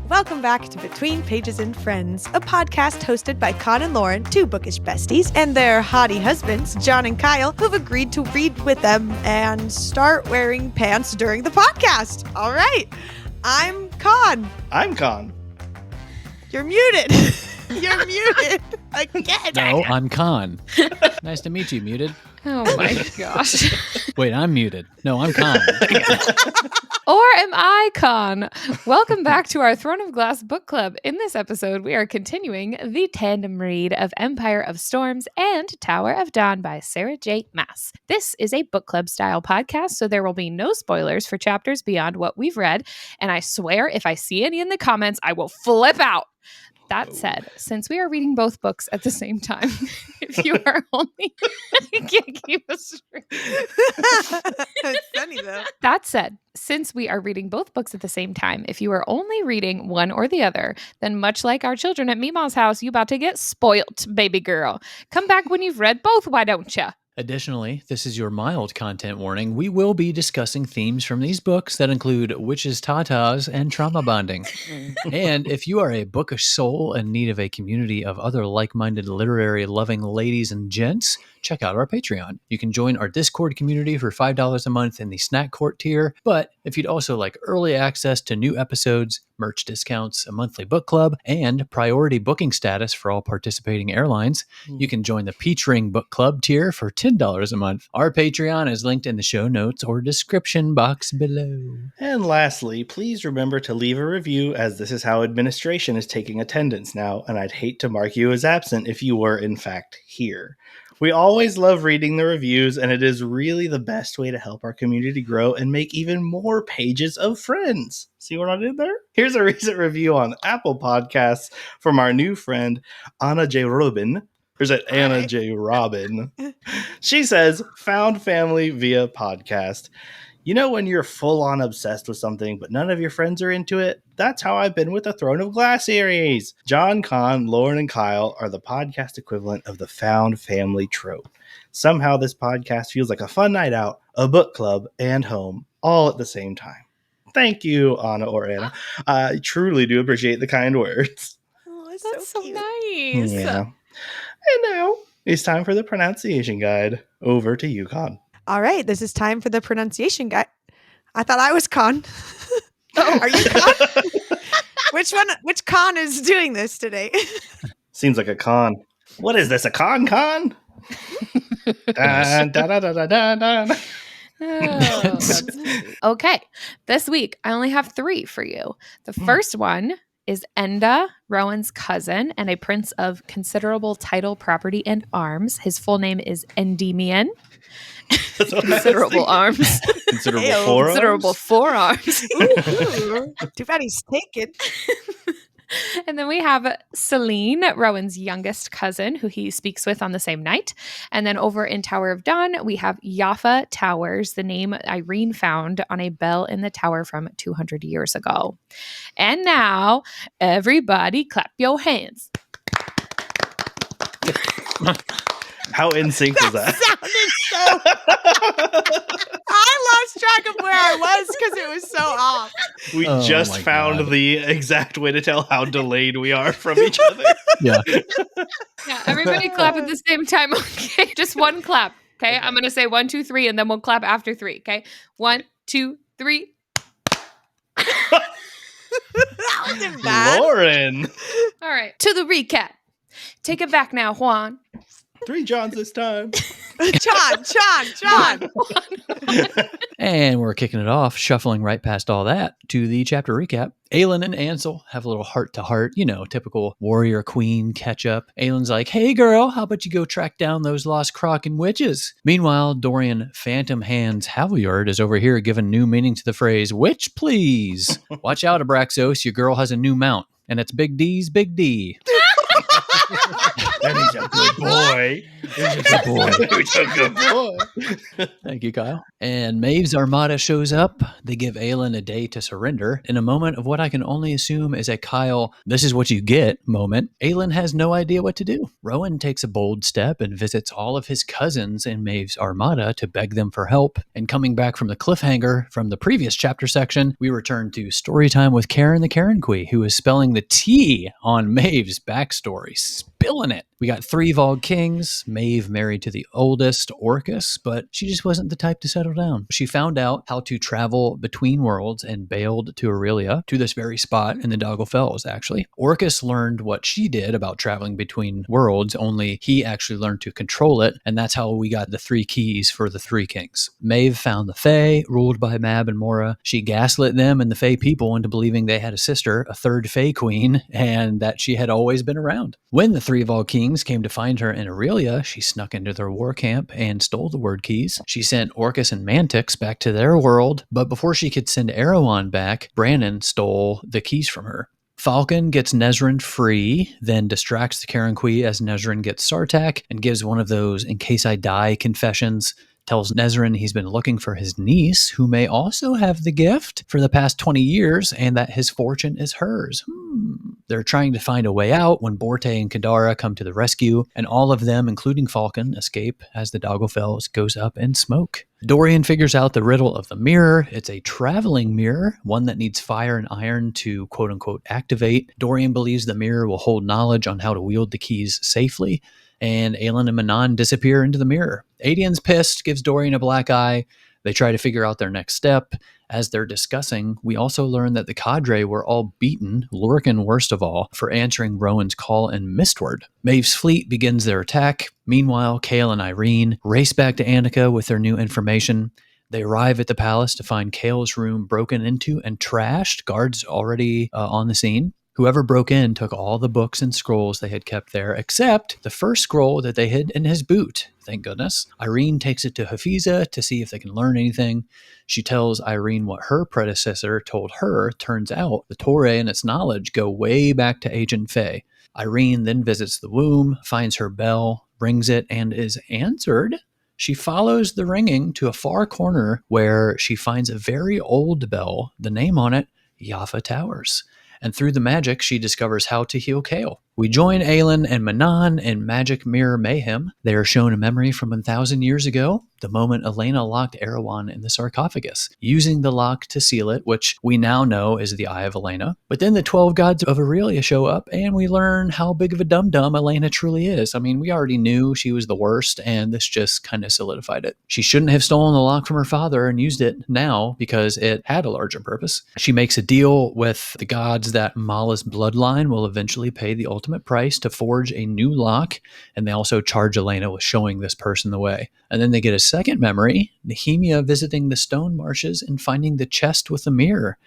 Welcome back to Between Pages and Friends, a podcast hosted by Con and Lauren, two bookish besties, and their haughty husbands, John and Kyle, who've agreed to read with them and start wearing pants during the podcast. All right. I'm Con. I'm Con. You're muted. You're muted again. No, I'm Con. Nice to meet you, muted. Oh my gosh. Wait, I'm muted. No, I'm Con. Or am I Con? Welcome back to our Throne of Glass book club. In this episode, we are continuing the tandem read of Empire of Storms and Tower of Dawn by Sarah J. Maas. This is a book club style podcast, so there will be no spoilers for chapters beyond what we've read. And I swear, if I see any in the comments, I will flip out. That said, since we are reading both books at the same time, if you are only... I can't keep a straight. It's funny, though. That said, since we are reading both books at the same time, if you are only reading one or the other, then much like our children at Mima's house, you about to get spoilt, baby girl. Come back when you've read both, why don't you? Additionally, this is your mild content warning. We will be discussing themes from these books that include witches, tatas, and trauma bonding. And if you are a bookish soul in need of a community of other like-minded literary loving ladies and gents, check out our Patreon. You can join our Discord community for $5 a month in the Snack Court tier. But if you'd also like early access to new episodes, merch discounts, a monthly book club, and priority booking status for all participating airlines, you can join the Peach Ring Book Club tier for $10 a month. Our Patreon is linked in the show notes or description box below. And lastly, please remember to leave a review, as this is how administration is taking attendance now, and I'd hate to mark you as absent if you were in fact here. We always love reading the reviews, and it is really the best way to help our community grow and make even more pages of friends. See what I did there? Here's a recent review on Apple Podcasts from our new friend, Anna J. Robin. Or is it Anna J. Robin? She says, found family via podcast. You know when you're full-on obsessed with something, but none of your friends are into it? That's how I've been with the Throne of Glass series. John, Con, Lauren, and Kyle are the podcast equivalent of the found family trope. Somehow this podcast feels like a fun night out, a book club, and home, all at the same time. Thank you, Anna or Anna. I truly do appreciate the kind words. Oh, That's so cute. nice. Yeah. And now it's time for the pronunciation guide. Over to you, Con. All right, this is time for the pronunciation guide. I thought I was Con. Oh, are you Con? Which Con is doing this today? Seems like a con. What is this, a con? Dun, dun, dun, dun, dun, dun. Oh, that's sweet. Okay, this week I only have 3 for you. The first one is Enda, Rowan's cousin, and a prince of considerable title, property, and arms. His full name is Endymion. Considerable arms. Considerable Ew. forearms? Considerable forearms. Ooh. Too bad he's taken. And then we have Celine, Rowan's youngest cousin, who he speaks with on the same night. And then over in Tower of Dawn, we have Jaffa Towers, the name Irene found on a bell in the tower from 200 years ago. And now, everybody clap your hands. How in sync was that? Sounded so... I lost track of where I was because it was so off. We Oh just my found God. the exact way to tell how delayed we are from each other. Yeah. Yeah, everybody clap at the same time. Okay, just one clap. Okay, I'm going to say 1, 2, 3, and then we'll clap after 3. Okay, 1, 2, 3. That wasn't bad. Lauren. All right, to the recap. Take it back now, Juan. 3 Johns this time. John. And we're kicking it off, shuffling right past all that to the chapter recap. Aelin and Ansel have a little heart-to-heart, typical warrior queen catch-up. Aelin's like, hey girl, how about you go track down those lost Kraken witches? Meanwhile, Dorian Phantom Hands Haviard is over here giving new meaning to the phrase, witch please. Watch out, Abraxos, your girl has a new mount, and it's Big D's Big D. And he's a good boy. He's a good boy. He's a good boy. Thank you, Kyle. And Maeve's armada shows up. They give Aelin a day to surrender. In a moment of what I can only assume is a Kyle, this is what you get moment, Aelin has no idea what to do. Rowan takes a bold step and visits all of his cousins in Maeve's armada to beg them for help. And coming back from the cliffhanger from the previous chapter section, we return to story time with Karen the Karenquee, who is spelling the T on Maeve's backstory, spilling it. We got 3 Vogue kings, Maeve married to the oldest, Orcus, but she just wasn't the type to settle down. She found out how to travel between worlds and bailed to Aurelia, to this very spot in the Doggle Fells, actually. Orcus learned what she did about traveling between worlds, only he actually learned to control it, and that's how we got the 3 keys for the 3 kings. Maeve found the Fae, ruled by Mab and Mora. She gaslit them and the Fae people into believing they had a sister, a 3rd Fae queen, and that she had always been around. When the 3 Vogue kings came to find her in Aurelia, she snuck into their war camp and stole the word keys. She sent Orcus and Mantix back to their world, but before she could send Erewhon back, Brannon stole the keys from her. Falcon gets Nezrin free, then distracts the Karenquee as Nezrin gets Sartak and gives one of those in case I die confessions. Tells Nezrin he's been looking for his niece, who may also have the gift for the past 20 years, and that his fortune is hers. They're trying to find a way out when Borte and Kadara come to the rescue, and all of them, including Falcon, escape as the Doggle Fells goes up in smoke. Dorian figures out the riddle of the mirror. It's a traveling mirror, one that needs fire and iron to quote-unquote activate. Dorian believes the mirror will hold knowledge on how to wield the keys safely, and Aelin and Manon disappear into the mirror. Adian's pissed, gives Dorian a black eye. They try to figure out their next step. As they're discussing, we also learn that the cadre were all beaten, Lorcan worst of all, for answering Rowan's call in Mistward. Maeve's fleet begins their attack. Meanwhile, Chaol and Irene race back to Annika with their new information. They arrive at the palace to find Chaol's room broken into and trashed, guards already on the scene. Whoever broke in took all the books and scrolls they had kept there, except the first scroll that they hid in his boot. Thank goodness. Irene takes it to Hafiza to see if they can learn anything. She tells Irene what her predecessor told her. Turns out the Torre and its knowledge go way back to Agent Faye. Irene then visits the womb, finds her bell, rings it, and is answered. She follows the ringing to a far corner where she finds a very old bell, the name on it, Jaffa Towers. And through the magic, she discovers how to heal Chaol. We join Aelin and Manon in Magic Mirror Mayhem. They are shown a memory from 1,000 years ago, the moment Elena locked Erewhon in the sarcophagus, using the lock to seal it, which we now know is the Eye of Elena. But then the 12 gods of Aurelia show up, and we learn how big of a dum-dum Elena truly is. I mean, we already knew she was the worst, and this just kind of solidified it. She shouldn't have stolen the lock from her father and used it now because it had a larger purpose. She makes a deal with the gods that Mala's bloodline will eventually pay the ultimate price to forge a new lock, and they also charge Elena with showing this person the way. And then they get a second memory, Niamia visiting the stone marshes and finding the chest with the mirror.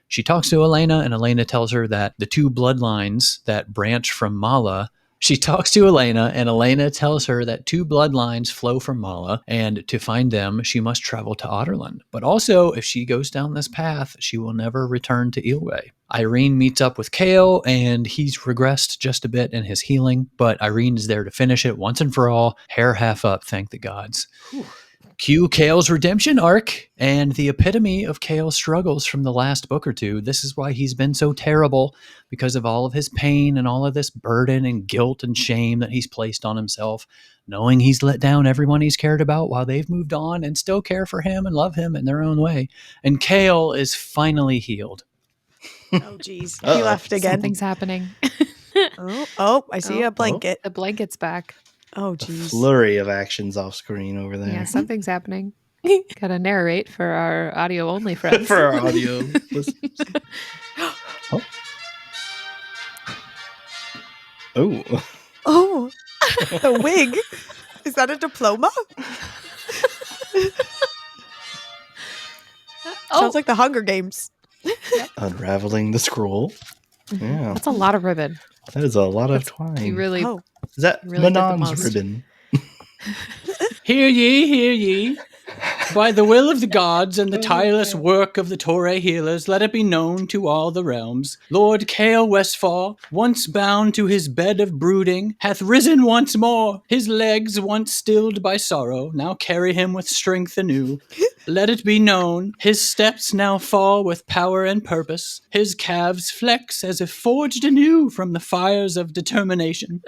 She talks to Elena, and Elena tells her that the 2 bloodlines that branch from Mala. She talks to Elena, and Elena tells her that 2 bloodlines flow from Mala, and to find them, she must travel to Otterland. But also, if she goes down this path, she will never return to Ilwe. Irene meets up with Chaol, and he's regressed just a bit in his healing, but Irene is there to finish it once and for all, hair half up, thank the gods. Whew. Cue Chaol's redemption arc and the epitome of Chaol's struggles from the last book or two. This is why he's been so terrible, because of all of his pain and all of this burden and guilt and shame that he's placed on himself, knowing he's let down everyone he's cared about while they've moved on and still care for him and love him in their own way. And Chaol is finally healed. Oh, geez. He left again. Something's happening. I see a blanket. The blanket's back. Oh, A geez. flurry of actions off screen over there. Yeah, something's happening. Gotta narrate for our audio only friends. For our audio listeners. Oh, a wig. Is that a diploma? Sounds like the Hunger Games. Unraveling the scroll. Yeah. That's a lot of ribbon. That is a lot of twine. You really, Is that really did the Manon's most. ribbon? Hear ye, hear ye. By the will of the gods and the tireless work of the Torre healers, let it be known to all the realms. Lord Chaol Westfall, once bound to his bed of brooding, hath risen once more. His legs, once stilled by sorrow, now carry him with strength anew. Let it be known, his steps now fall with power and purpose. His calves flex as if forged anew from the fires of determination.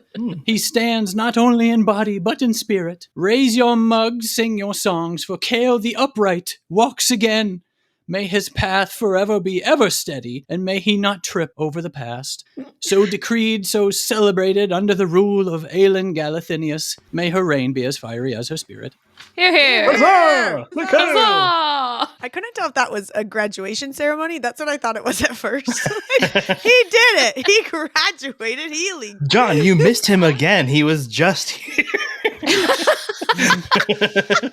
He stands not only in body, but in spirit. Raise your mugs, sing your songs, for Chaol the upright walks again. May his path forever be ever steady, and may he not trip over the past. So decreed, so celebrated, under the rule of Aelin Galathinius, may her reign be as fiery as her spirit. Here, here. Huzzah! Look at him! Huzzah! I couldn't tell if that was a graduation ceremony. That's what I thought it was at first. He did it. He graduated healing. John, you missed him again. He was just here.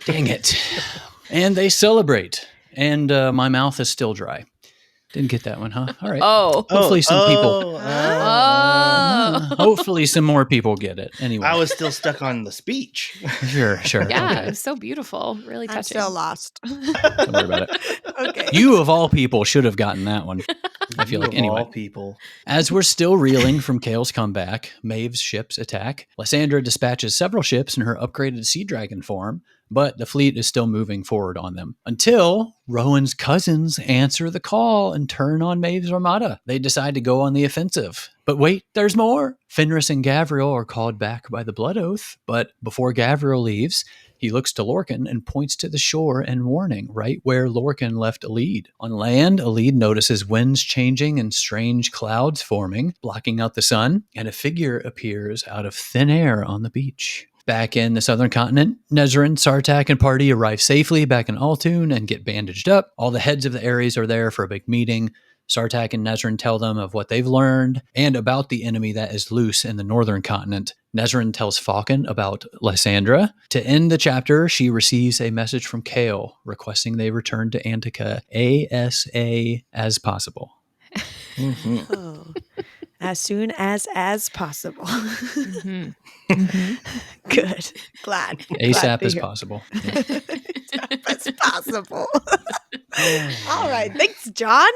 Dang it. And they celebrate. And my mouth is still dry. Didn't get that one, huh? All right. Oh. Hopefully some people. Oh. Hopefully some more people get it. Anyway. I was still stuck on the speech. Sure. Yeah, Okay. it was so beautiful. Really I'm touching. still lost. Don't worry about it. Okay. You, of all people, should have gotten that one. I feel like. Of Anyway. all people. As we're still reeling from Chaol's comeback, Maeve's ships attack. Lysandra dispatches several ships in her upgraded Sea Dragon form, but the fleet is still moving forward on them. Until Rowan's cousins answer the call and turn on Maeve's armada. They decide to go on the offensive. But wait, there's more! Fenris and Gavriel are called back by the Blood Oath, but before Gavriel leaves, he looks to Lorcan and points to the shore and warning, right where Lorcan left Alid. On land, Alid notices winds changing and strange clouds forming, blocking out the sun, and a figure appears out of thin air on the beach. Back in the southern continent, Nezrin, Sartak, and party arrive safely back in Altoon and get bandaged up. All the heads of the Ares are there for a big meeting. Sartak and Nezrin tell them of what they've learned and about the enemy that is loose in the northern continent. Nezrin tells Falcon about Lysandra. To end the chapter, she receives a message from Chaol requesting they return to Antica ASA as possible. Mm-hmm. Oh. As soon as possible. Mhm. Mhm. Good. Glad. ASAP to as hear. possible. ASAP as possible. All right. Thanks, John.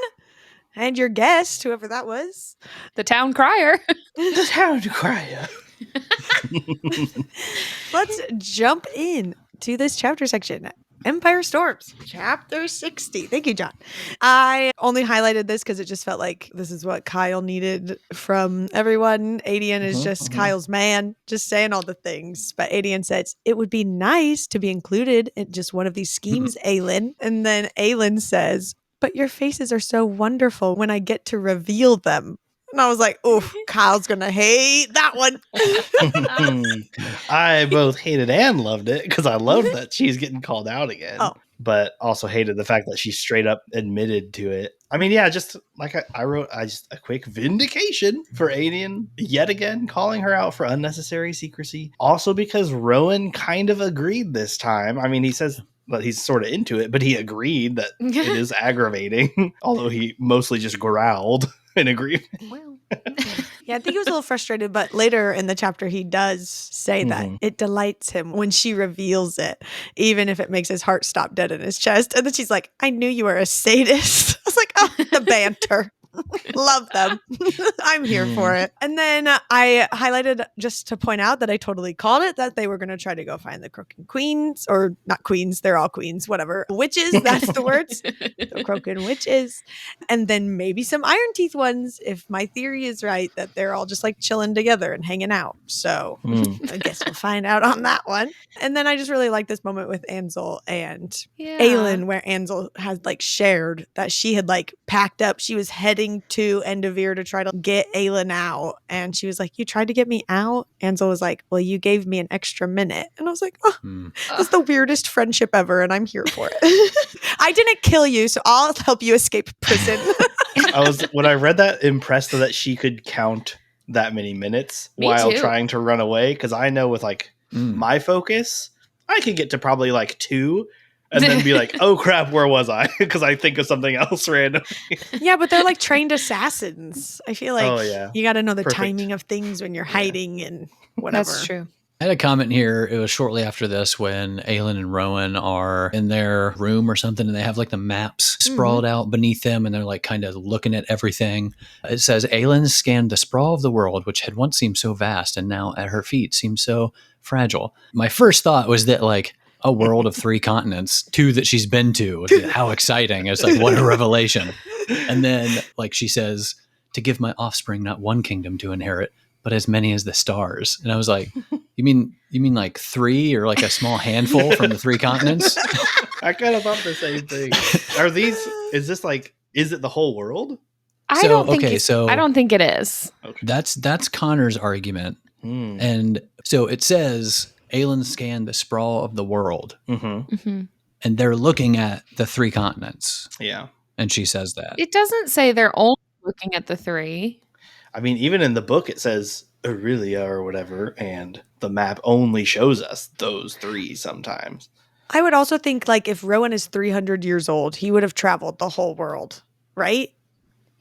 And your guest, whoever that was. The town crier. The town crier. Let's jump in to this chapter section. Empire Storms, chapter 60. Thank you, John. I only highlighted this because it just felt like this is what Chaol needed from everyone. Adian is just Kyle's man, just saying all the things. But Adian says, it would be nice to be included in just one of these schemes, Aelin. And then Aelin says, but your faces are so wonderful when I get to reveal them. And I was like, oh, Kyle's going to hate that one. I both hated and loved it because I loved that she's getting called out again. Oh. But also hated the fact that she straight up admitted to it. I mean, yeah, just like I wrote, just a quick vindication for Adian yet again, calling her out for unnecessary secrecy. Also because Rowan kind of agreed this time. I mean, he says that he's sort of into it, but he agreed that it is aggravating, although he mostly just growled in agreement. Well. Yeah, I think he was a little frustrated, but later in the chapter, he does say that it delights him when she reveals it, even if it makes his heart stop dead in his chest. And then she's like, I knew you were a sadist. I was like, oh, the banter. Love them. I'm here for it. And then I highlighted just to point out that I totally called it, that they were going to try to go find the Croaken Queens, or not queens, they're all queens, whatever. Witches, that's the words. The Croaken Witches. And then maybe some Iron Teeth ones, if my theory is right, that they're all just like chilling together and hanging out. So I guess we'll find out on that one. And then I just really like this moment with Ansel and Aelin, where Ansel has like shared that she had like packed up. She was heading to Endovir to try to get Aelin out. And she was like, you tried to get me out? Ansel was like, well, you gave me an extra minute. And I was like, oh, that's the weirdest friendship ever. And I'm here for it. I didn't kill you, so I'll help you escape prison. I was, when I read that, impressed that she could count that many minutes while trying to run away. Because I know with like my focus, I could get to probably like 2 and then be like, oh crap, where was I? Because I think of something else randomly. Yeah, but they're like trained assassins. I feel like you got to know the Perfect. timing of things when you're hiding and whatever. That's true. I had a comment here. It was shortly after this when Aelin and Rowan are in their room or something, and they have like the maps sprawled out beneath them, and they're like kind of looking at everything. It says, Aelin scanned the sprawl of the world, which had once seemed so vast, and now at her feet seems so fragile. My first thought was that like a world of 3 continents, 2 that she's been to. How exciting. It's like, what a revelation. And then like she says, to give my offspring not 1 kingdom to inherit, but as many as the stars. And I was like, you mean like 3 or like a small handful from the 3 continents? I kind of thought the same thing. Is it the whole world? I don't think it is. Okay. That's Connor's argument. And so it says Aelin scanned the sprawl of the world. And they're looking at the 3 continents. Yeah. And she says that. It doesn't say they're only looking at the 3. I mean, even in the book, it says Aurelia or whatever, and the map only shows us those 3 sometimes. I would also think, like, if Rowan is 300 years old, he would have traveled the whole world, right?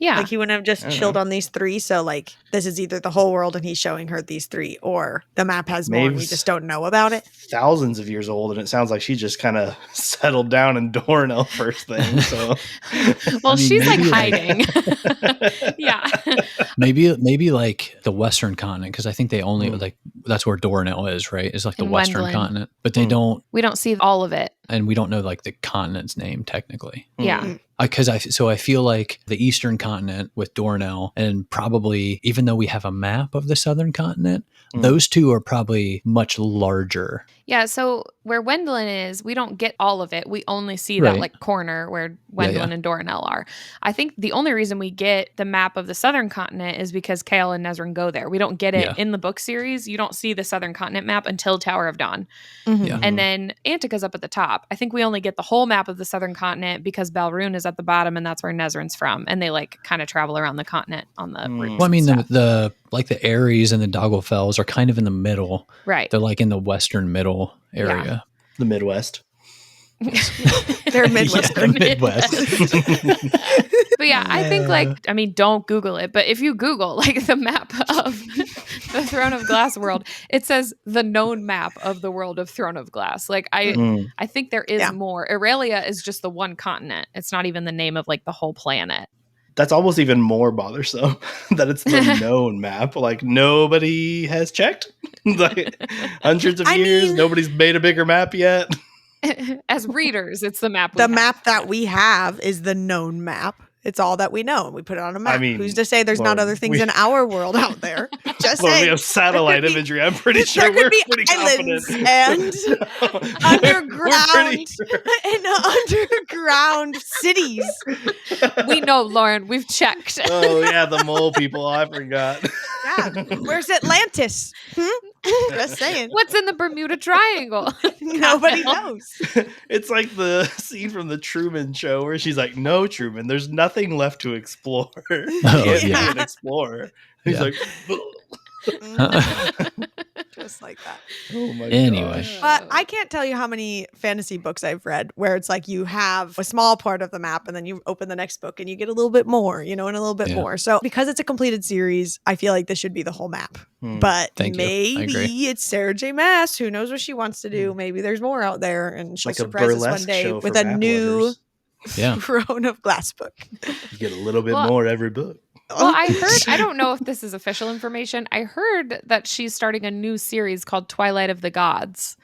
Yeah. Like, he wouldn't have just chilled on these 3. So, like, this is either the whole world and he's showing her these 3, or the map has more and we just don't know about it. Thousands of years old, and it sounds like she just kind of settled down in Dornell first thing. So, well, she's like hiding. Yeah. Maybe like the Western continent, because I think they only like that's where Dornell is, right? It's like the Western continent, but we don't see all of it, and we don't know like the continent's name technically. Yeah. Because I feel like the Eastern continent with Dornell, and probably even though we have a map of the Southern continent, those 2 are probably much larger. Yeah, so where Wendlyn is, we don't get all of it. We only see that like corner where Wendlyn and Dornell are. I think the only reason we get the map of the Southern continent is because Chaol and Nezrin go there. We don't get it in the book series. You don't see the Southern continent map until Tower of Dawn. And then Antica's up at the top. I think we only get the whole map of the Southern continent because Balrune is at the bottom, and that's where Nezrin's from. And they like kind of travel around the continent on the routes. Well, I mean, the like the Ares and the Doggelfells are kind of in the middle. Right. They're like in the western middle area. Yeah. The Midwest. They're Midwestern. Midwest. But yeah, I think don't Google it, but if you Google like the map of the Throne of Glass world, it says the known map of the world of Throne of Glass. Like I think there is more. Aurelia is just the 1 continent. It's not even the name of like the whole planet. That's almost even more bothersome that it's the known map. Like nobody has checked. Like hundreds of years, nobody's made a bigger map yet. As readers, it's the map. Map that we have is the known map. It's all that we know, and we put it on a map. I mean, who's to say there's not other things in our world out there? Just saying. We have satellite imagery. I'm pretty sure we're pretty confident. And underground and underground cities. We know, Lauren. We've checked. Oh yeah, the mole people. I forgot. Yeah. Where's Atlantis? Just saying. What's in the Bermuda Triangle? Nobody knows. It's like the scene from the Truman Show where she's like, "No, Truman, there's nothing left to explore. You can't be an explorer." He's like, just like that. Oh my gosh. But I can't tell you how many fantasy books I've read where it's like you have a small part of the map and then you open the next book and you get a little bit more, and a little bit more. So because it's a completed series, I feel like this should be the whole map. But maybe it's Sarah J. Maas. Who knows what she wants to do? Maybe there's more out there, and she'll surprise us one day with a new Throne of Glass book. You get a little bit more every book. Well, I heard, I don't know if this is official information. I heard that she's starting a new series called Twilight of the Gods.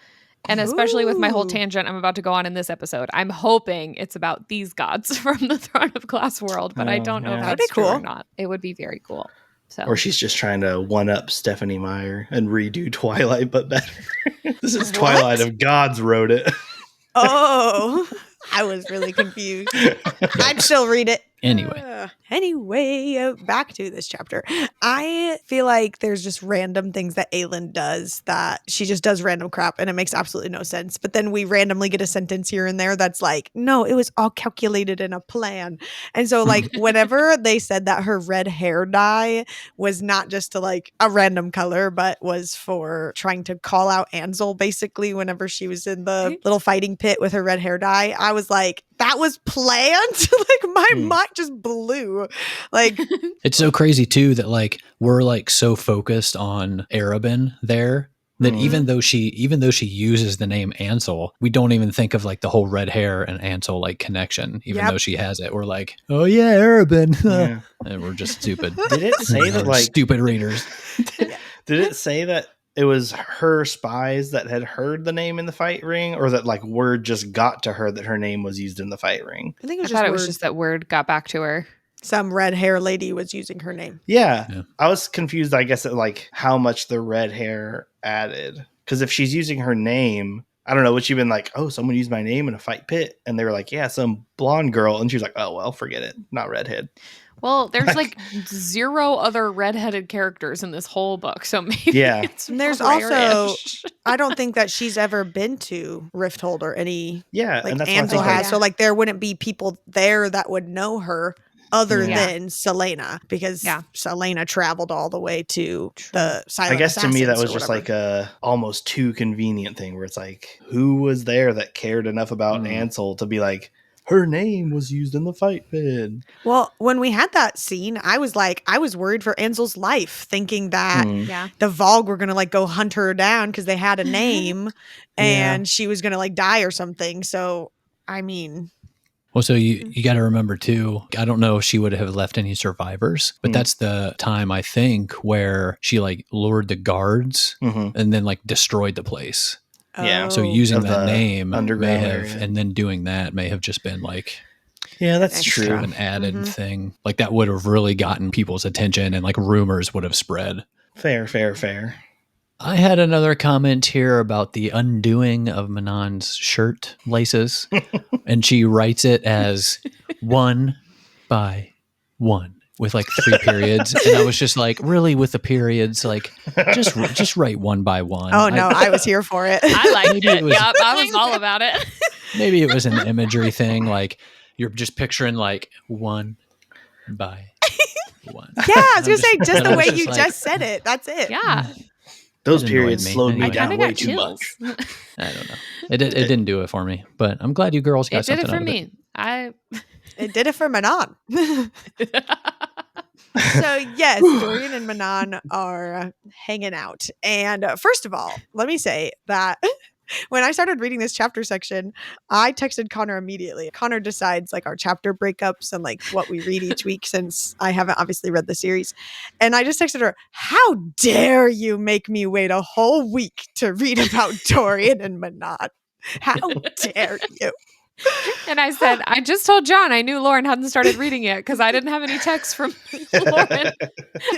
And especially with my whole tangent I'm about to go on in this episode, I'm hoping it's about these gods from the Throne of Glass world, but I don't know if that's true or not. It would be very cool. So. Or she's just trying to one-up Stephanie Meyer and redo Twilight, but better. This is Twilight of Gods wrote it. Oh, I was really confused. I'd still read it. Anyway, back to this chapter. I feel like there's just random things that Aelin does that she just does random crap and it makes absolutely no sense. But then we randomly get a sentence here and there that's like, no, it was all calculated in a plan. And so like whenever they said that her red hair dye was not just to like a random color, but was for trying to call out Ansel basically whenever she was in the little fighting pit with her red hair dye, I was like, that was planned. Like my mind just blew. Like it's so crazy too that like we're like so focused on Arabin there that even though she uses the name Ansel, we don't even think of like the whole red hair and Ansel like connection, even though she has it. We're like, oh yeah, Arabin. Yeah. And we're just stupid. Did it say that like stupid readers? Did it say that it was her spies that had heard the name in the fight ring, or that like word just got to her that her name was used in the fight ring? I think it was I thought it word. was just that word got back to her. Some red hair lady was using her name. Yeah. I was confused, I guess, at like how much the red hair added. Because if she's using her name, I don't know, would she have been like, oh, someone used my name in a fight pit? And they were like, yeah, some blonde girl. And she was like, oh, well, forget it. Not redhead. Well, there's like 0 other redheaded characters in this whole book. So maybe it's and there's rare-ish. also, I don't think that she's ever been to Rifthold or any, like and that's Ansel has. So like there wouldn't be people there that would know her other Yeah. than Selena, because Selena traveled all the way to the Silent I guess to me that Assassins was or just whatever. like a almost too convenient thing where it's like, who was there that cared enough about Ansel to be like, her name was used in the fight pit? Well, when we had that scene, I was worried for Ansel's life, thinking that the Vogue were going to like go hunt her down because they had a name and she was going to like die or something. So, I mean... Well, so you got to remember too, I don't know if she would have left any survivors, but that's the time I think where she like lured the guards and then like destroyed the place. Yeah. So using Of that the name may underground have, area. and then doing that may have just been like, yeah, that's Extra. true. an added thing. Like that would have really gotten people's attention and like rumors would have spread. Fair. I had another comment here about the undoing of Manon's shirt laces, and she writes it as 1 by 1 with like 3 periods, and I was just like, really, with the periods, like just write 1 by 1. Oh no, I was here for it. I liked Maybe it. it was- Yep, I was all about it. Maybe it was an imagery thing, like you're just picturing like 1 by 1. Yeah, I was gonna say just and the I way was you like, just said it. That's it. Yeah. Those It annoyed periods me. slowed me I I down kind of way got too chills. much. I don't know. It didn't do it for me, but I'm glad you girls got It did something it for out of me. I It did it for Manon. So yes, Dorian and Manon are hanging out. And first of all, let me say that when I started reading this chapter section, I texted Connor immediately. Connor decides like our chapter breakups and like what we read each week, since I haven't obviously read the series. And I just texted her, how dare you make me wait a whole week to read about Dorian and Manon? How dare you? And I said, I just told John I knew Lauren hadn't started reading yet because I didn't have any texts from Lauren,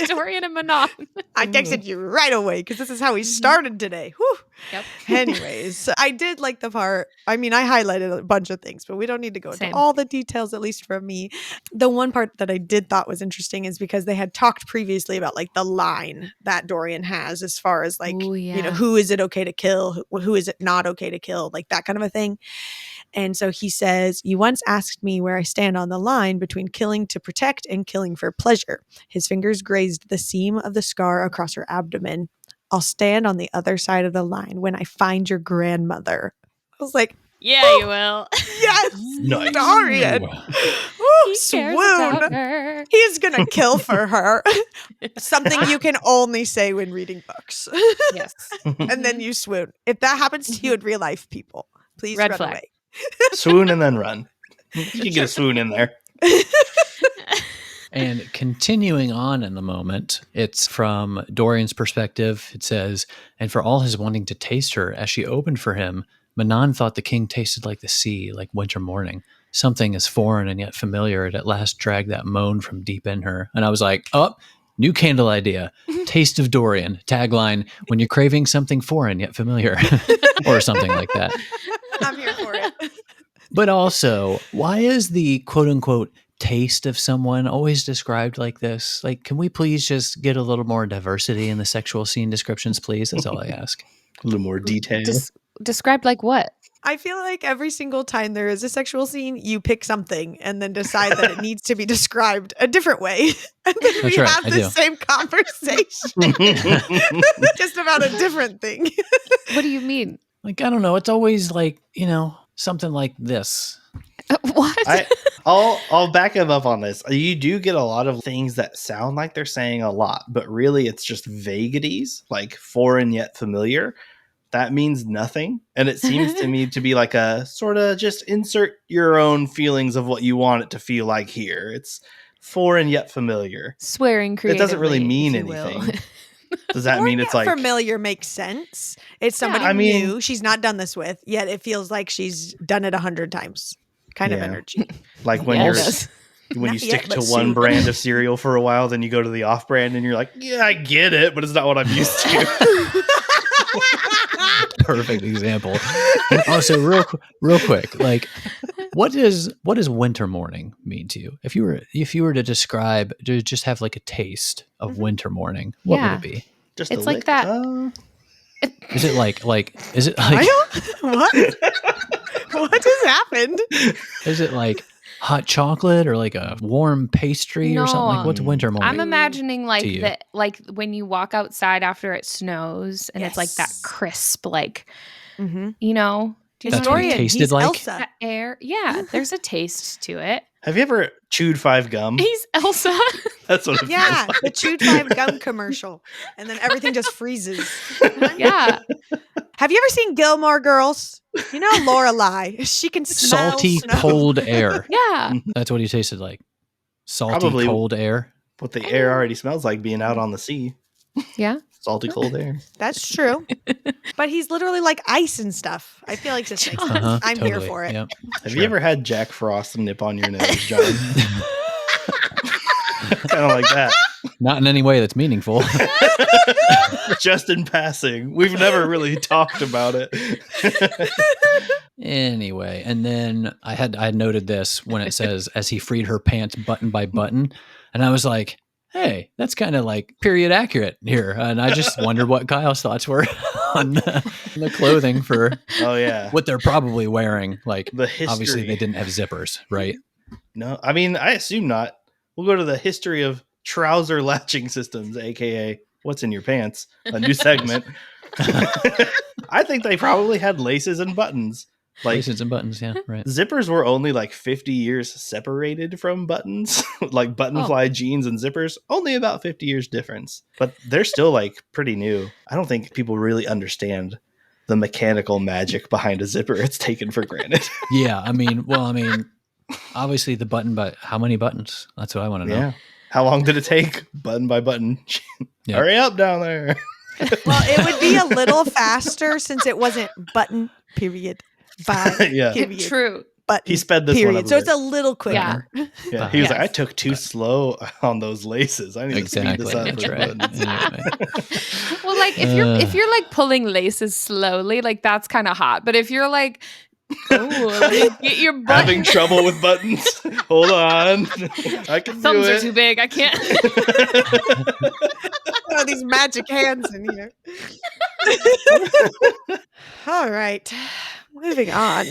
Dorian, and Manon. I texted you right away because this is how we started today. Whew. Yep. Anyways, I did like the part. I mean, I highlighted a bunch of things, but we don't need to go into Same. all the details, at least from me. The one part that I did thought was interesting is because they had talked previously about like the line that Dorian has as far as like, Ooh, you know, yeah. who is it okay to kill? Who is it not okay to kill? Like that kind of a thing. And so he says, you once asked me where I stand on the line between killing to protect and killing for pleasure. His fingers grazed the seam of the scar across her abdomen. I'll stand on the other side of the line when I find your grandmother. I was like, Yeah, you will. yes, Nice. Dorian. Ooh. Ooh, He cares about swoon. her. He's going to kill for her. Something you can only say when reading books. Yes. And then you swoon. If that happens to you in real life, people, please Red run flag. away. Swoon and then run. You can get a swoon in there. And continuing on in the moment, it's from Dorian's perspective. It says, and for all his wanting to taste her, as she opened for him, Manon thought the king tasted like the sea, like winter morning. Something as foreign and yet familiar had at last dragged that moan from deep in her. And I was like, oh, new candle idea. Taste of Dorian. Tagline, when you're craving something foreign yet familiar. Or something like that. I'm here for it. But also, why is the quote unquote taste of someone always described like this? Like, can we please just get a little more diversity in the sexual scene descriptions, please? That's all I ask. A little more detail. Described like what? I feel like every single time there is a sexual scene, you pick something and then decide that it needs to be described a different way. And then we That's right, have I the do. same conversation. Just about a different thing. What do you mean? Like, I don't know. It's always like, something like this. What? I'll back him up on this. You do get a lot of things that sound like they're saying a lot, but really it's just vaguities, like foreign yet familiar. That means nothing. And it seems to me to be like a sort of just insert your own feelings of what you want it to feel like here. It's foreign yet familiar. Swearing It creatively. doesn't really mean if you will. anything. Does that mean it's like familiar makes sense? It's somebody I mean- new she's not done this with, yet it feels like she's done it 100 times. Kind of Yeah. energy. like when Yes. when you Not yet, stick but to one soon. brand of cereal for a while, then you go to the off brand and you're like, yeah, I get it, but it's not what I'm used to. Perfect example. Also, real quick, like, what does winter morning mean to you? If you were to describe, to just have like a taste of winter morning, what would it be? Just It's a like lick. that- Is it is it like What? What has happened? is it like hot chocolate or like a warm pastry or something? Like, what's winter morning? I'm imagining like to you? that, like when you walk outside after it snows and it's like that Yes. crisp, like, Mm-hmm. you know, do you That's know what what I it mean? tasted He's like? Elsa. That air. Yeah, there's a taste to it. Have you ever chewed 5 gum? He's Elsa. That's what it Yeah, feels the Chewed 5 gum commercial. And then everything just freezes. Yeah. Have you ever seen Gilmore Girls? You know Lorelai. She can smell Salty, snow. cold air. Yeah. That's what he tasted like. Salty, Probably- cold air. What the air already smells like being out on the sea. Yeah. Salty cold air. That's true. But he's literally like ice and stuff. I feel like this makes sense. Uh-huh, I'm here totally. for it. Yep. Have Sure. you ever had Jack Frost nip on your nose, John? Kind of like that. Not in any way that's meaningful. Just in passing. We've never really talked about it. Anyway, and then I had noted this when it says as he freed her pants button by button, and I was like, hey, that's kind of like period accurate here. And I just wondered what Kyle's thoughts were on the clothing for Oh, yeah. what they're probably wearing. Like, The history. obviously they didn't have zippers, right? No, I mean, I assume not. We'll go to the history of trouser latching systems, aka What's in Your Pants, a new segment. I think they probably had laces and buttons. Like, Laces and buttons, yeah, right. zippers were only like 50 years separated from buttons. Like button fly jeans and zippers, only about 50 years difference. But they're still like pretty new. I don't think people really understand the mechanical magic behind a zipper. It's taken for granted. Yeah, I mean, obviously the button, but how many buttons? That's what I want to know. Yeah. How long did it take? Button by button. Yeah. Hurry up down there. Well, it would be a little faster since it wasn't button, period, by, Yeah. period, True. button, He sped this period. one up. So it's a little quicker. Yeah, he was like, Yes. I took too slow on those laces. I need Exactly. to speed this up. That's for right. buttons." Anyway. Well, like if you're like pulling laces slowly, like that's kind of hot. But if you're like, like, get your butt, Having trouble with buttons. Hold on. I can do thumbs are it. too big. I can't. Oh, these magic hands in here. All right. Moving on.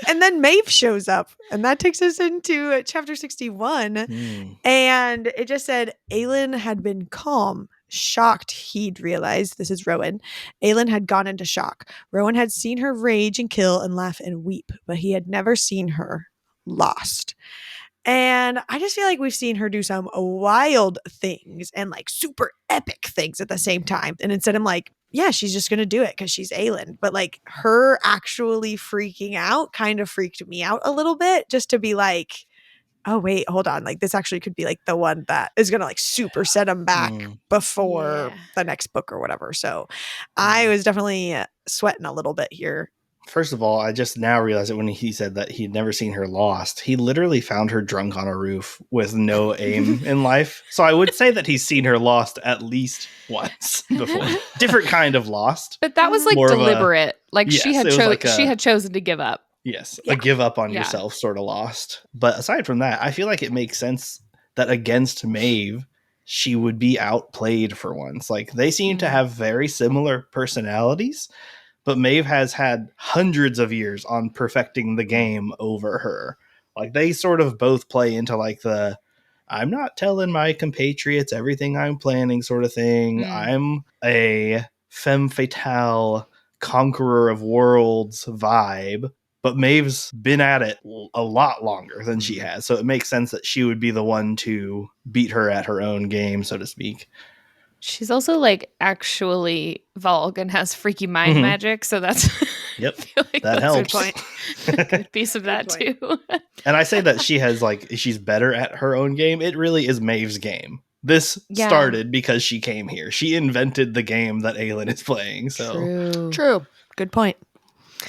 And then Maeve shows up, and that takes us into chapter 61. Hmm. And it just said Aelin had been calm, shocked he'd realized, this is Rowan. Aelin had gone into shock. Rowan had seen her rage and kill and laugh and weep, but he had never seen her lost. And I just feel like we've seen her do some wild things and like super epic things at the same time. And instead I'm like, yeah, she's just going to do it because she's Aelin. But like her actually freaking out kind of freaked me out a little bit, just to be like, oh, wait, hold on. Like this actually could be like the one that is going to like super set him back before Yeah. the next book or whatever. So I was definitely sweating a little bit here. First of all, I just now realized that when he said that he'd never seen her lost, he literally found her drunk on a roof with no aim in life. So I would say that he's seen her lost at least once before. Different kind of lost. But that was like More of a- deliberate. Like Yes, she had it was like she a- had chosen to give up. Yes, Yeah. a give up on Yeah. yourself sort of lost. But aside from that, I feel like it makes sense that against Maeve, she would be outplayed for once. Like they seem to have very similar personalities, but Maeve has had hundreds of years on perfecting the game over her. Like they sort of both play into like the I'm not telling my compatriots everything I'm planning sort of thing. I'm a femme fatale conqueror of worlds vibe. But Maeve's been at it a lot longer than she has. So it makes sense that she would be the one to beat her at her own game, so to speak. She's also like actually Volg and has freaky mind magic. So that's, Yep, I feel like that that's helps. a good piece of that too. And I say that she has she's better at her own game. It really is Maeve's game. This started because she came here. She invented the game that Aelin is playing. So True. Good point.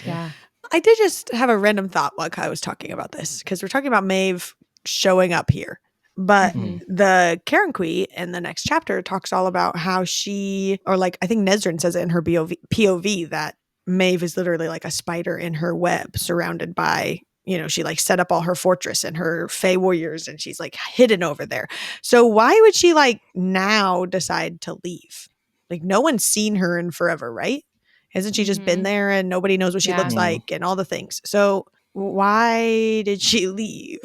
Yeah. I did just have a random thought while Kai was talking about this, because we're talking about Maeve showing up here. But the Karen Kui in the next chapter talks all about how she, or like I think Nesrin says it in her POV, that Maeve is literally like a spider in her web surrounded by, you know, she like set up all her fortress and her Fey warriors and she's like hidden over there. So why would she like now decide to leave? Like no one's seen her in forever, right? Hasn't she just been there and nobody knows what she looks like and all the things? So why did she leave?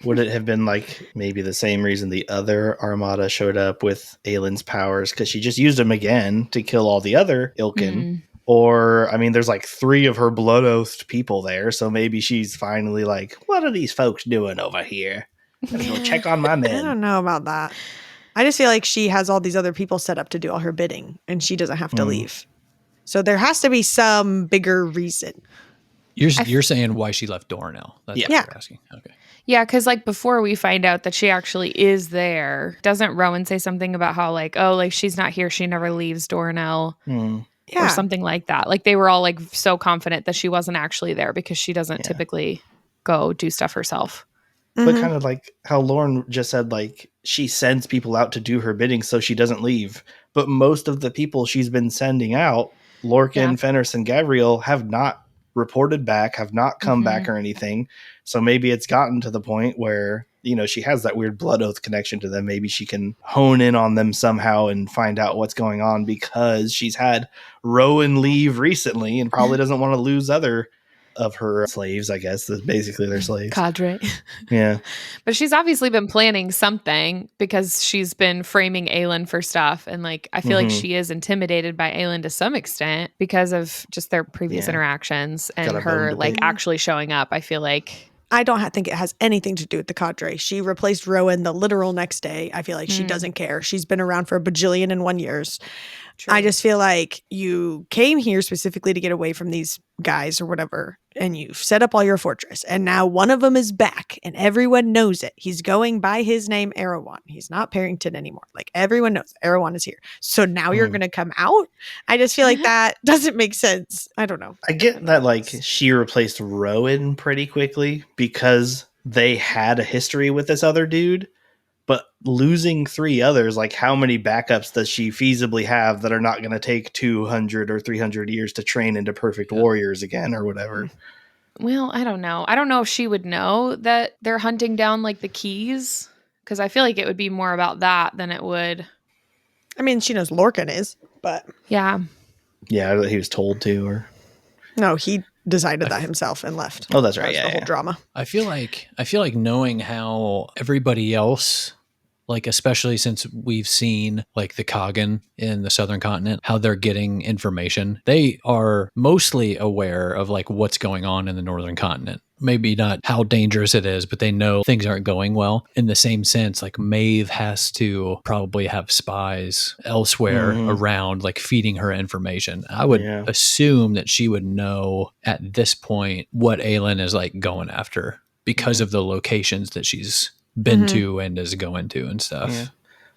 Would it have been like maybe the same reason the other Armada showed up with Aelin's powers? Because she just used them again to kill all the other Ilkin. Or, I mean, there's like 3 of her blood oathed people there. So maybe she's finally like, what are these folks doing over here? I'm going to go check on my men. I don't know about that. I just feel like she has all these other people set up to do all her bidding and she doesn't have to leave. So there has to be some bigger reason. You're saying why she left Dornell. That's what you're asking. Okay. Yeah, because like before we find out that she actually is there, doesn't Rowan say something about how like, oh, like she's not here, she never leaves Dornell or something like that? Like they were all like so confident that she wasn't actually there because she doesn't typically go do stuff herself. But kind of like how Lauren just said, like she sends people out to do her bidding so she doesn't leave. But most of the people she's been sending out, Lorcan, Fenris, and Gavriel, have not reported back, have not come back or anything. So maybe it's gotten to the point where, you know, she has that weird blood oath connection to them. Maybe she can hone in on them somehow and find out what's going on because she's had Rowan leave recently and probably doesn't want to lose other of her slaves, I guess. That's basically their slaves. Cadre. Yeah. But she's obviously been planning something because she's been framing Aelin for stuff. And like, I feel like she is intimidated by Aelin to some extent because of just their previous interactions and her like actually showing up. I feel like I don't think it has anything to do with the cadre. She replaced Rowan the literal next day. I feel like she doesn't care. She's been around for a bajillion and 1 years. True. I just feel like you came here specifically to get away from these guys or whatever, and you've set up all your fortress. And now one of them is back, and everyone knows it. He's going by his name, Erewhon. He's not Parrington anymore. Like, everyone knows Erewhon is here. So now you're going to come out? I just feel like that doesn't make sense. I don't know. I get that, like, she replaced Rowan pretty quickly because they had a history with this other dude. But losing 3 others, like how many backups does she feasibly have that are not going to take 200 or 300 years to train into perfect warriors again or whatever? Well, I don't know. I don't know if she would know that they're hunting down like the keys, because I feel like it would be more about that than it would. I mean, she knows Lorcan is, but yeah, he was told to, or no, he decided that himself and left. Oh, that's right. That was the whole drama. I feel like knowing how everybody else, like especially since we've seen like the Kagan in the Southern Continent, how they're getting information. They are mostly aware of like what's going on in the Northern Continent. Maybe not how dangerous it is, but they know things aren't going well. In the same sense, like Maeve has to probably have spies elsewhere around, like feeding her information. I would assume that she would know at this point what Aelin is like going after because of the locations that she's been to and is going to and stuff. Yeah.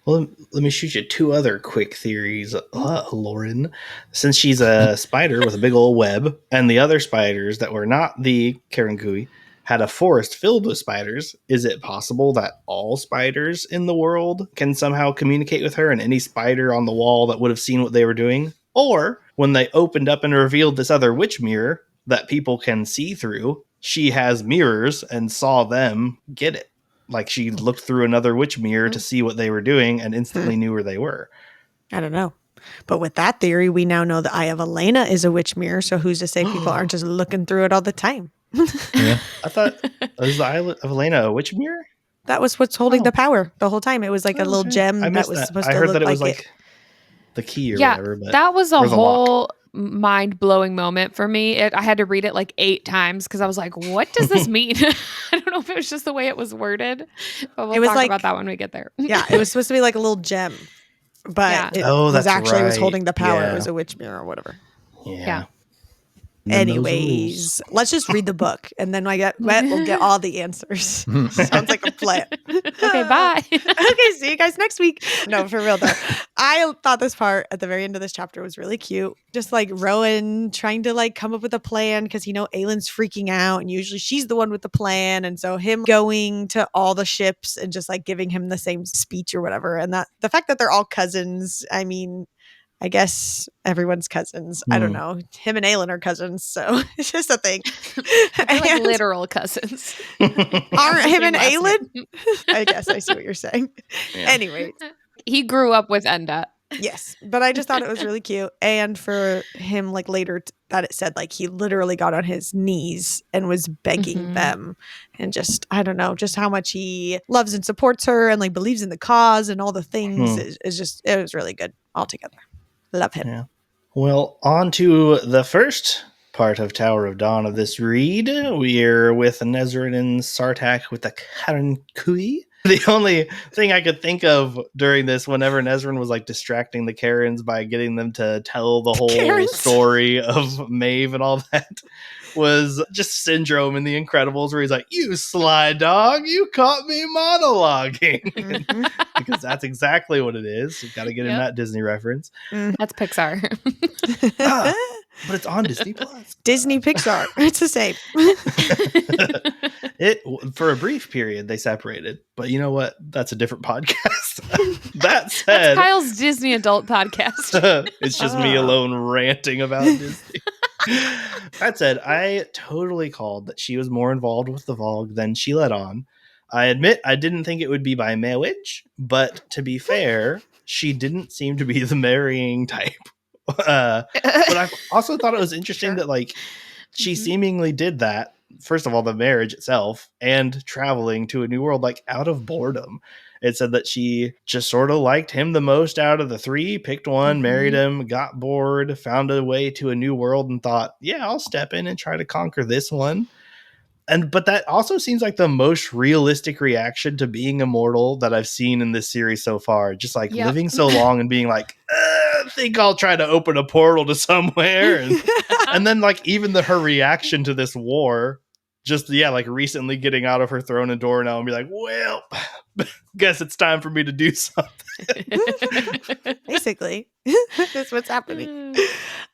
Well, let me shoot you 2 other quick theories, Lauren. Since she's a spider with a big old web, and the other spiders that were not the Karen Kui had a forest filled with spiders, is it possible that all spiders in the world can somehow communicate with her, and any spider on the wall that would have seen what they were doing? Or when they opened up and revealed this other witch mirror that people can see through, she has mirrors and saw them get it. Like she looked through another witch mirror to see what they were doing and instantly knew where they were. I don't know. But with that theory, we now know the Eye of Elena is a witch mirror. So who's to say people aren't just looking through it all the time? Yeah. I thought, was the Eye of Elena a witch mirror? That was what's holding the power the whole time. It was like a little gem that was supposed to look like I heard that it was like the key or whatever. But, that was a whole... mind-blowing moment for me. I had to read it like 8 times because I was like, what does this mean? I don't know if it was just the way it was worded, but we'll talk about that when we get there. Yeah, it was supposed to be like a little gem, but it was that's actually was right. holding the power. Yeah. It was a witch mirror or whatever. Yeah. Anyways, let's just read the book, and then we'll get all the answers. Sounds like a plan. Okay, bye. Okay, see you guys next week. No, for real though. I thought this part at the very end of this chapter was really cute. Just like Rowan trying to like come up with a plan because Aylin's freaking out, and usually she's the one with the plan, and so him going to all the ships and just like giving him the same speech or whatever, and that the fact that they're all cousins. I mean, I guess everyone's cousins. I don't know. Him and Aelin are cousins, so it's just a thing. They're like literal cousins. Aren't him and Aelin? I guess I see what you're saying. Yeah. Anyway. He grew up with Enda. Yes, but I just thought it was really cute. And for him, like later that it said like he literally got on his knees and was begging them. And just, I don't know, just how much he loves and supports her and like believes in the cause and all the things is just, it was really good altogether. Love him. Yeah. Well, on to the first part of Tower of Dawn of this read. We're with Nezrin and Sartak with the Karen Kui. The only thing I could think of during this, whenever Nezrin was like distracting the Karens by getting them to tell the whole story of Maeve and all that, was just Syndrome in The Incredibles, where he's like, "You sly dog, you caught me monologuing." Because that's exactly what it is. You've got to get in that Disney reference. That's Pixar. But it's on Disney Plus. Disney Pixar. It's the same. For a brief period, they separated. But you know what? That's a different podcast. That said, that's Kyle's Disney adult podcast. It's just me alone ranting about Disney. That said, I totally called that she was more involved with the Vogue than she let on. I admit I didn't think it would be by marriage, but to be fair, she didn't seem to be the marrying type. But I also thought it was interesting that like she seemingly did that. First of all, the marriage itself and traveling to a new world, like out of boredom. It said that she just sort of liked him the most out of the 3, picked one, married him, got bored, found a way to a new world and thought, yeah, I'll step in and try to conquer this one. But that also seems like the most realistic reaction to being immortal that I've seen in this series so far. Just like living so long and being like, I think I'll try to open a portal to somewhere. And then like even her reaction to this war, just, like recently getting out of her throne and door now and be like, well, guess it's time for me to do something. Basically, that's what's happening.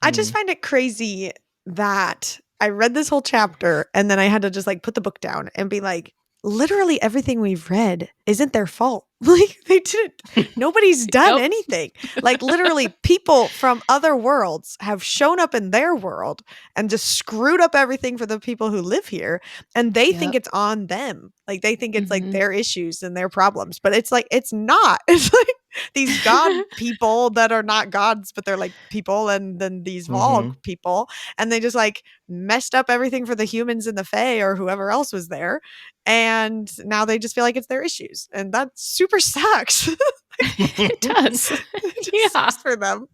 I just find it crazy that I read this whole chapter and then I had to just like put the book down and be like, literally everything we've read isn't their fault. Like they didn't, nobody's done anything. Like literally people from other worlds have shown up in their world and just screwed up everything for the people who live here. And they think it's on them. Like they think it's like their issues and their problems, but it's like, it's not. It's like these god people that are not gods, but they're like people. And then these Vogue people, and they just like messed up everything for the humans in the Fae or whoever else was there. And now they just feel like it's their issues. And that super sucks. It does. It sucks for them.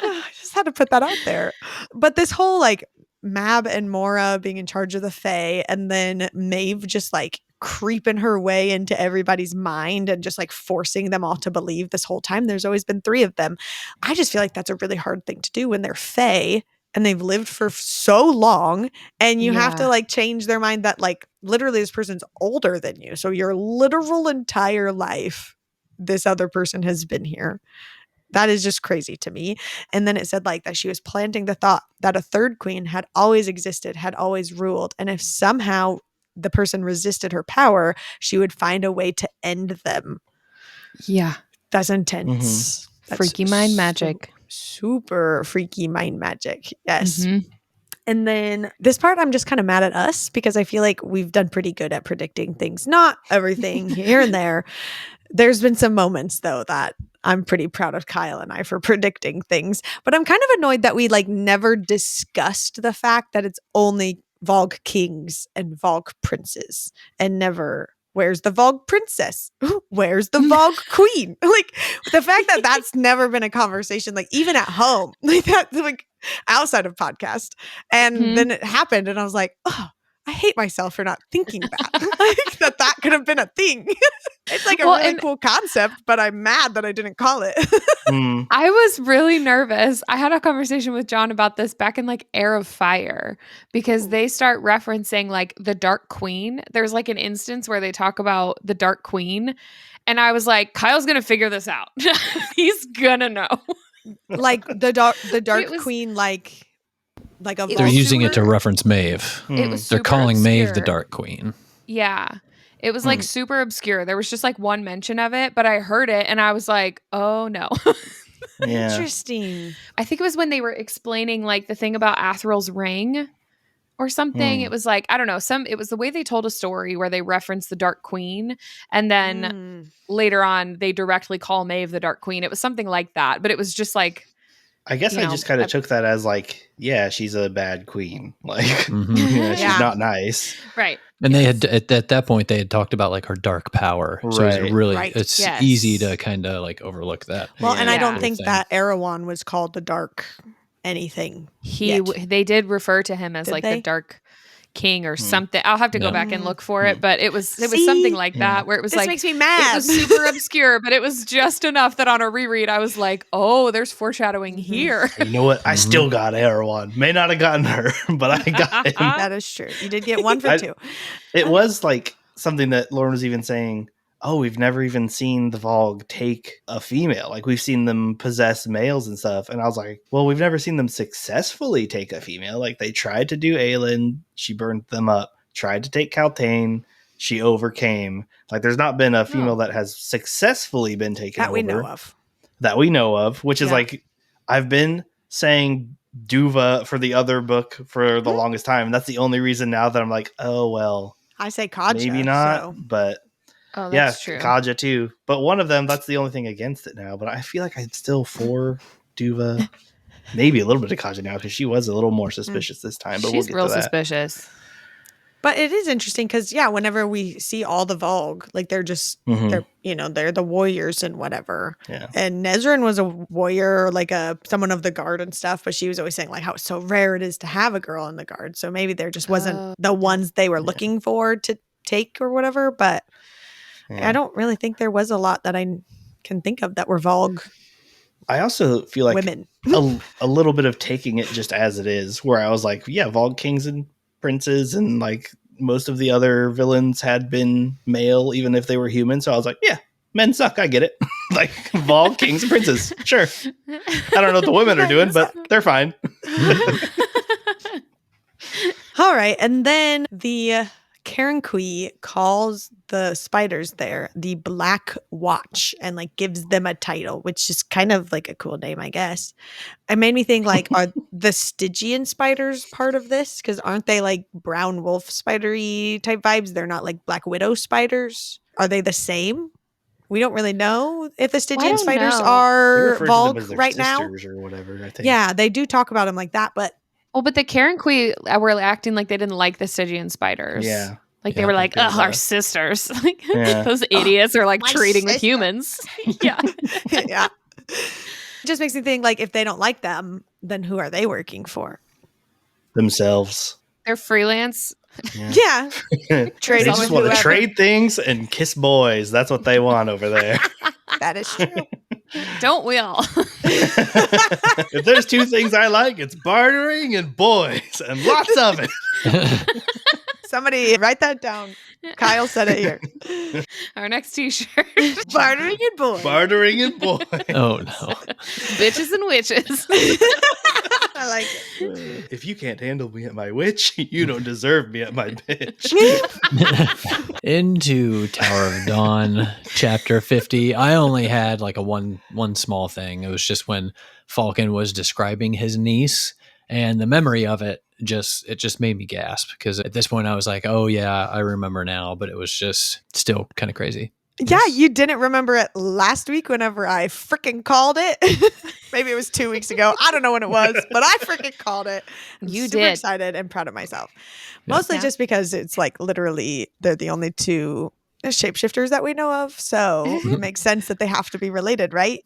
I just had to put that out there. But this whole like Mab and Mora being in charge of the Fae, and then Maeve just like creeping her way into everybody's mind and just like forcing them all to believe this whole time there's always been 3 of them. I just feel like that's a really hard thing to do when they're Fae and they've lived for so long, and you have to like change their mind that like literally this person's older than you. So your literal entire life, this other person has been here. That is just crazy to me. And then it said like that she was planting the thought that a 3rd queen had always existed, had always ruled. And if somehow the person resisted her power, she would find a way to end them. Yeah. That's intense. That's freaky mind magic. Super freaky mind magic. Yes. And then this part, I'm just kind of mad at us because I feel like we've done pretty good at predicting things. Not everything here and there. There's been some moments though that I'm pretty proud of Kyle and I for predicting things, but I'm kind of annoyed that we like never discussed the fact that it's only Vogue kings and Vogue princes and never Where's the Vogue princess? Where's the Vogue queen? Like the fact that that's never been a conversation, like even at home, like that, like outside of podcast. And then it happened and I was like, oh, I hate myself for not thinking that. Like that could have been a thing. It's like a really cool concept, but I'm mad that I didn't call it. I was really nervous. I had a conversation with John about this back in like Heir of Fire because they start referencing like the Dark Queen. There's like an instance where they talk about the Dark Queen. And I was like, Kyle's going to figure this out. He's going to know. Like the Dark Queen, like a They're using it to reference Maeve. It was They're calling obscure. Maeve the Dark Queen. Yeah. It was like super obscure. There was just like one mention of it, but I heard it and I was like, oh no. Yeah. Interesting. I think it was when they were explaining like the thing about Athrel's ring or something. It was like, I don't know, it was the way they told a story where they referenced the Dark Queen and then later on they directly call Maeve the Dark Queen. It was something like that, but it was just like, I guess I just kind of took that as like, yeah, she's a bad queen. Like, she's not nice. Right. And they had, at that point, they had talked about like her dark power. So it's really, it's easy to kind of like overlook that. Well, and I don't think that Erewhon was called the Dark anything. They did refer to him as the Dark King or something. I'll have to go back and look for it, but it was something like that where it was this makes me mad. It was super obscure, but it was just enough that on a reread I was like, oh, there's foreshadowing here. You know what? I still got Erewhon. May not have gotten her, but I got him. That is true. You did get one for two. It was like something that Lauren was even saying, oh, we've never even seen the Vogue take a female. Like we've seen them possess males and stuff. And I was like, well, we've never seen them successfully take a female. Like they tried to do Aelin. She burned them up. Tried to take Kaltain. She overcame. Like there's not been a female that has successfully been taken over. That we know of. Which is like, I've been saying Duva for the other book for the longest time. And that's the only reason now that I'm like, oh, well. I say Kaja. Maybe not, but... Oh, that's true. Kaja too. But one of them, that's the only thing against it now. But I feel like I'm still for Duva. Maybe a little bit of Kaja now because she was a little more suspicious this time. But she's we'll get to that. Suspicious. But it is interesting because, whenever we see all the Vogue, like they're just, they're the warriors and whatever. Yeah. And Nezrin was a warrior, like someone of the guard and stuff. But she was always saying like how so rare it is to have a girl in the guard. So maybe there just wasn't the ones they were looking for to take or whatever. But I don't really think there was a lot that I can think of that were Vogue. I also feel like women. a little bit of taking it just as it is, where I was like, Vogue kings and princes, and like most of the other villains had been male, even if they were human. So I was like, men suck. I get it. Like Vogue kings and princes. Sure. I don't know what the women are doing, but they're fine. All right. And then the Karen Kui calls the spiders there the Black Watch and like gives them a title, which is kind of like a cool name, I guess. It made me think like, are the Stygian spiders part of this? Because aren't they like brown wolf spidery type vibes? They're not like Black Widow spiders. Are they the same? We don't really know if the Stygian spiders are Vogue right now. Or whatever, I think. Yeah, they do talk about them like that, but but the Karen Kui were acting like they didn't like the Stygian spiders. Yeah. Like they were like, our sisters. Like those idiots are like treating with humans. Yeah. Yeah. It just makes me think like if they don't like them, then who are they working for? Themselves. They're freelance. Yeah. They just want to trade things and kiss boys. That's what they want over there. That is true. Don't we all? If there's two things I like, it's bartering and boys, and lots of it. Somebody write that down. Kyle said it here. Our next t-shirt. Bartering and boys. Bartering and boys. Oh, no. Bitches and witches. I like it. If you can't handle me at my witch, you don't deserve me at my bitch. Into Tower of Dawn, chapter 50. I only had like a one small thing. It was just when Falcon was describing his niece, and the memory of it just made me gasp, because at this point I was like, oh yeah, I remember now, but it was just still kind of crazy. Yeah, you didn't remember it last week whenever I freaking called it. Maybe it was 2 weeks ago. I don't know when it was, but I freaking called it. You super did. Excited and proud of myself. Mostly just because it's like literally they're the only two shapeshifters that we know of, so it makes sense that they have to be related, right?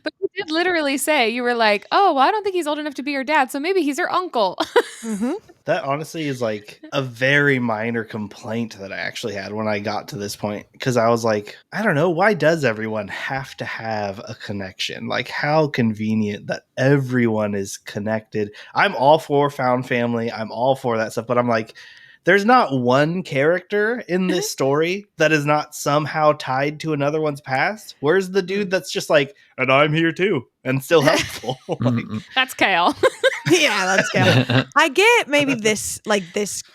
But you did literally say, you were like, oh, well, I don't think he's old enough to be her dad, so maybe he's her uncle. Mm-hmm. That honestly is like a very minor complaint that I actually had when I got to this point. Because I was like, I don't know, why does everyone have to have a connection? Like, how convenient that everyone is connected. I'm all for found family. I'm all for that stuff. But I'm like, there's not one character in this story that is not somehow tied to another one's past. Where's the dude that's just like, and I'm here too, and still helpful? Like, That's Chaol. Yeah, that's good. I get maybe this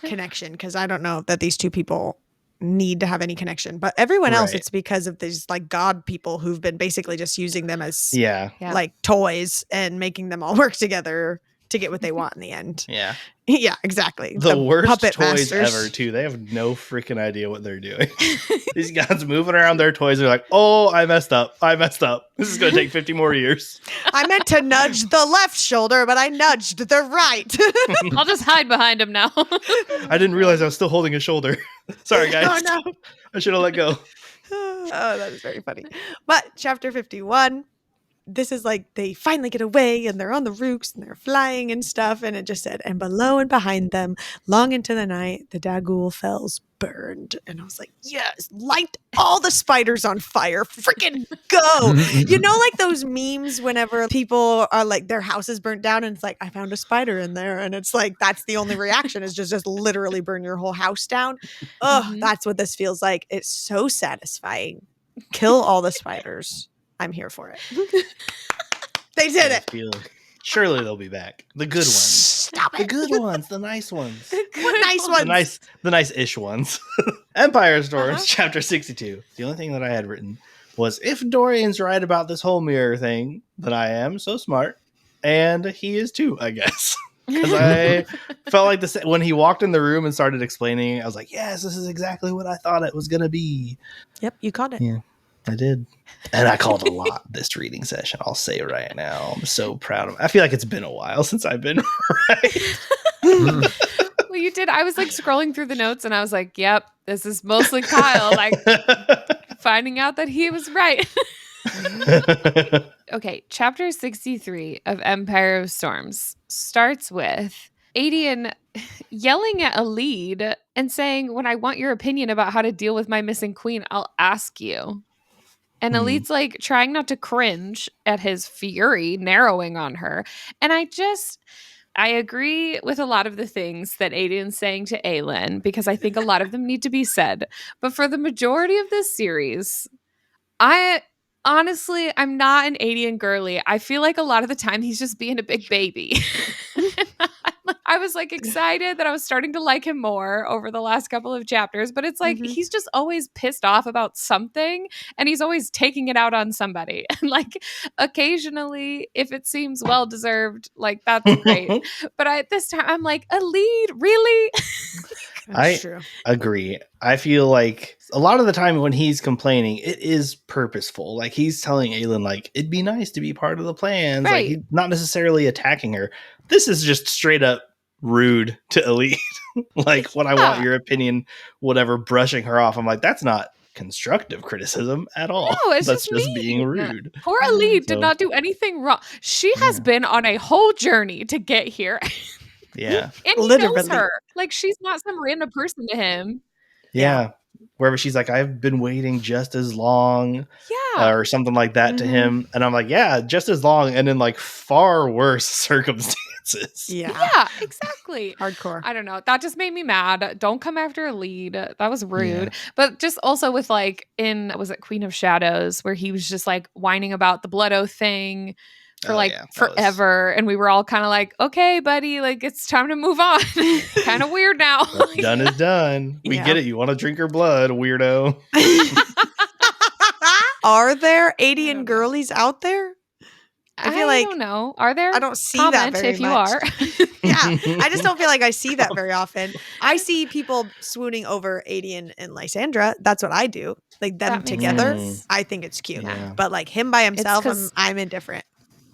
connection because I don't know that these two people need to have any connection, but everyone else, Right. it's because of these like god people who've been basically just using them as yeah. like toys and making them all work together to get what they want in the end. Yeah. Yeah, exactly. The worst puppet toys masters. ever, too. They have no freaking idea what they're doing. These guys moving around their toys are like, oh, I messed up. This is going to take 50 more years. I meant to nudge the left shoulder, but I nudged the right. I'll just hide behind him now. I didn't realize I was still holding his shoulder. Sorry, guys. Oh, no. I should have let go. Oh, that is very funny. But chapter 51, this is like they finally get away and they're on the roofs and they're flying and stuff. And it just said, and below and behind them, long into the night, the Dagul fells burned. And I was like, yes, light all the spiders on fire. Freaking go. You know, like those memes whenever people are like, their house is burnt down and it's like, I found a spider in there. And it's like, that's the only reaction is just literally burn your whole house down. Oh, that's what this feels like. It's so satisfying. Kill all the spiders. I'm here for it. They did it. Surely they'll be back. The good ones. Stop The it. good ones. The nice ones. What nice ones? The nice-ish ones. Empire Storms, chapter 62. The only thing that I had written was, if Dorian's right about this whole mirror thing, then I am so smart. And he is too, I guess. Because I felt like this when he walked in the room and started explaining, I was like, yes, this is exactly what I thought it was going to be. Yep, you caught it. Yeah. I did. And I called a lot this reading session. I'll say right now. I'm so proud of it. I feel like it's been a while since I've been right. Well, you did. I was like scrolling through the notes and I was like, yep, this is mostly Kyle, like finding out that he was right. Okay, chapter 63 of Empire of Storms starts with Adian yelling at a lead and saying, when I want your opinion about how to deal with my missing queen, I'll ask you. And Elite's like trying not to cringe at his fury narrowing on her. And I agree with a lot of the things that Adian's saying to Aelin because I think a lot of them need to be said. But for the majority of this series, I'm not an Adian girly. I feel like a lot of the time he's just being a big baby. I was like excited that I was starting to like him more over the last couple of chapters, but it's like he's just always pissed off about something and he's always taking it out on somebody. And like occasionally, if it seems well deserved, like that's great. But this time I'm like, a lead, really? That's true. Agree. I feel like a lot of the time when he's complaining, it is purposeful. Like he's telling Aelin, like, it'd be nice to be part of the plans. Right. Like he's not necessarily attacking her. This is just straight up rude to Elite. Like, what I want your opinion, whatever, brushing her off. I'm like, that's not constructive criticism at all. No, it's that's just mean. being rude. Poor Elite did not do anything wrong. She has been on a whole journey to get here. Yeah. And he knows her. Like, she's not some random person to him. Yeah. Wherever she's like, I've been waiting just as long. Yeah. Or something like that to him. And I'm like, yeah, just as long. And in like far worse circumstances. Yeah, exactly. Hardcore. I don't know. That just made me mad. Don't come after a lead. That was rude. Yeah. But just also with like was it Queen of Shadows, where he was just like whining about the blood oath thing for forever. And we were all kind of like, okay, buddy, like it's time to move on. Kind of weird now. Done is done. We get it. You want to drink her blood, weirdo. Are there Adian girlies out there? I feel like, don't know. Are there? I don't see that very if you much. are. Yeah, I just don't feel like I see that very often. I see people swooning over Adian and Lysandra. That's what I do. Like them together. I think it's cute. Yeah. But like him by himself, I'm indifferent.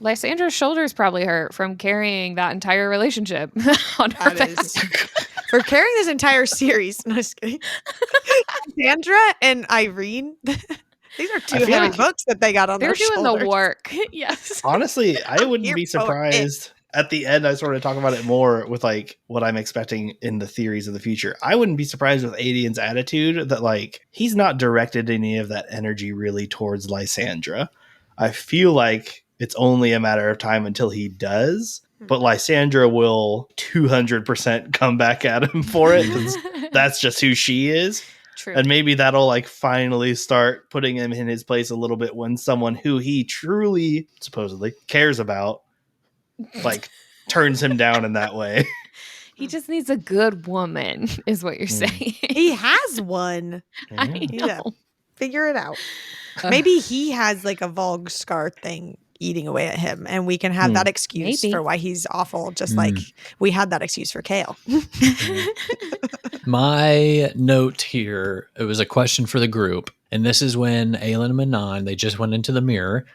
Lysandra's shoulders probably hurt from carrying that entire relationship on her That back. is for carrying this entire series. No, just kidding. Sandra and Irene. These are two feel heavy like books that they got on They're their doing shoulders. the work. Yes. Honestly, I wouldn't Here be for it. surprised. At the end, I sort of talk about it more with like what I'm expecting in the theories of the future. I wouldn't be surprised with Adian's attitude that like he's not directed any of that energy really towards Lysandra. I feel like it's only a matter of time until he does, but Lysandra will 200% come back at him for it because that's just who she is. True. And maybe that'll like finally start putting him in his place a little bit when someone who he truly, supposedly, cares about, like turns him down in that way. He just needs a good woman, is what you're saying. He has one. I Yeah. know. Figure it out. Maybe he has like a Volg scar thing eating away at him, and we can have that excuse Maybe. for why he's awful, just like we had that excuse for Chaol. My note here, it was a question for the group, and this is when Aelin and Manon, they just went into the mirror.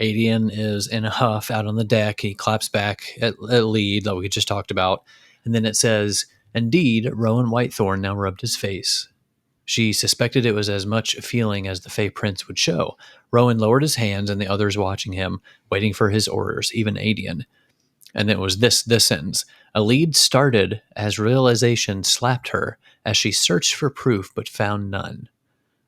Adian is in a huff out on the deck. He claps back at Lead, that we just talked about. And then it says, indeed, Rowan Whitethorn now rubbed his face. She suspected it was as much feeling as the Fey Prince would show. Rowan lowered his hands, and the others watching him, waiting for his orders, even Adian. And it was this sentence. A lead started as realization slapped her as she searched for proof but found none.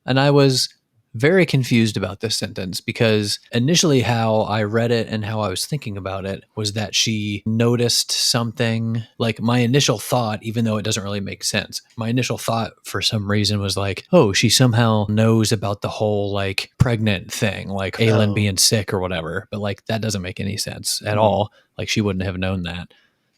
And I was very confused about this sentence because initially how I read it and how I was thinking about it was that she noticed something. Like my initial thought, even though it doesn't really make sense, my initial thought for some reason was like, oh, she somehow knows about the whole like pregnant thing, like Aelin being sick or whatever. But like that doesn't make any sense at all. Like she wouldn't have known that.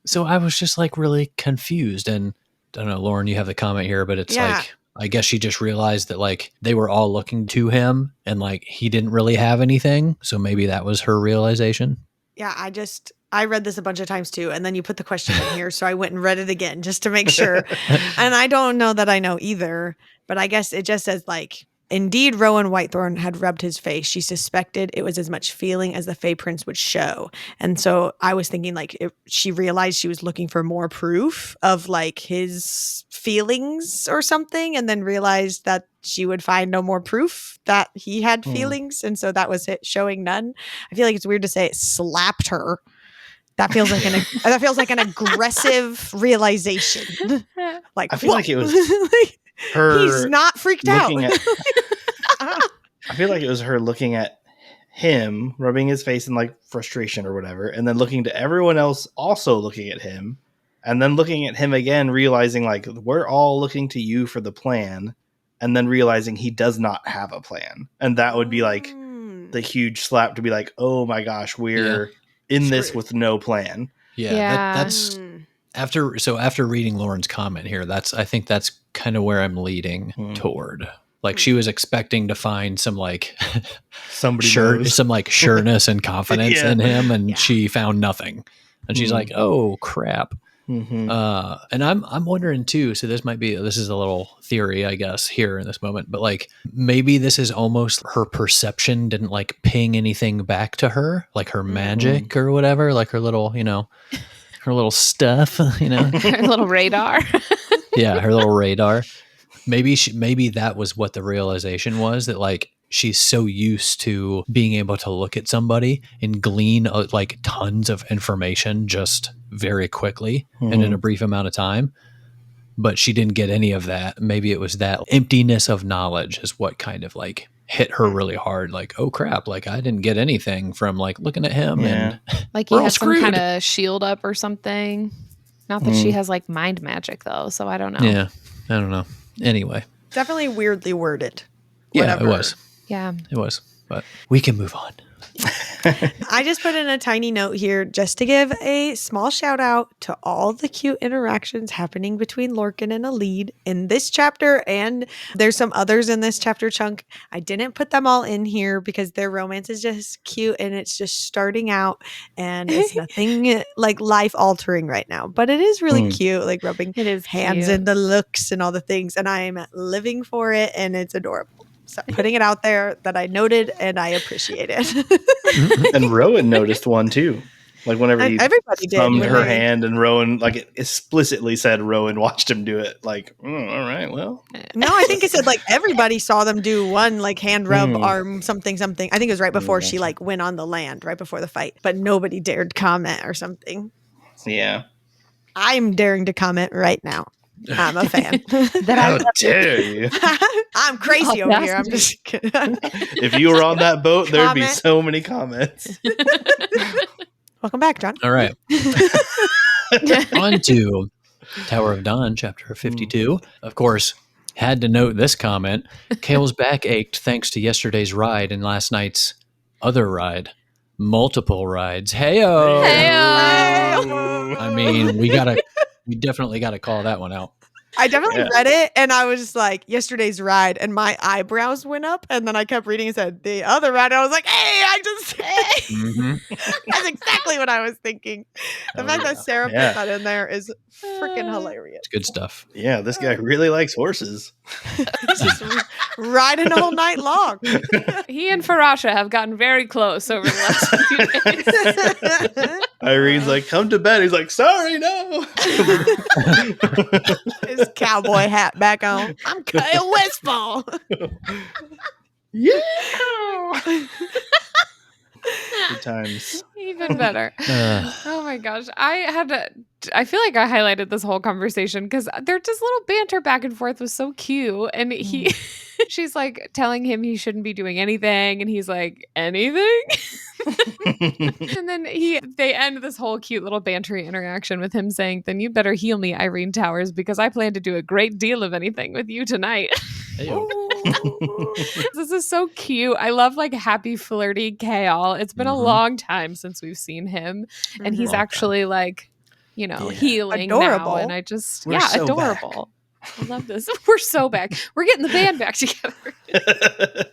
So I was just like really confused. And I don't know, Lauren, you have the comment here, but it's like, I guess she just realized that like they were all looking to him and like he didn't really have anything. So maybe that was her realization. Yeah, I read this a bunch of times too. And then you put the question in here. So I went and read it again just to make sure. And I don't know that I know either, but I guess it just says like, indeed, Rowan Whitethorn had rubbed his face. She suspected it was as much feeling as the Fey Prince would show. And so I was thinking like she realized she was looking for more proof of like his feelings or something, and then realized that she would find no more proof that he had feelings. And so that was it, showing none. I feel like it's weird to say it slapped her. That feels like an aggressive realization. Like I feel like it was her. He's not freaked out. I feel like it was her looking at him, rubbing his face in like frustration or whatever, and then looking to everyone else also looking at him, and then looking at him again, realizing like we're all looking to you for the plan, and then realizing he does not have a plan. And that would be like the huge slap to be like, oh my gosh, we're in this with no plan. That's after reading Lauren's comment here, I think that's kind of where I'm leading toward. Like she was expecting to find some like some like sureness and confidence in him, and she found nothing. And she's like, "Oh crap!" And I'm wondering too. So this is a little theory, I guess, here in this moment. But like maybe this is almost her perception didn't like ping anything back to her, like her magic or whatever, like her little, her little stuff, her little radar. Yeah, her little radar. Maybe that was what the realization was, that like she's so used to being able to look at somebody and glean like tons of information just very quickly and in a brief amount of time. But she didn't get any of that. Maybe it was that emptiness of knowledge is what kind of like hit her really hard. Like, oh crap, like I didn't get anything from like looking at him. And like he has some kind of shield up or something. Not that she has like mind magic though, so I don't know. Yeah, I don't know. Anyway. Definitely weirdly worded. Yeah, it was. Yeah. It was. But we can move on. I just put in a tiny note here just to give a small shout out to all the cute interactions happening between Lorcan and Alid in this chapter, and there's some others in this chapter chunk. I didn't put them all in here because their romance is just cute and it's just starting out, and it's nothing like life altering right now, but it is really cute, like rubbing hands and the looks and all the things, and I am living for it, and it's adorable. So putting it out there that I noted and I appreciate it. And Rowan noticed one too. Like whenever he Everybody did. thumbed when her they- hand, and Rowan like it explicitly said Rowan watched him do it. Like, all right, well, No, I think it said like everybody saw them do one like hand rub, arm, something. I think it was right before she like went on the land, right before the fight. But nobody dared comment or something. yeah. I'm daring to comment right now. I'm a fan. How dare you? I'm crazy over here. I'm just kidding. If you were on that boat, there'd be Comment. so many comments. Welcome back, John. All right. On to Tower of Dawn, chapter 52. Of course, had to note this comment. Chaol's back ached thanks to yesterday's ride and last night's other ride. Multiple rides. Hey-o. Hey-o. I mean, we definitely gotta call that one out. I definitely read it and I was just like, yesterday's ride, and my eyebrows went up, and then I kept reading and said, the other ride. And I was like, that's exactly what I was thinking. The fact that Sarah put that in there is freaking hilarious. It's good stuff. Yeah, this guy really likes horses. He's just riding all night long. He and Farasha have gotten very close over the last few days. Irene's like, come to bed. He's like, sorry, no. His cowboy hat back on. I'm Kyle Westfall. Yeah. Good times. Even better. Oh my gosh. I feel like I highlighted this whole conversation because their just little banter back and forth was so cute. And she's like telling him he shouldn't be doing anything. And he's like, anything? And then they end this whole cute little bantery interaction with him saying, then you better heal me, Irene Towers, because I plan to do a great deal of anything with you tonight. This is so cute. I love like happy, flirty Chaol. It's been a long time since we've seen him. And he's actually like, healing adorable. now. And I just, We're so adorable. I love this. We're so back. We're getting the band back together.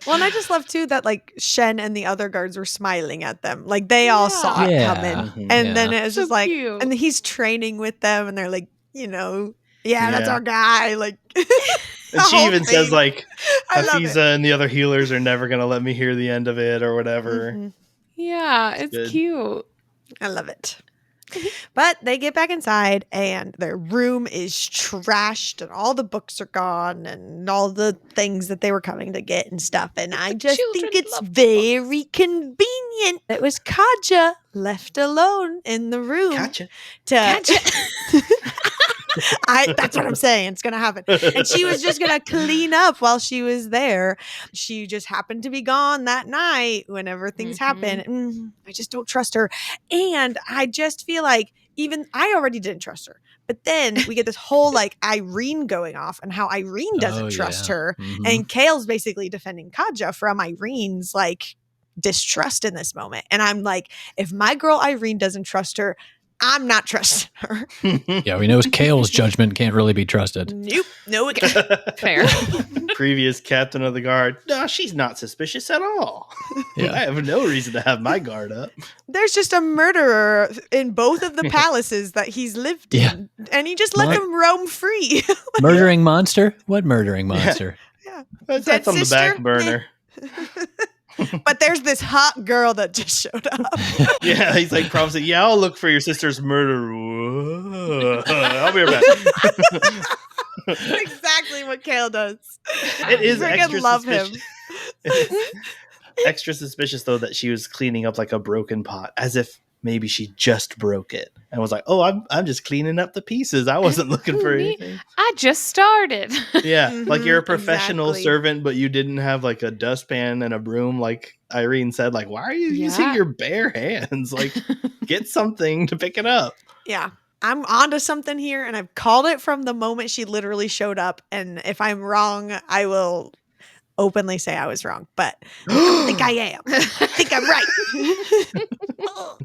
Well, and I just love too that like Shen and the other guards were smiling at them. Like they all saw it coming. And then it was So just like, cute. and he's training with them and they're like, that's our guy. Like, And she even says like, I love it. Hafiza and the other healers are never going to let me hear the end of it or whatever. Mhm. Yeah, it's good. cute. I love it. But they get back inside and their room is trashed and all the books are gone and all the things that they were coming to get and stuff. And I just think children it's love very convenient. It was Kaja left alone in the room. Gotcha. That's what I'm saying. It's going to happen. And she was just going to clean up while she was there. She just happened to be gone that night whenever things happen. I just don't trust her. And I just feel like even I already didn't trust her. But then we get this whole like Irene going off and how Irene doesn't trust her. And Chaol's basically defending Kaja from Irene's like distrust in this moment. And I'm like, if my girl Irene doesn't trust her, I'm not trusting her. Yeah, we know Chaol's judgment can't really be trusted. Nope. No, it can't. Fair. Previous captain of the guard. No, she's not suspicious at all. Yeah. I have no reason to have my guard up. There's just a murderer in both of the palaces that he's lived in. And he just let them roam free. Murdering monster? What murdering monster? Yeah. That's Dead on the sister? back burner. But there's this hot girl that just showed up. Yeah, he's like promising, I'll look for your sister's murderer. I'll be right back. Exactly what Chaol does. It is Freaking extra love suspicious. It's extra suspicious, though, that she was cleaning up like a broken pot, as if maybe she just broke it and was like, oh, I'm just cleaning up the pieces. I wasn't looking for anything. I just started. Yeah, like you're a professional exactly. servant, but you didn't have like a dustpan and a broom like Irene said. Like, why are you using your bare hands? Like, get something to pick it up. Yeah. I'm onto something here, and I've called it from the moment she literally showed up. And if I'm wrong, I will openly say I was wrong. But I don't think I am. I think I'm right.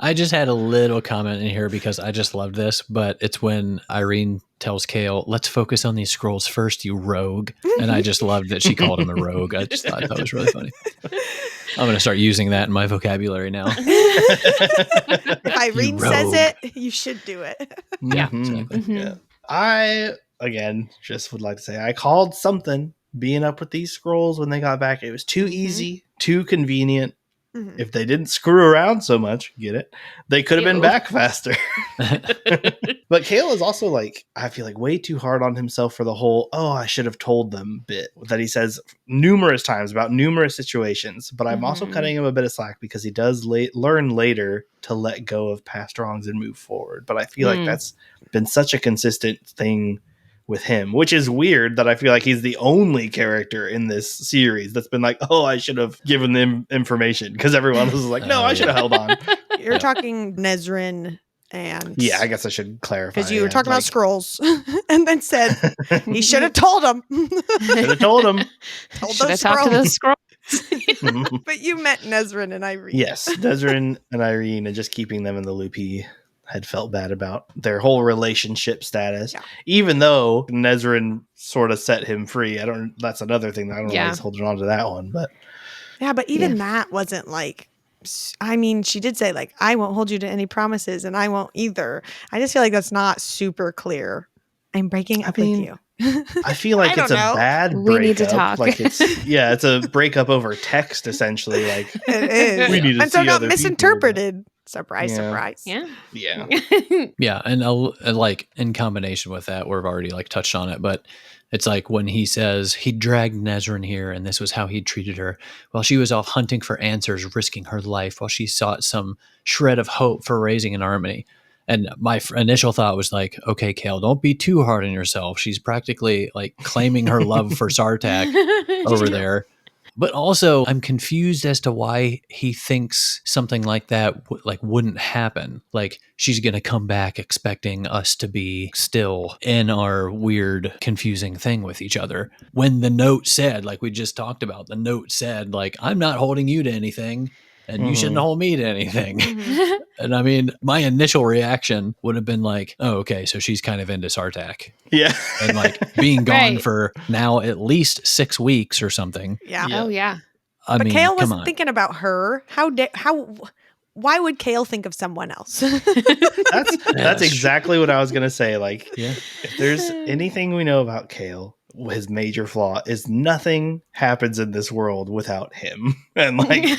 I just had a little comment in here because I just love this, but it's when Irene tells Chaol, let's focus on these scrolls first, you rogue. And I just loved that she called him a rogue. I just thought that was really funny. I'm going to start using that in my vocabulary now. If Irene says it, you should do it. Yeah, Mhm. exactly. Yeah. I, again, just would like to say I called something being up with these scrolls when they got back. It was too easy, too convenient. Mhm. If they didn't screw around so much, get it? They could have been Ew. back faster. But Chaol is also like, I feel like way too hard on himself for the whole, oh, I should have told them bit that he says numerous times about numerous situations. But I'm also cutting him a bit of slack because he does learn later to let go of past wrongs and move forward. But I feel like that's been such a consistent thing with him, which is weird that I feel like he's the only character in this series that's been like, oh, I should have given them information, because everyone was like, no, I should have held on. You're talking Nezrin and... Yeah, I guess I should clarify. Because you were talking about scrolls and then said he should have told them. Should have told him. Should have talked to those scrolls. But you meant Nezrin and Irene. Yes, Nezrin and Irene, and just keeping them in the loop. He had felt bad about their whole relationship status, even though Nezrin sort of set him free. That's another thing that I don't know why he's holding on to that one, but even that wasn't like, I mean, she did say like, I won't hold you to any promises and I won't either. I just feel like that's not super clear. I'm breaking up with you. I feel like it's a bad breakup. We need to talk. Like it's a breakup over text, essentially. Like it is. We need to and so see not other misinterpreted. People. Surprise, surprise. Yeah. Yeah, and like in combination with that, we've already like touched on it, but it's like when he says he dragged Nezrin here and this was how he treated her while she was off hunting for answers, risking her life while she sought some shred of hope for raising an army. And my initial thought was like, okay, Chaol, don't be too hard on yourself. She's practically like claiming her love for Sartak over there. But also, I'm confused as to why he thinks something like that wouldn't happen. Like, she's going to come back expecting us to be still in our weird, confusing thing with each other. When the note said, like we just talked about, the note said, like, I'm not holding you to anything, and you shouldn't hold me to anything. And I mean, my initial reaction would have been like, oh, okay, so she's kind of into Sartak. Yeah. And like being gone for now at least 6 weeks or something. Yeah. Oh, yeah. But Chaol was thinking about her. Why would Chaol think of someone else? That's exactly what I was going to say. Like, if there's anything we know about Chaol, his major flaw is nothing happens in this world without him. And like...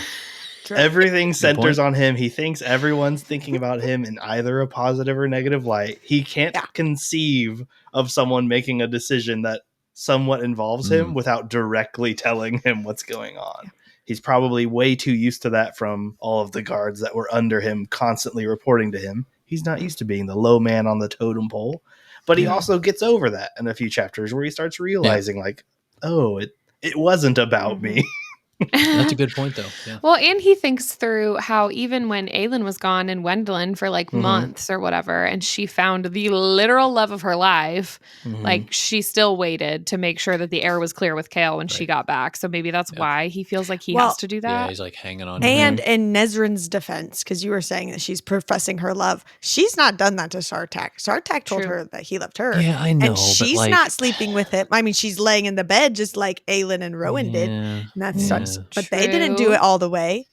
everything centers on him. He thinks everyone's thinking about him in either a positive or negative light. He can't conceive of someone making a decision that somewhat involves him without directly telling him what's going on. He's probably way too used to that from all of the guards that were under him constantly reporting to him. He's not used to being the low man on the totem pole. But he also gets over that in a few chapters where he starts realizing like, oh, it wasn't about me. That's a good point, though. Yeah. Well, and he thinks through how even when Aelin was gone and Wendelin for like months or whatever, and she found the literal love of her life, like she still waited to make sure that the air was clear with Chaol when she got back. So maybe that's why he feels like he has to do that. Yeah, he's like hanging on. And in Nezrin's defense, because you were saying that she's professing her love, she's not done that to Sartak. Sartak told her that he loved her. Yeah, I know. And she's not sleeping with him. I mean, she's laying in the bed just like Aelin and Rowan did. And that's but they didn't do it all the way.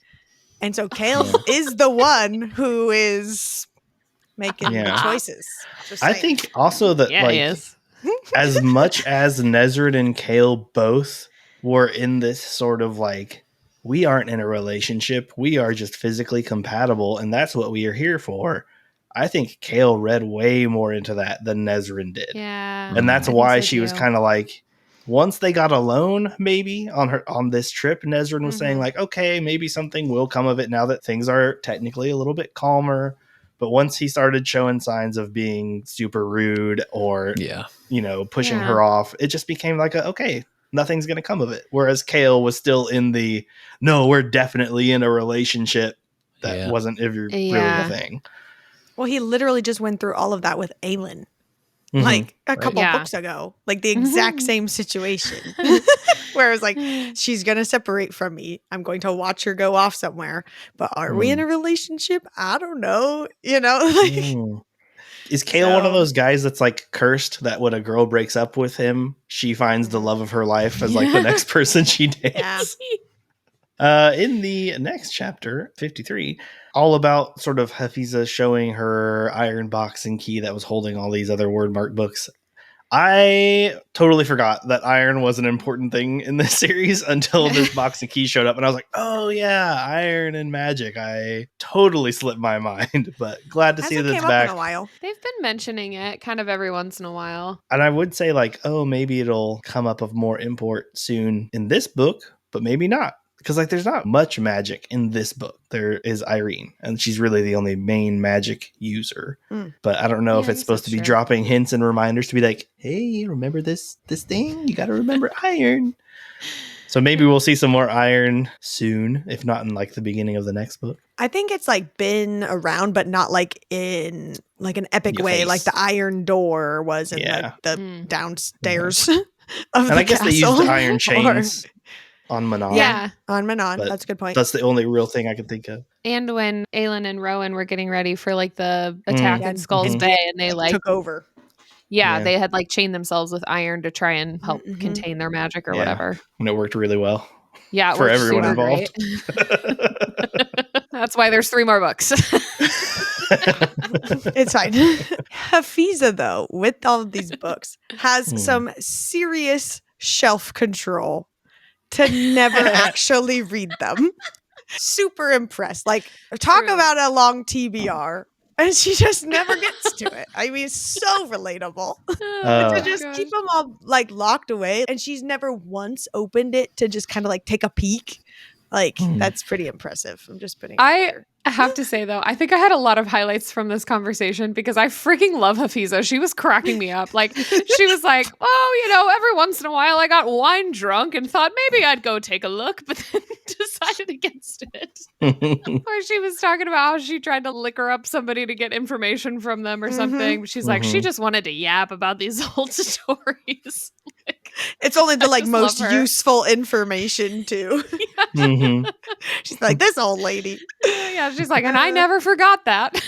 And so Chaol is the one who is making the choices. I think also that as much as Nezrin and Chaol both were in this sort of like, we aren't in a relationship, we are just physically compatible, and that's what we are here for. I think Chaol read way more into that than Nezrin did. Yeah. And that's why she was kind of like, once they got alone, maybe on this trip, Nezrin was saying like, okay, maybe something will come of it now that things are technically a little bit calmer. But once he started showing signs of being super rude or, pushing her off, it just became like, okay, nothing's going to come of it. Whereas Chaol was still in the, no, we're definitely in a relationship. That wasn't really a thing. Well, he literally just went through all of that with Aelin. Like a couple books ago, like the exact same situation where it's like, she's going to separate from me. I'm going to watch her go off somewhere, but are we in a relationship? I don't know. Is Chaol one of those guys that's like cursed that when a girl breaks up with him, she finds the love of her life as like the next person she dates? In the next chapter, 53, all about sort of Hafiza showing her iron box and key that was holding all these other word mark books. I totally forgot that iron was an important thing in this series until this box of keys showed up, and I was like, "Oh yeah, iron and magic." I totally slipped my mind, but glad to see that Hasn't it's came up in back. a while. They've been mentioning it kind of every once in a while. And I would say like, oh, maybe it'll come up of more import soon in this book, but maybe not. Because like there's not much magic in this book. There is Irene, and she's really the only main magic user. But I don't know if Yeah, I it's guess supposed to that's be true. dropping hints and reminders to be like, hey, remember this thing? You got to remember iron. So maybe we'll see some more iron soon, if not in like the beginning of the next book. I think it's like been around, but not like in like an epic Your way, face. like the iron door was in Yeah. like the downstairs of And the I guess they castle. used iron Or- chains on Manon. Yeah. on Manon. But That's a good point. That's the only real thing I could think of. And when Aelin and Rowan were getting ready for like the attack Yeah, in Skull's Mhm. Bay, and they like took over. yeah, Yeah. they had like chained themselves with iron to try and help Mhm. contain their magic or Yeah. whatever. And it worked really well. Yeah, it For worked everyone super involved. great. That's why there's 3 more books. It's fine. Hafiza, though, with all of these books, has some serious shelf control to never actually read them. Super impressed. Like, talk True. about a long TBR. And she just never gets to it. I mean, so relatable. To just keep them all like locked away. And she's never once opened it to just kind of like take a peek. Like, that's pretty impressive. I'm just putting it out I there. have to say though, I think I had a lot of highlights from this conversation because I freaking love Hafiza. She was cracking me up. Like she was like, "Oh, you know, every once in a while I got wine drunk and thought maybe I'd go take a look, but then decided against it." Or she was talking about how she tried to liquor up somebody to get information from them or something. But she's like, she just wanted to yap about these old stories. Like, It's only the I like just most love her. useful information too. Mhm. She's like, this old lady. Yeah, she's like, and I never forgot that.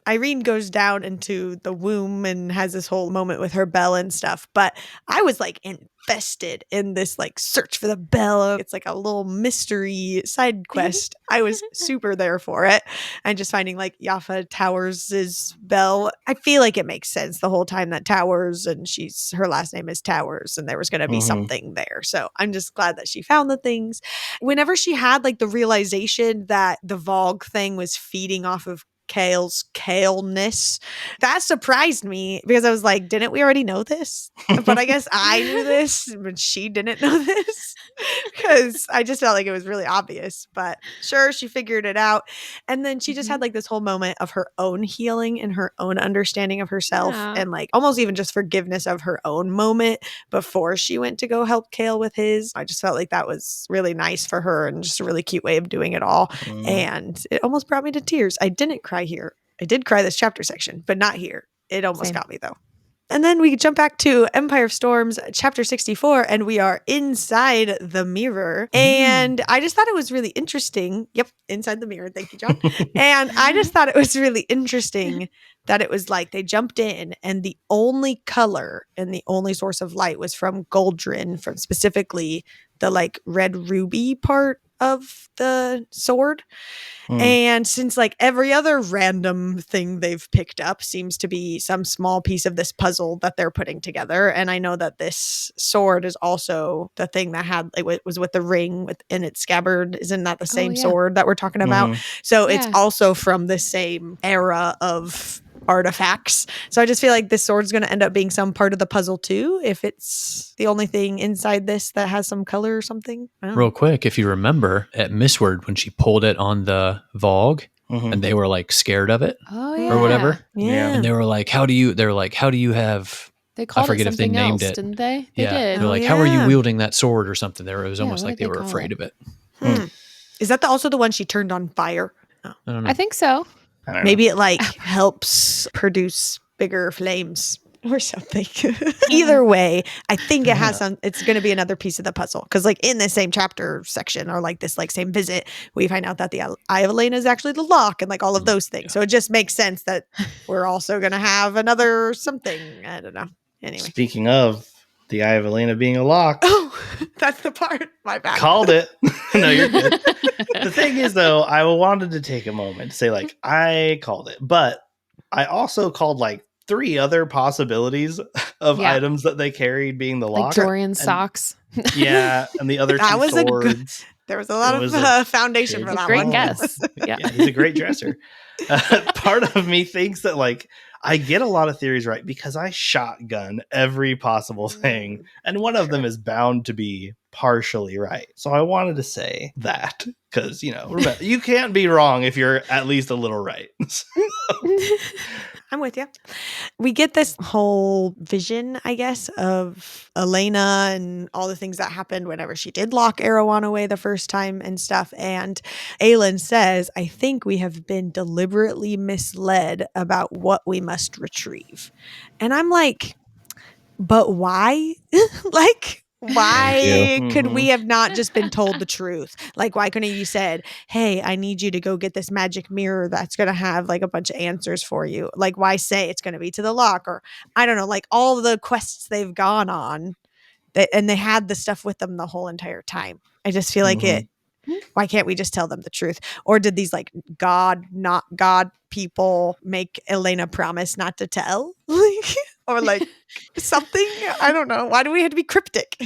Irene goes down into the womb and has this whole moment with her bell and stuff. But I was like invested in this like search for the bell. It's like a little mystery side quest. I was super there for it. And just finding like Yafa Towers' bell. I feel like it makes sense the whole time that Towers and her last name is Towers and there was going to be something there. So I'm just glad that she found the things. Whenever she had like the realization that the Vogue thing was feeding off of Chaol's Chaolness, that surprised me because I was like, didn't we already know this? But I guess I knew this, but she didn't know this because I just felt like it was really obvious. But sure, she figured it out. And then she just had like this whole moment of her own healing and her own understanding of herself and like almost even just forgiveness of her own moment before she went to go help Chaol with his. I just felt like that was really nice for her and just a really cute way of doing it all. And it almost brought me to tears. I didn't cry here. I did cry this chapter section, but not here. It almost got me though. And then we jump back to Empire of Storms, chapter 64, and we are inside the mirror. And I just thought it was really interesting. Yep, inside the mirror. Thank you, John. And I just thought it was really interesting that it was like they jumped in and the only color and the only source of light was from Goldrin, from specifically the like red ruby part of the sword. And since like every other random thing they've picked up seems to be some small piece of this puzzle that they're putting together, and I know that this sword is also the thing that had it was with the ring in its scabbard. Isn't that the same sword that we're talking about? So it's also from the same era of artifacts. So I just feel like this sword's going to end up being some part of the puzzle too, if it's the only thing inside this that has some color or something. Real quick, if you remember at Mistward when she pulled it on the Vogue and they were like scared of it or whatever. Yeah. And they were like, how do you have, They called I forget it if they something named else, it. didn't they? They They're did. like, how are you wielding that sword or something? It was almost what like did they they were call afraid it? of it. Is that also the one she turned on fire? I don't know. I think so. I don't know. Maybe it like helps produce bigger flames or something. Either way, I think it has it's going to be another piece of the puzzle. Because like in the same chapter section or like this like same visit, we find out that the Eye of Elena is actually the lock and like all of those things. So it just makes sense that we're also going to have another something. I don't know. Anyway. Speaking of the Eye of Elena being a lock. Oh, that's the part. My bad. Called it. No, you're good. The thing is, though, I wanted to take a moment to say, like, I called it, but I also called like 3 other possibilities of Yeah. items that they carried being the Like lock. Dorian's And- socks. Yeah, and the other That 2 was a good- swords. There was a lot It was of foundation good for that Great one. guess. Yeah. Yeah, he's a great dresser. Part of me thinks that like I get a lot of theories right because I shotgun every possible thing, and one of them is bound to be partially right. So I wanted to say that because remember, you can't be wrong if you're at least a little right. I'm with you. We get this whole vision, I guess, of Elena and all the things that happened whenever she did lock Erewhon away the first time and stuff. And Aelin says, I think we have been deliberately misled about what we must retrieve. And I'm like, but why? Like, why could we have not just been told the truth? Like, why couldn't you said, hey, I need you to go get this magic mirror that's going to have like a bunch of answers for you? Like, why say it's going to be to the lock? Or I don't know, like all the quests they've gone on and they had the stuff with them the whole entire time. I just feel like why can't we just tell them the truth? Or did these like not God people make Elena promise not to tell? Or like something? I don't know. Why do we have to be cryptic?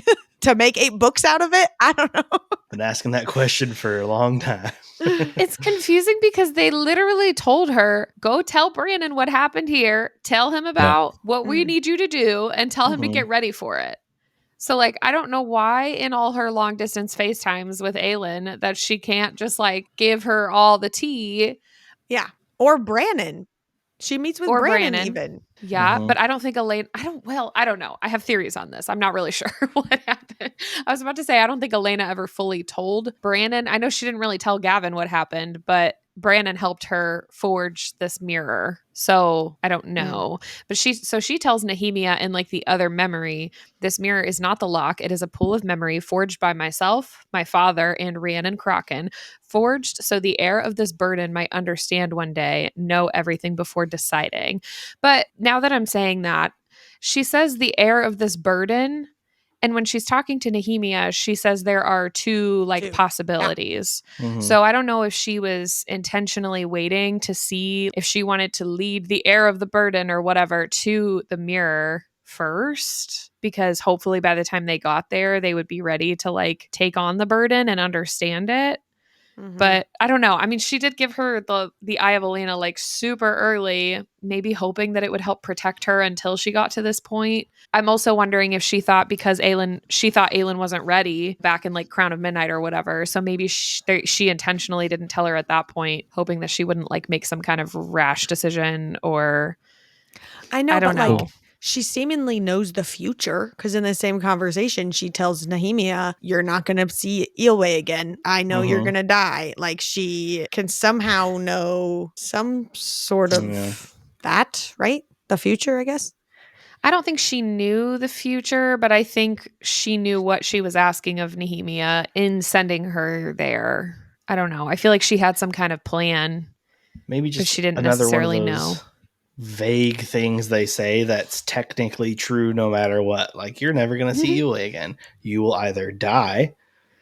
To make 8 books out of it? I don't know. Been asking that question for a long time. It's confusing because they literally told her, go tell Brandon what happened here, tell him about what we need you to do, and tell him to get ready for it. So, like, I don't know why in all her long distance FaceTimes with Aelin that she can't just like give her all the tea. Yeah. Or Brannon. She meets with Or Brannon Brannon. even. Yeah, but I don't think Elena, I don't know. I have theories on this. I'm not really sure what happened. I was about to say, I don't think Elena ever fully told Brannon. I know she didn't really tell Gavin what happened, but Brannon helped her forge this mirror. So I don't know. But she tells Niamia in like the other memory, this mirror is not the lock. It is a pool of memory forged by myself, my father, and Rhiannon Kraken. Forged so the heir of this burden might understand one day, know everything before deciding. But now that I'm saying that, she says the heir of this burden. And when she's talking to Niamia, she says there are two possibilities. Mm-hmm. So I don't know if she was intentionally waiting to see if she wanted to lead the heir of the burden or whatever to the mirror first, because hopefully by the time they got there, they would be ready to like take on the burden and understand it. But I don't know. I mean, she did give her the Eye of Elena like super early, maybe hoping that it would help protect her until she got to this point. I'm also wondering if she thought because she thought Aelin wasn't ready back in like Crown of Midnight or whatever. So maybe she intentionally didn't tell her at that point, hoping that she wouldn't like make some kind of rash decision or I know, I don't but know. like she seemingly knows the future because in the same conversation, she tells Niamia, you're not going to see Eelway again. I know you're going to die. Like she can somehow know some sort of that, right? The future, I guess. I don't think she knew the future, but I think she knew what she was asking of Niamia in sending her there. I don't know. I feel like she had some kind of plan. Maybe just she didn't another necessarily one of those know. vague things they say that's technically true no matter what. Like, you're never going to see Eelway again. You will either die,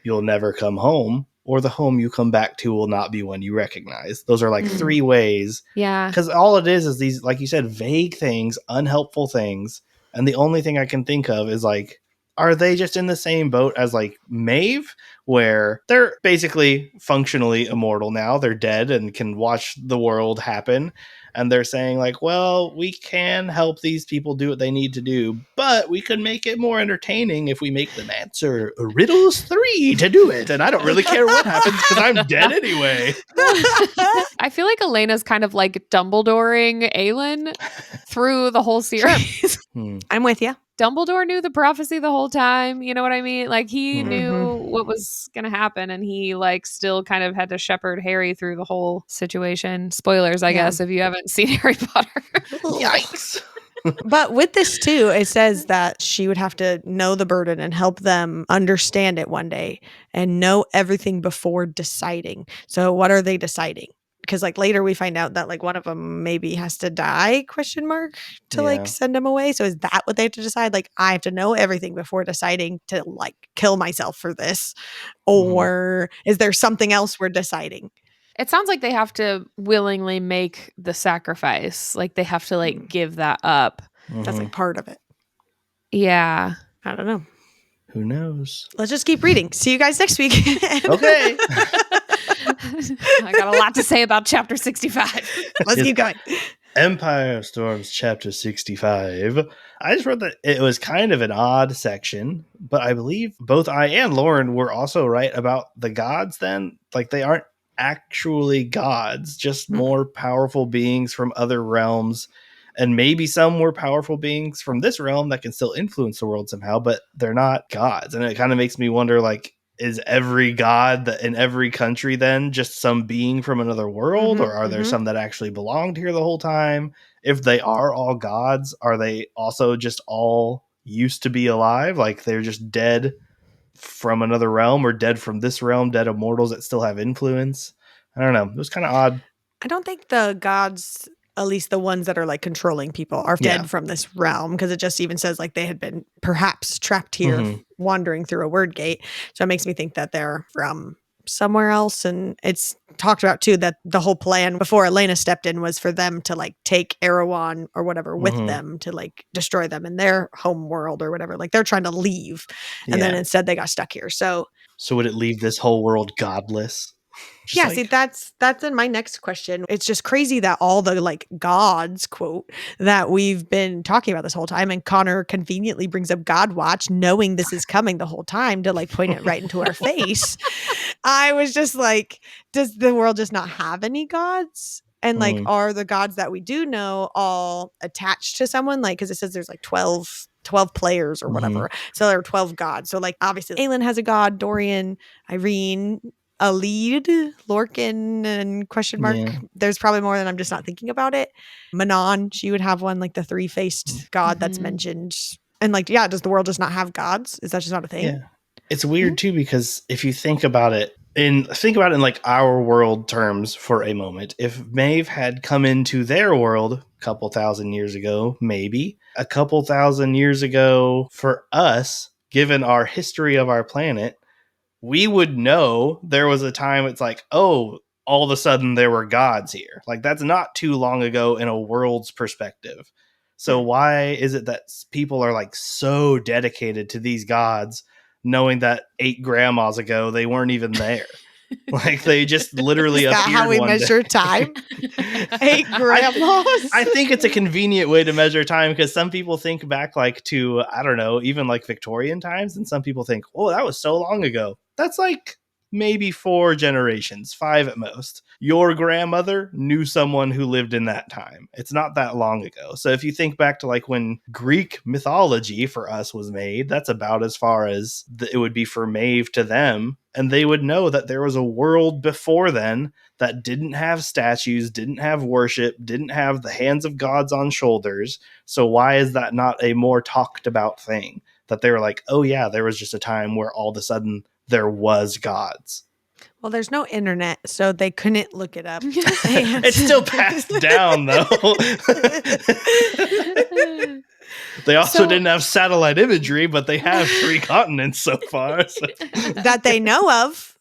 you'll never come home, or the home you come back to will not be one you recognize. Those are like 3 ways. Yeah. Because all it is these, like you said, vague things, unhelpful things. And the only thing I can think of is like, are they just in the same boat as like Maeve, where they're basically functionally immortal now? They're dead and can watch the world happen. And they're saying like, well, we can help these people do what they need to do, but we could make it more entertaining if we make them answer riddles 3 to do it. And I don't really care what happens because I'm dead anyway. I feel like Elena's kind of like Dumbledoring Aelin through the whole series. I'm with you. Dumbledore knew the prophecy the whole time. You know what I mean? Like he knew what was going to happen and he like still kind of had to shepherd Harry through the whole situation. Spoilers, I guess, if you haven't seen Harry Potter. Yikes. But with this too, it says that she would have to know the burden and help them understand it one day and know everything before deciding. So what are they deciding? Because like later we find out that like one of them maybe has to die ? To like send him away. So is that what they have to decide? Like I have to know everything before deciding to like kill myself for this, or is there something else we're deciding? It sounds like they have to willingly make the sacrifice. Like they have to like give that up. That's like part of it. Yeah. I don't know. Who knows? Let's just keep reading. See you guys next week. Okay. I got a lot to say about chapter 65. Let's keep going. Empire of Storms, chapter 65. I just wrote that it was kind of an odd section, but I believe both I and Lauren were also right about the gods then. Like, they aren't actually gods, just more powerful beings from other realms. And maybe some more powerful beings from this realm that can still influence the world somehow, but they're not gods. And it kind of makes me wonder, like, is every god in every country then just some being from another world? Or are there some that actually belonged here the whole time? If they are all gods, are they also just all used to be alive? Like they're just dead from another realm, or dead from this realm, dead immortals that still have influence? I don't know. It was kind of odd. I don't think the gods, at least the ones that are like controlling people, are dead from this realm, because it just even says like they had been perhaps trapped here wandering through a word gate. So it makes me think that they're from somewhere else. And it's talked about too that the whole plan before Elena stepped in was for them to like take Erewhon or whatever with them to like destroy them in their home world or whatever. Like they're trying to leave, and then instead they got stuck here. So would it leave this whole world godless? Yeah, see, that's in my next question. It's just crazy that all the like gods, quote, that we've been talking about this whole time, and Connor conveniently brings up God Watch, knowing this is coming the whole time to like point it right into our face. I was just like, does the world just not have any gods? And like, are the gods that we do know all attached to someone? Like, because it says there's like 12 players or whatever. So there are 12 gods. So like, obviously, Aelin has a god, Dorian, Irene, a lead, Lorcan, and question mark. Yeah. There's probably more than I'm just not thinking about it. Manon, she would have one, like the three-faced god that's mentioned. And like, yeah, does the world just not have gods? Is that just not a thing? Yeah. It's weird too, because if you think about it in like our world terms for a moment, if Maeve had come into their world a couple thousand years ago, maybe a couple thousand years ago for us, given our history of our planet, we would know there was a time it's like, oh, all of a sudden there were gods here. Like, that's not too long ago in a world's perspective. So why is it that people are like so dedicated to these gods, knowing that 8 grandmas ago they weren't even there? Like, they just literally appeared. Is that how we measure time? 8 grandmas? I think it's a convenient way to measure time, because some people think back like to, I don't know, even like Victorian times, and some people think, oh, that was so long ago. That's like maybe 4 generations, 5 at most. Your grandmother knew someone who lived in that time. It's not that long ago. So if you think back to like when Greek mythology for us was made, that's about as far as it would be for Maeve to them. And they would know that there was a world before then that didn't have statues, didn't have worship, didn't have the hands of gods on shoulders. So why is that not a more talked about thing? That they were like, oh yeah, there was just a time where all of a sudden there was gods. Well, there's no internet, so they couldn't look it up. It's still passed down, though. They also didn't have satellite imagery, but they have 3 continents so far. So. That they know of.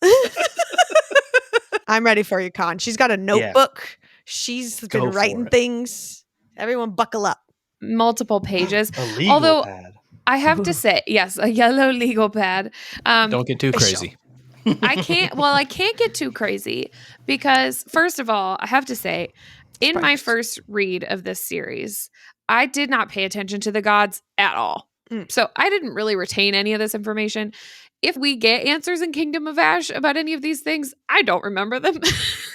I'm ready for you, Con. She's got a notebook. Yeah. She's been writing things. Everyone buckle up. Multiple pages. A legal pad. I have to say, yes, a yellow legal pad. Don't get too crazy. I can't get too crazy because, first of all, I have to say, in my first read of this series, I did not pay attention to the gods at all. So I didn't really retain any of this information. If we get answers in Kingdom of Ash about any of these things, I don't remember them.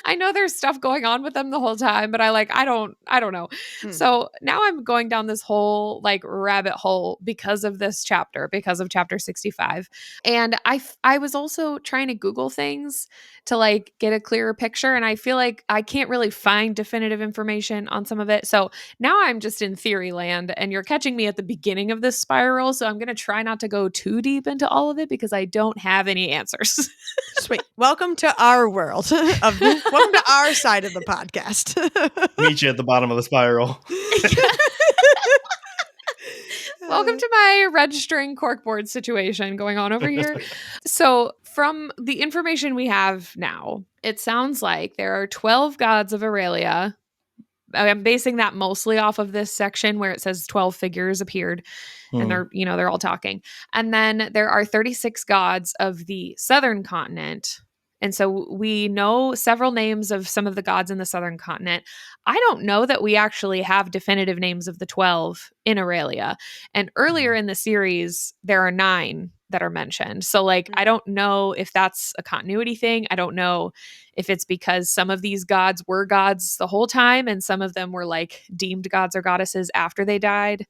I know there's stuff going on with them the whole time, but I don't know. So now I'm going down this whole like rabbit hole because of this chapter, because of chapter 65. And I was also trying to Google things to like get a clearer picture. And I feel like I can't really find definitive information on some of it. So now I'm just in theory land, and you're catching me at the beginning of this spiral. So I'm going to try not to go too deep into all of it because I don't have any answers. Sweet. Welcome to our world. Welcome to our side of the podcast. Meet you at the bottom of the spiral. Welcome to my registering corkboard situation going on over here. So from the information we have now, it sounds like there are 12 gods of Aurelia. I'm basing that mostly off of this section where it says 12 figures appeared and they're all talking. And then there are 36 gods of the southern continent. And so we know several names of some of the gods in the southern continent. I don't know that we actually have definitive names of the 12 in Aurelia. And earlier in the series, there are 9 that are mentioned. So I don't know if that's a continuity thing. I don't know if it's because some of these gods were gods the whole time and some of them were deemed gods or goddesses after they died.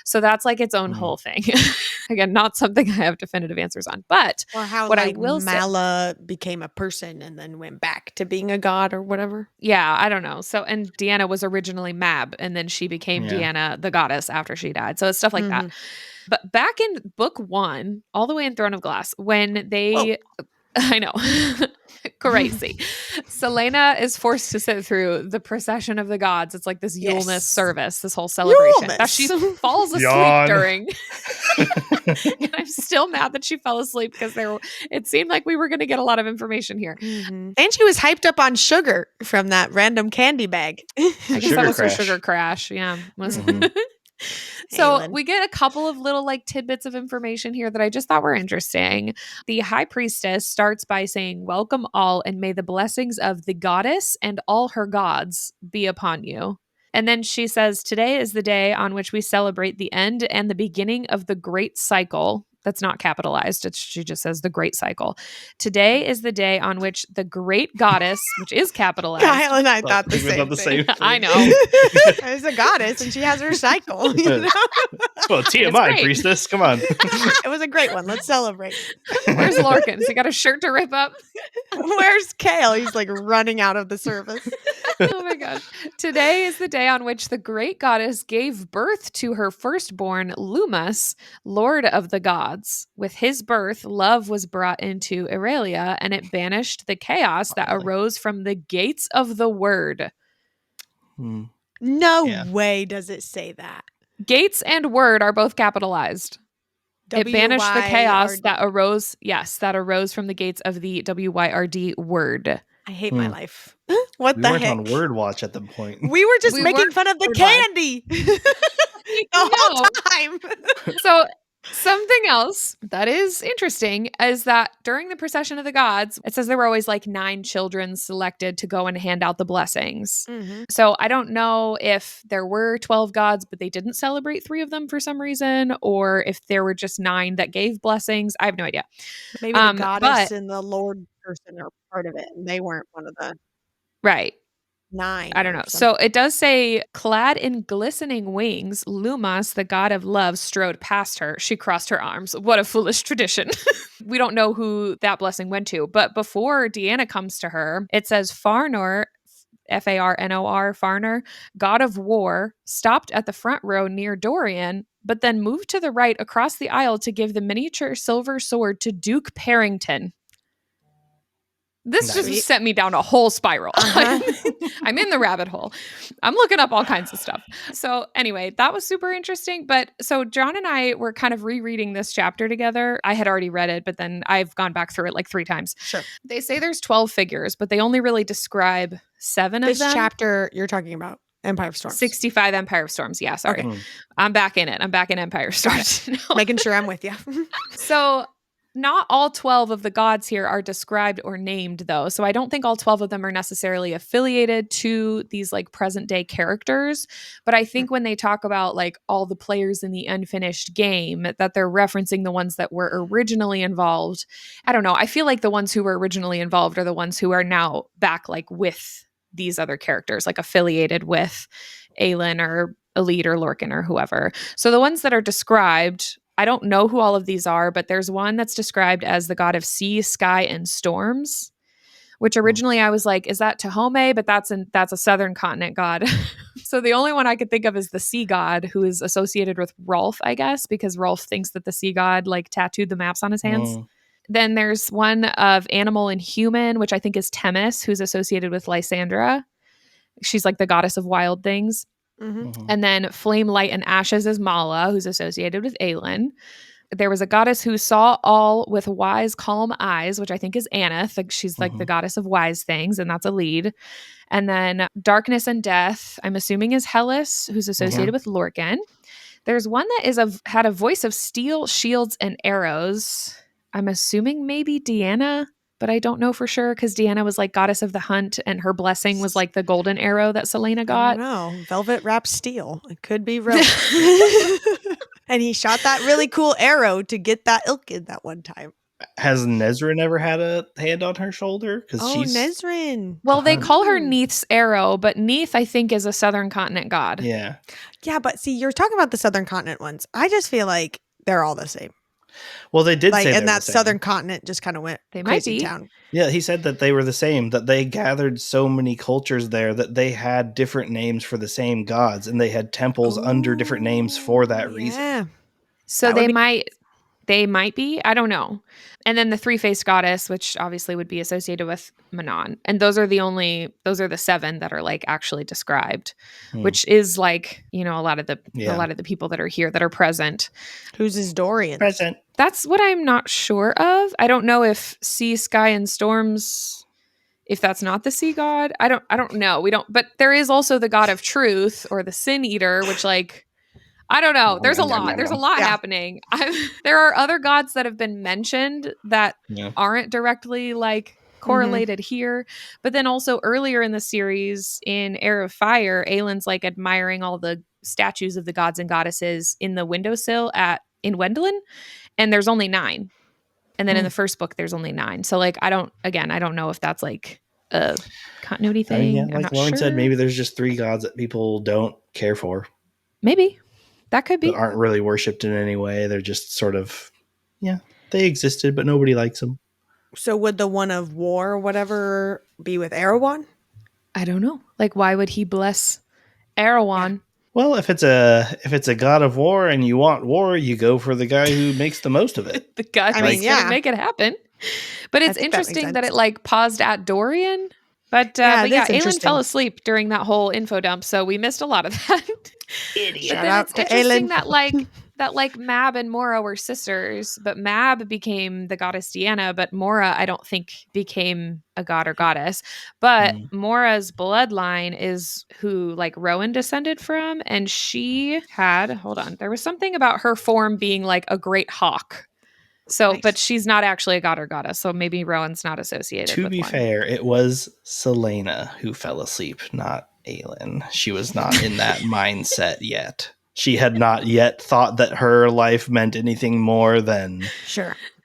So that's its own whole thing. Again, not something I have definitive answers on. But Or how what I will Mala became a person and then went back to being a god or whatever. Yeah, I don't know. So, and Deanna was originally Mab, and then she became Deanna, the goddess, after she died. So it's stuff like that. But back in book 1, all the way in Throne of Glass, when they, I know, crazy. Selena is forced to sit through the procession of the gods. It's this Yulemas service, this whole celebration that she falls asleep during. And I'm still mad that she fell asleep because it seemed like we were going to get a lot of information here. And she was hyped up on sugar from that random candy bag. I guess that was her sugar crash. Yeah. So we get a couple of little tidbits of information here that I just thought were interesting. The high priestess starts by saying, "Welcome all, and may the blessings of the goddess and all her gods be upon you." And then she says, "Today is the day on which we celebrate the end and the beginning of the great cycle." That's not capitalized. She just says the great cycle. "Today is the day on which the great goddess," which is capitalized. Kyle and I thought the same thing. I know. There's a goddess and she has her cycle. You know? Well, TMI, priestess. Come on. It was a great one. Let's celebrate. Where's Lorcan? He got a shirt to rip up? Where's Chaol? He's running out of the service. Oh my gosh. "Today is the day on which the great goddess gave birth to her firstborn, Lumas, lord of the gods. With his birth, love was brought into Aurelia, and it banished the chaos that arose from the gates of the word." No way does it say that. Gates and word are both capitalized. It banished the chaos that arose, that arose from the gates of the WYRD word. I hate my life. What we the weren't heck? on Word Watch at the point. We were just making fun of the candy the whole time. So something else that is interesting is that during the procession of the gods, it says there were always 9 children selected to go and hand out the blessings. So I don't know if there were 12 gods, but they didn't celebrate 3 of them for some reason, or if there were just 9 that gave blessings. I have no idea. Maybe the goddess and the Lord person are part of it, and they weren't one of the 9. I don't know. So it does say, "Clad in glistening wings, Lumas, the god of love, strode past her. She crossed her arms." What a foolish tradition. We don't know who that blessing went to. But before Deanna comes to her, it says, "Farnor," Farnor, Farnor, god of war, stopped at the front row near Dorian, but then moved to the right across the aisle to give the miniature silver sword to Duke Parrington. This just sent me down a whole spiral. I'm in the rabbit hole. I'm looking up all kinds of stuff. So anyway, that was super interesting. But so John and I were kind of rereading this chapter together. I had already read it, but then I've gone back through it 3 times. Sure. They say there's 12 figures, but they only really describe 7 of them. This chapter you're talking about, Empire of Storms. 65 Empire of Storms. Yeah, sorry. Okay. I'm back in it. I'm back in Empire of Storms. Making sure I'm with you. So not all 12 of the gods here are described or named, though. So I don't think all 12 of them are necessarily affiliated to these present day characters. But I think when they talk about all the players in the unfinished game, that they're referencing the ones that were originally involved. I don't know. I feel like the ones who were originally involved are the ones who are now back with these other characters, affiliated with Aelin or Elite or Lorcan or whoever. So the ones that are described, I don't know who all of these are, but there's one that's described as the god of sea, sky, and storms, which originally I was like, is that Tahome? But that's a southern continent god. So the only one I could think of is the sea god, who is associated with Rolf, I guess, because Rolf thinks that the sea god tattooed the maps on his hands. Then there's one of animal and human, which I think is Temis, who's associated with Lysandra. She's the goddess of wild things. Mhm. And then Flame, Light, and Ashes is Mala, who's associated with Aelin. There was a goddess who saw all with wise, calm eyes, which I think is Aneth. Like she's like the goddess of wise things, and that's a lead. And then Darkness and Death, I'm assuming is Hellas, who's associated with Lorcan. There's one that had a voice of steel, shields, and arrows. I'm assuming maybe Deanna, but I don't know for sure because Deanna was like goddess of the hunt, and her blessing was like the golden arrow that Selena I got. don't know. Velvet wrapped steel. It could be Rowan. And he shot that really cool arrow to get that Ilkin that one time. Has Nezrin ever had a hand on her shoulder? Because she's Nezrin. Well, they hunt. call her Neith's arrow, but Neith, I think, is a Southern Continent god. Yeah. Yeah, but see, you're talking about the Southern Continent ones. I just feel like they're all the same. Well, they did Like, say and they're that the same. Southern Continent just kind of went They might crazy be. town. Yeah, he said that they were the same, that they gathered so many cultures there that they had different names for the same gods, and they had temples under different names for that reason. Yeah. So That would they be- might be. I don't know. And then the three-faced goddess, which obviously would be associated with Manon. And those are the 7 that are like actually described, which is like, a lot of the people that are here that are present. Who's his Dorian? Present. That's what I'm not sure of. I don't know if sea, sky, and storms, if that's not the sea god. I don't know. But there is also the god of truth or the sin eater, which like, I don't know. There's a lot. There's a lot happening. There are other gods that have been mentioned that aren't directly like correlated here. But then also earlier in the series in Heir of Fire, Aelin's like admiring all the statues of the gods and goddesses in the windowsill in Wendlin. And there's only 9. And then in the first book, there's only 9. So like, I don't know if that's like a continuity thing. Yeah, I'm like not Lauren sure. said, maybe there's just 3 gods that people don't care for. Maybe. That could be. That aren't really worshipped in any way. They're just sort of, they existed, but nobody likes them. So would the one of war or whatever be with Erewhon? I don't know. Like, why would he bless Erewhon? Yeah. Well, if it's a god of war and you want war, you go for the guy who makes the most of it. The guy who's going to make it happen. But it's interesting that it like paused at Dorian. But Aelin fell asleep during that whole info dump, so we missed a lot of that. Idiot. But then it's interesting that like Maeve and Mora were sisters, but Maeve became the goddess Deanna, but Mora I don't think became a god or goddess. But Mora's bloodline is who like Rowan descended from, and she had there was something about her form being like a great hawk. So, nice. But she's not actually a god or goddess, so maybe Rowan's not associated with To be fair, it was Selena who fell asleep, not Aelin. She was not in that mindset yet. She had not yet thought that her life meant anything more than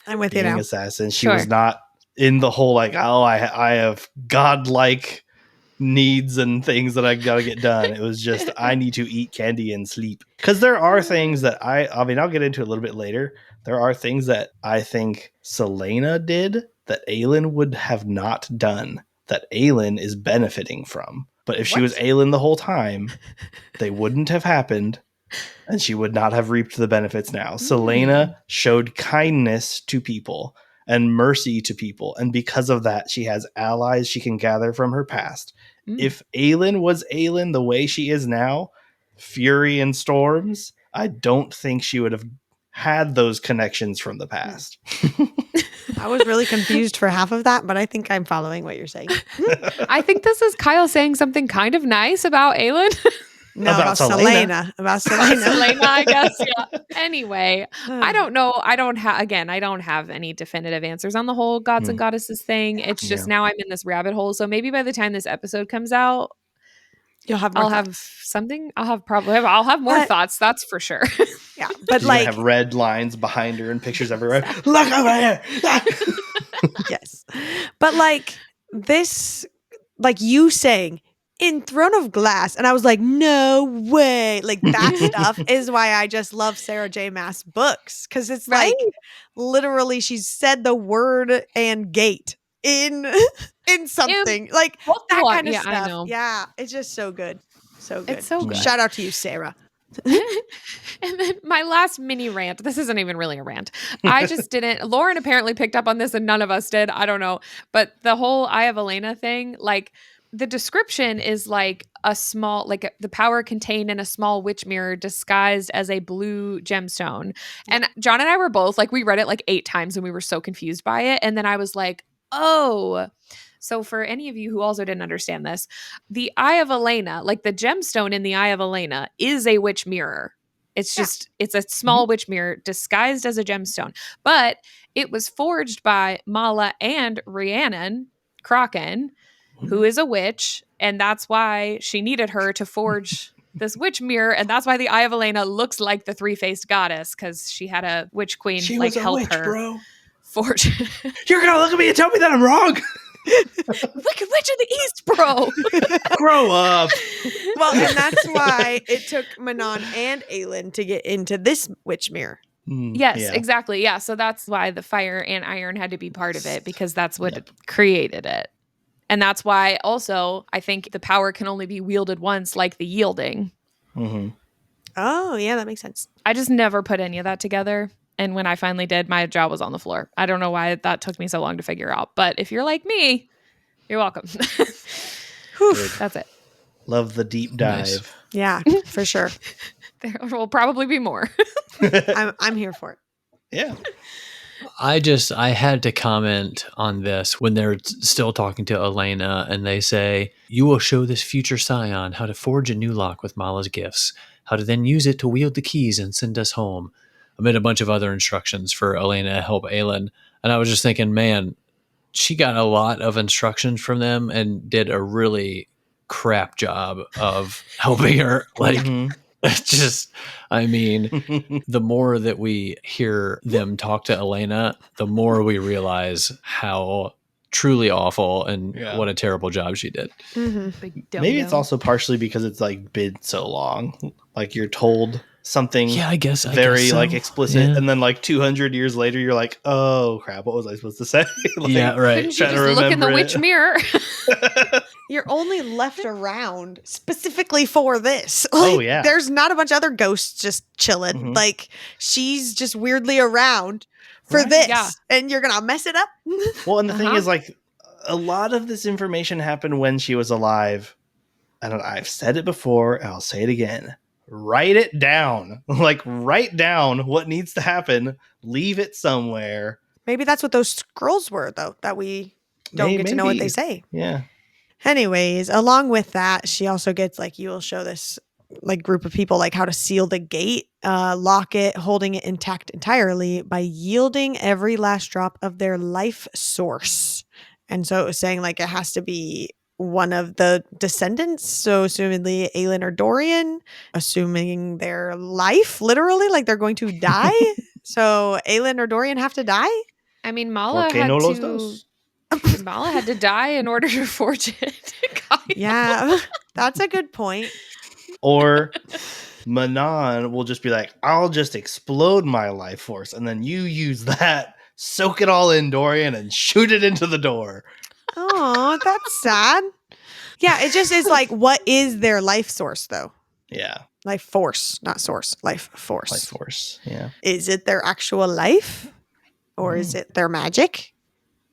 I'm with being you now. assassin. She was not in the whole like, I have godlike needs and things that I gotta get done. It was just I need to eat candy and sleep. Because there are things that I'll get into a little bit later. There are things that I think Selena did that Aelin would have not done, that Aelin is benefiting from. But if she was Aelin the whole time, they wouldn't have happened, and she would not have reaped the benefits now. Selena showed kindness to people and mercy to people, and because of that, she has allies she can gather from her past. If Aelin was Aelin the way she is now, fury and storms, I don't think she would have had those connections from the past. I was really confused for half of that, but I think I'm following what you're saying. I think this is Kyle saying something kind of nice about Aelin. No, about Selena. About Selena. Selena, I guess. Yeah. Anyway, I don't know. I don't have any definitive answers on the whole gods and goddesses thing. It's just now I'm in this rabbit hole. So maybe by the time this episode comes out, I'll have more thoughts. That's for sure. Yeah, but you like have red lines behind her and pictures everywhere. Look over here. Yes, but like this, like you saying in Throne of Glass, and I was like, no way. Like that stuff is why I just love Sarah J. Maas books, because it's like literally she said the word and gate in something like that kind of stuff. I know. Yeah, it's just so good. So good. It's so good. Shout out to you, Sarah. And then my last mini rant. This isn't even really a rant. I just didn't. Lauren apparently picked up on this and none of us did. I don't know. But the whole Eye of Elena thing, like the description is like a small, like the power contained in a small witch mirror disguised as a blue gemstone. And John and I were both like, we read it like 8 times and we were so confused by it. And then I was like, oh. So for any of you who also didn't understand this, the Eye of Elena, like the gemstone in the Eye of Elena, is a witch mirror. It's just, it's a small witch mirror disguised as a gemstone. But it was forged by Mala and Rhiannon Kraken, who is a witch, and that's why she needed her to forge this witch mirror, and that's why the Eye of Elena looks like the 3-faced goddess, because she had a witch queen She like was a help witch, her bro. forge. You're gonna look at me and tell me that I'm wrong. Wicked Witch of the East, bro. Grow up. Well, and that's why it took Manon and Aelin to get into this witch mirror. Yes, Yeah. exactly. Yeah, so that's why the fire and iron had to be part of it, because that's what created it. And that's why also I think the power can only be wielded once, like the yielding. Mm-hmm. Oh, yeah, that makes sense. I just never put any of that together. And when I finally did, my jaw was on the floor. I don't know why that took me so long to figure out. But if you're like me, you're welcome. That's it. Love the deep dive. Nice. Yeah, for sure. There will probably be more. I'm here for it. Yeah. I had to comment on this when they're still talking to Elena and they say, you will show this future scion how to forge a new lock with Mala's gifts, how to then use it to wield the keys and send us home, amid a bunch of other instructions for Elena to help Aelin. And I was just thinking, man, she got a lot of instructions from them and did a really crap job of helping her. Like, just, I mean, the more that we hear them talk to Elena, the more we realize how truly awful and what a terrible job she did. Maybe it's also partially because it's like been so long. Like you're told something I guess very so. like explicit, and then like 200 years later you're like, oh crap, what was I supposed to say? Like, right. Couldn't you just look in the witch mirror? You're only left around specifically for this. Oh, yeah. There's not a bunch of other ghosts just chilling. Like, she's just weirdly around for this. Yeah. And you're going to mess it up? Well, and the thing is, like, a lot of this information happened when she was alive. I've said it before, and I'll say it again. Write it down. Like, write down what needs to happen. Leave it somewhere. Maybe that's what those scrolls were, though, that we don't get to know what they say. Yeah. Anyways, along with that, she also gets like, you will show this like group of people like how to seal the gate, lock it, holding it intact entirely by yielding every last drop of their life source. And so it was saying like it has to be one of the descendants. So assumedly Aelin or Dorian, assuming their life, literally, like they're going to die. So Aelin or Dorian have to die? I mean, Mala had to die in order to forge it. Yeah, that's a good point. Or Manon will just be like, I'll just explode my life force, and then you use that, soak it all in, Dorian, and shoot it into the door. Oh, that's sad. Yeah, it just is like, what is their life source, though? Yeah. Life force, not source. Life force. Life force, yeah. Is it their actual life? Or is it their magic?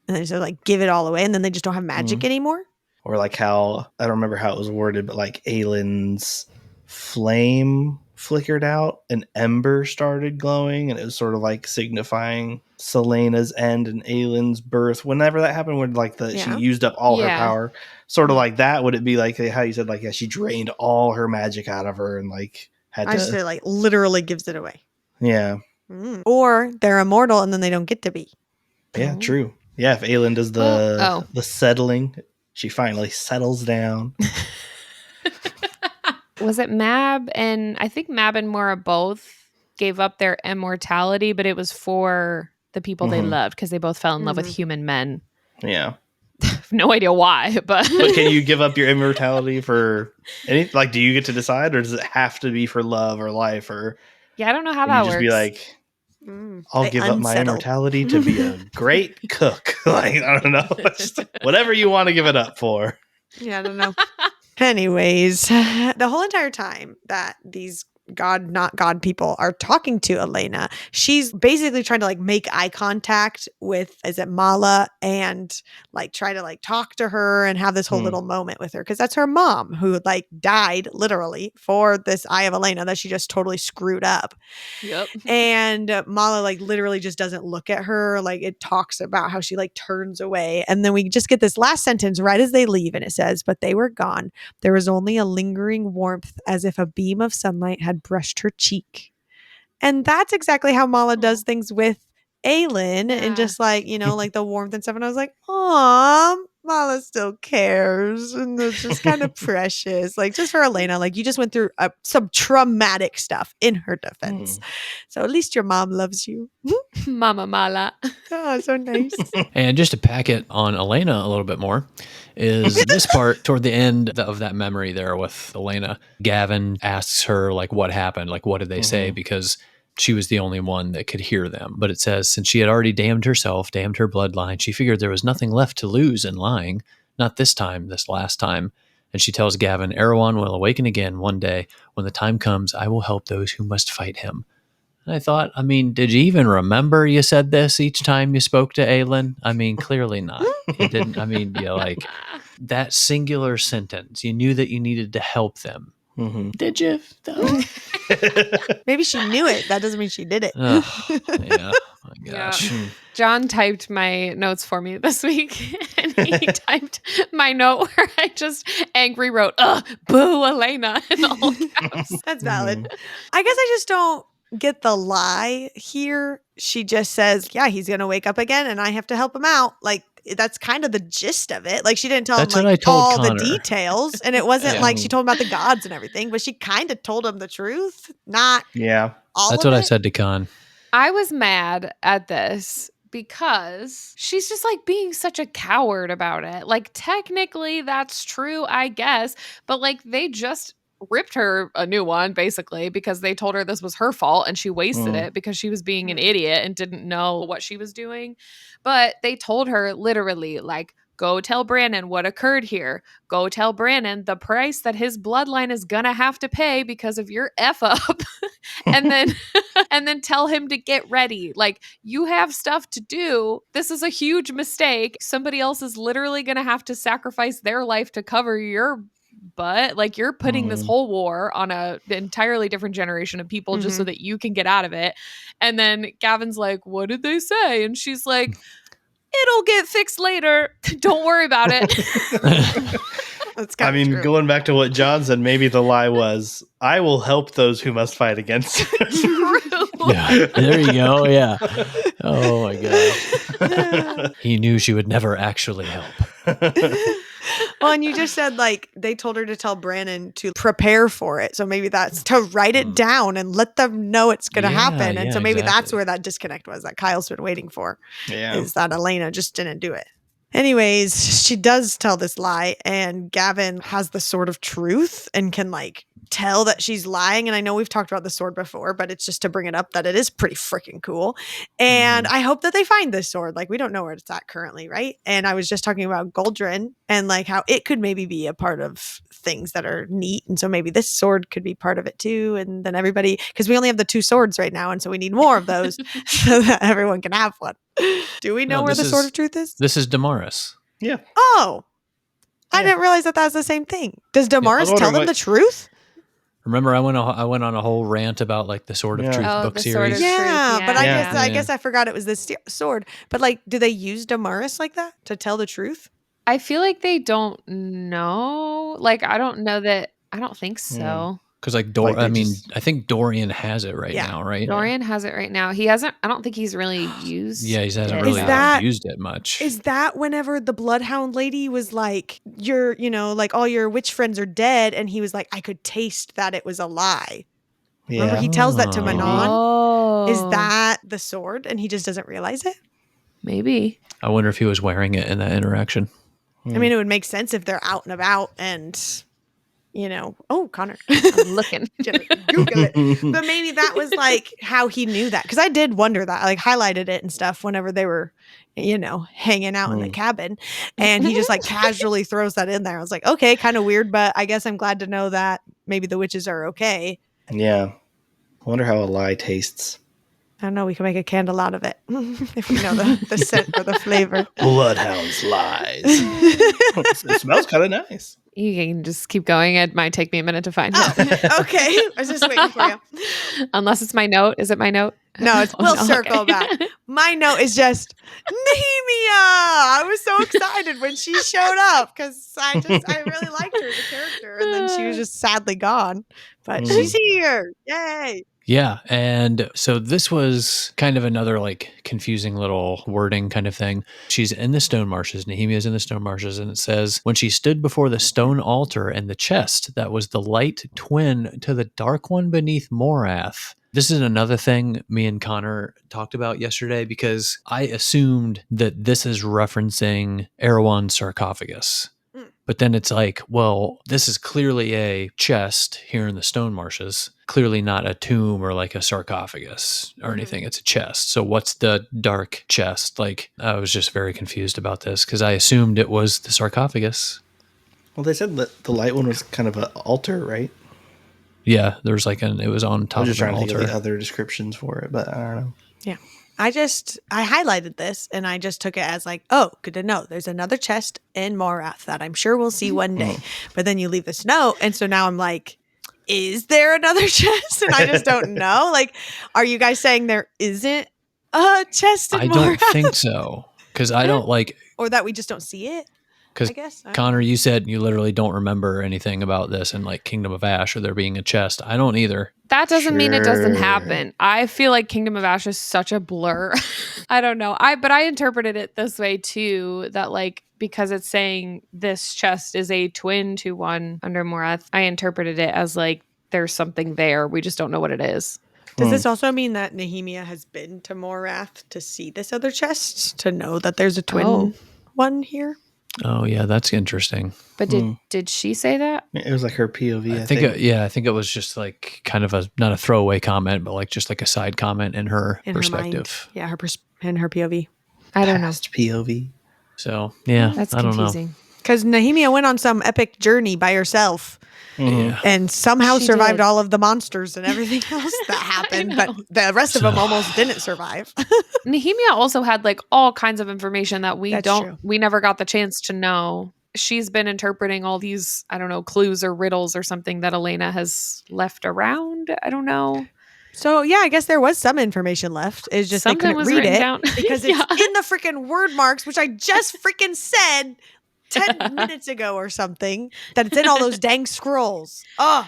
And they just like give it all away, and then they just don't have magic anymore? Or like how, I don't remember how it was worded, but like Aelin's flame flickered out, an ember started glowing, and it was sort of like signifying Celaena's end and Aelin's birth. Whenever that happened, when like she used up all her power, sort of like that, would it be like how you said, like, she drained all her magic out of her and like had I just say like literally gives it away. Yeah. Or they're immortal and then they don't get to be. Yeah, true. Yeah, if Aelin does the settling, she finally settles down. Was it Mab? And I think Mab and Mora both gave up their immortality, but it was for the people they loved because they both fell in love with human men. Yeah. No idea why, but can you give up your immortality for any? Like, do you get to decide, or does it have to be for love or life? Or I don't know how that works. Just be like, I'll give up my immortality to be a great cook. Like, I don't know, just whatever you want to give it up for. Yeah, I don't know. Anyways, the whole entire time that these God, not God people are talking to Elena, she's basically trying to like make eye contact with, is it Mala, and like try to like talk to her and have this whole little moment with her, because that's her mom who like died literally for this Eye of Elena that she just totally screwed up. Yep. And Mala like literally just doesn't look at her. Like it talks about how she like turns away, and then we just get this last sentence right as they leave, and it says, "But they were gone. There was only a lingering warmth, as if a beam of sunlight had brushed her cheek." And that's exactly how Mala does things with Aelin, and just like, you know, like the warmth and stuff. And I was like, "Aw, Mala still cares." And it's just kind of precious. Like just for Elena, like you just went through some traumatic stuff in her defense. So at least your mom loves you. Mama Mala. Oh, so nice. And just to pack it on Elena a little bit more, is this part toward the end of that memory there with Elena. Gavin asks her, like, what happened? Like, what did they say? Because she was the only one that could hear them. But it says, since she had already damned herself, damned her bloodline, she figured there was nothing left to lose in lying. Not this time, this last time. And she tells Gavin, Erewhon will awaken again one day. When the time comes, I will help those who must fight him. And I thought, I mean, did you even remember you said this each time you spoke to Aelin? I mean, clearly not. You didn't. I mean, yeah, like that singular sentence, you knew that you needed to help them. Did you, though? Maybe she knew it. That doesn't mean she did it. Yeah. My gosh. Yeah. John typed my notes for me this week, and he typed my note where I just angry wrote, boo, Elena, in all caps. That's valid. I guess I just don't get the lie here. She just says, yeah, he's going to wake up again and I have to help him out. Like, that's kind of the gist of it. Like, she didn't tell That's him what I like told all Connor. the details. And it wasn't like she told him about the gods and everything, but she kind of told him the truth. Not all That's of what it. I said to Con. I was mad at this because she's just like being such a coward about it. Like, technically that's true, I guess, but like they just ripped her a new one basically because they told her this was her fault and she wasted it because she was being an idiot and didn't know what she was doing. But they told her literally, like, go tell Brandon what occurred here. Go tell Brandon the price that his bloodline is gonna have to pay because of your F up. and then tell him to get ready. Like, you have stuff to do. This is a huge mistake. Somebody else is literally gonna have to sacrifice their life to cover your butt. Like, you're putting this whole war on an entirely different generation of people just so that you can get out of it. And then Gavin's like, what did they say? And she's like, it'll get fixed later. Don't worry about it. That's I mean, true. going back to what John said, maybe the lie was, I will help those who must fight against you. True. Yeah, there you go. Yeah. Oh my gosh. He knew she would never actually help. Well, and you just said like they told her to tell Brandon to prepare for it. So maybe that's to write it down and let them know it's going to happen. And so maybe that's where that disconnect was that Kyle's been waiting for. Yeah. Is that Elena just didn't do it. Anyways, she does tell this lie, and Gavin has the sword of truth and can like tell that she's lying. And I know we've talked about the sword before, but it's just to bring it up that it is pretty freaking cool. And I hope that they find this sword. Like, we don't know where it's at currently, right? And I was just talking about Goldrin and like how it could maybe be a part of things that are neat. And so maybe this sword could be part of it too. And then everybody, because we only have the 2 swords right now. And so we need more of those so that everyone can have one. Do we know where the sword of truth is? This is Damaris. Yeah. Oh, I didn't realize that was the same thing. Does Damaris tell them the truth? Remember, I went on a whole rant about like the Sword of Truth book the series. Sword of Truth, Yeah, but I yeah. guess I forgot it was this sword. But like, do they use Damaris like that to tell the truth? I feel like they don't know. Like, I don't know that. I don't think so. Because like I think Dorian has it right now, right? Dorian has it right now. He hasn't. I don't think he's really used. Yeah, he hasn't it. really Is that- used it much. Is that whenever the Bloodhound lady was like, like all your witch friends are dead, and he was like, I could taste that it was a lie. Yeah. Remember, he tells that to Manon. Oh, Is that the sword, and he just doesn't realize it? maybe? I wonder if he was wearing it in that interaction. I mean, it would make sense if they're out and about and, oh, Connor. I'm looking. Google it. But maybe that was like how he knew that. Because I did wonder that. I like highlighted it and stuff whenever they were, hanging out in the cabin. And he just like casually throws that in there. I was like, okay, kind of weird, but I guess I'm glad to know that maybe the witches are okay. Yeah. I wonder how a lie tastes. I don't know. We can make a candle out of it if we know the scent or the flavor. Bloodhound's lies. It smells kind of nice. You can just keep going. It might take me a minute to find it. Okay. I was just waiting for you. Unless it's my note. Is it my note? No, we'll no, circle okay. back. My note is just Niamia. I was so excited when she showed up because I really liked her, the character, and then she was just sadly gone. But she's here. Yay. Yeah. And so this was kind of another like confusing little wording kind of thing. She's in the stone marshes. Nehemiah's in the stone marshes. And it says, when she stood before the stone altar and the chest that was the light twin to the dark one beneath Morath. This is another thing me and Connor talked about yesterday because I assumed that this is referencing Erewhon's sarcophagus. But then it's like, well, this is clearly a chest here in the stone marshes, clearly not a tomb or like a sarcophagus or anything. It's a chest. So what's the dark chest? Like, I was just very confused about this because I assumed it was the sarcophagus. Well, they said that the light one was kind of an altar, right? Yeah, there's like it was on top I was just of an trying to think altar. of the other descriptions for it, but I don't know. Yeah. I highlighted this and I just took it as like, oh, good to know. There's another chest in Morath that I'm sure we'll see one day. But then you leave this note. And so now I'm like, is there another chest? And I just don't know. Like, are you guys saying there isn't a chest in I Morath? don't think so. Because I don't like... Or that we just don't see it? Because Connor, you said you literally don't remember anything about this in like Kingdom of Ash or there being a chest. I don't either. That doesn't mean it doesn't Sure. happen. I feel like Kingdom of Ash is such a blur. I don't know. But I interpreted it this way too, that like because it's saying this chest is a twin to one under Morath, I interpreted it as like there's something there. We just don't know what it is. Does this also mean that Nehemia has been to Morath to see this other chest, to know that there's a twin one here? Oh, yeah, that's interesting. But did she say that? It was like her POV, I think I think it was just like kind of not a throwaway comment, but like just like a side comment in her perspective. Yeah, in her POV. I don't know. Past POV. So, yeah, That's I don't confusing. Because Nehemia went on some epic journey by herself know. Yeah. and somehow She survived did. all of the monsters and everything else that happened, but the rest of them almost didn't survive. Nehemia also had like all kinds of information that That's true. we never got the chance to know. She's been interpreting all these, I don't know, clues or riddles or something that Elena has left around. I don't know. So, yeah, I guess there was some information left. It's just Something they couldn't was read written it down. because it's Yeah. in the freaking word marks, which I just freaking said 10 minutes ago or something, that it's in all those dang scrolls. Oh,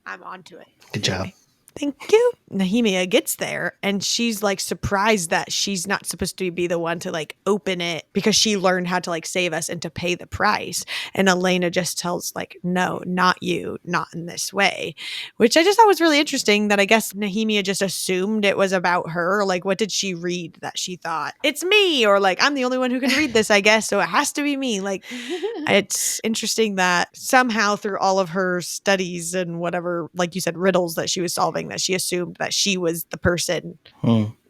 I'm onto it. Good job. Thank you. Nehemia gets there and she's like surprised that she's not supposed to be the one to like open it because she learned how to like save us and to pay the price. And Elena just tells like, no, not you, not in this way, which I just thought was really interesting that I guess Nehemia just assumed it was about her. Like, what did she read that she thought it's me? Or like, I'm the only one who can read this, I guess. So it has to be me. Like, it's interesting that somehow through all of her studies and whatever, like you said, riddles that she was solving, that she assumed that she was the person.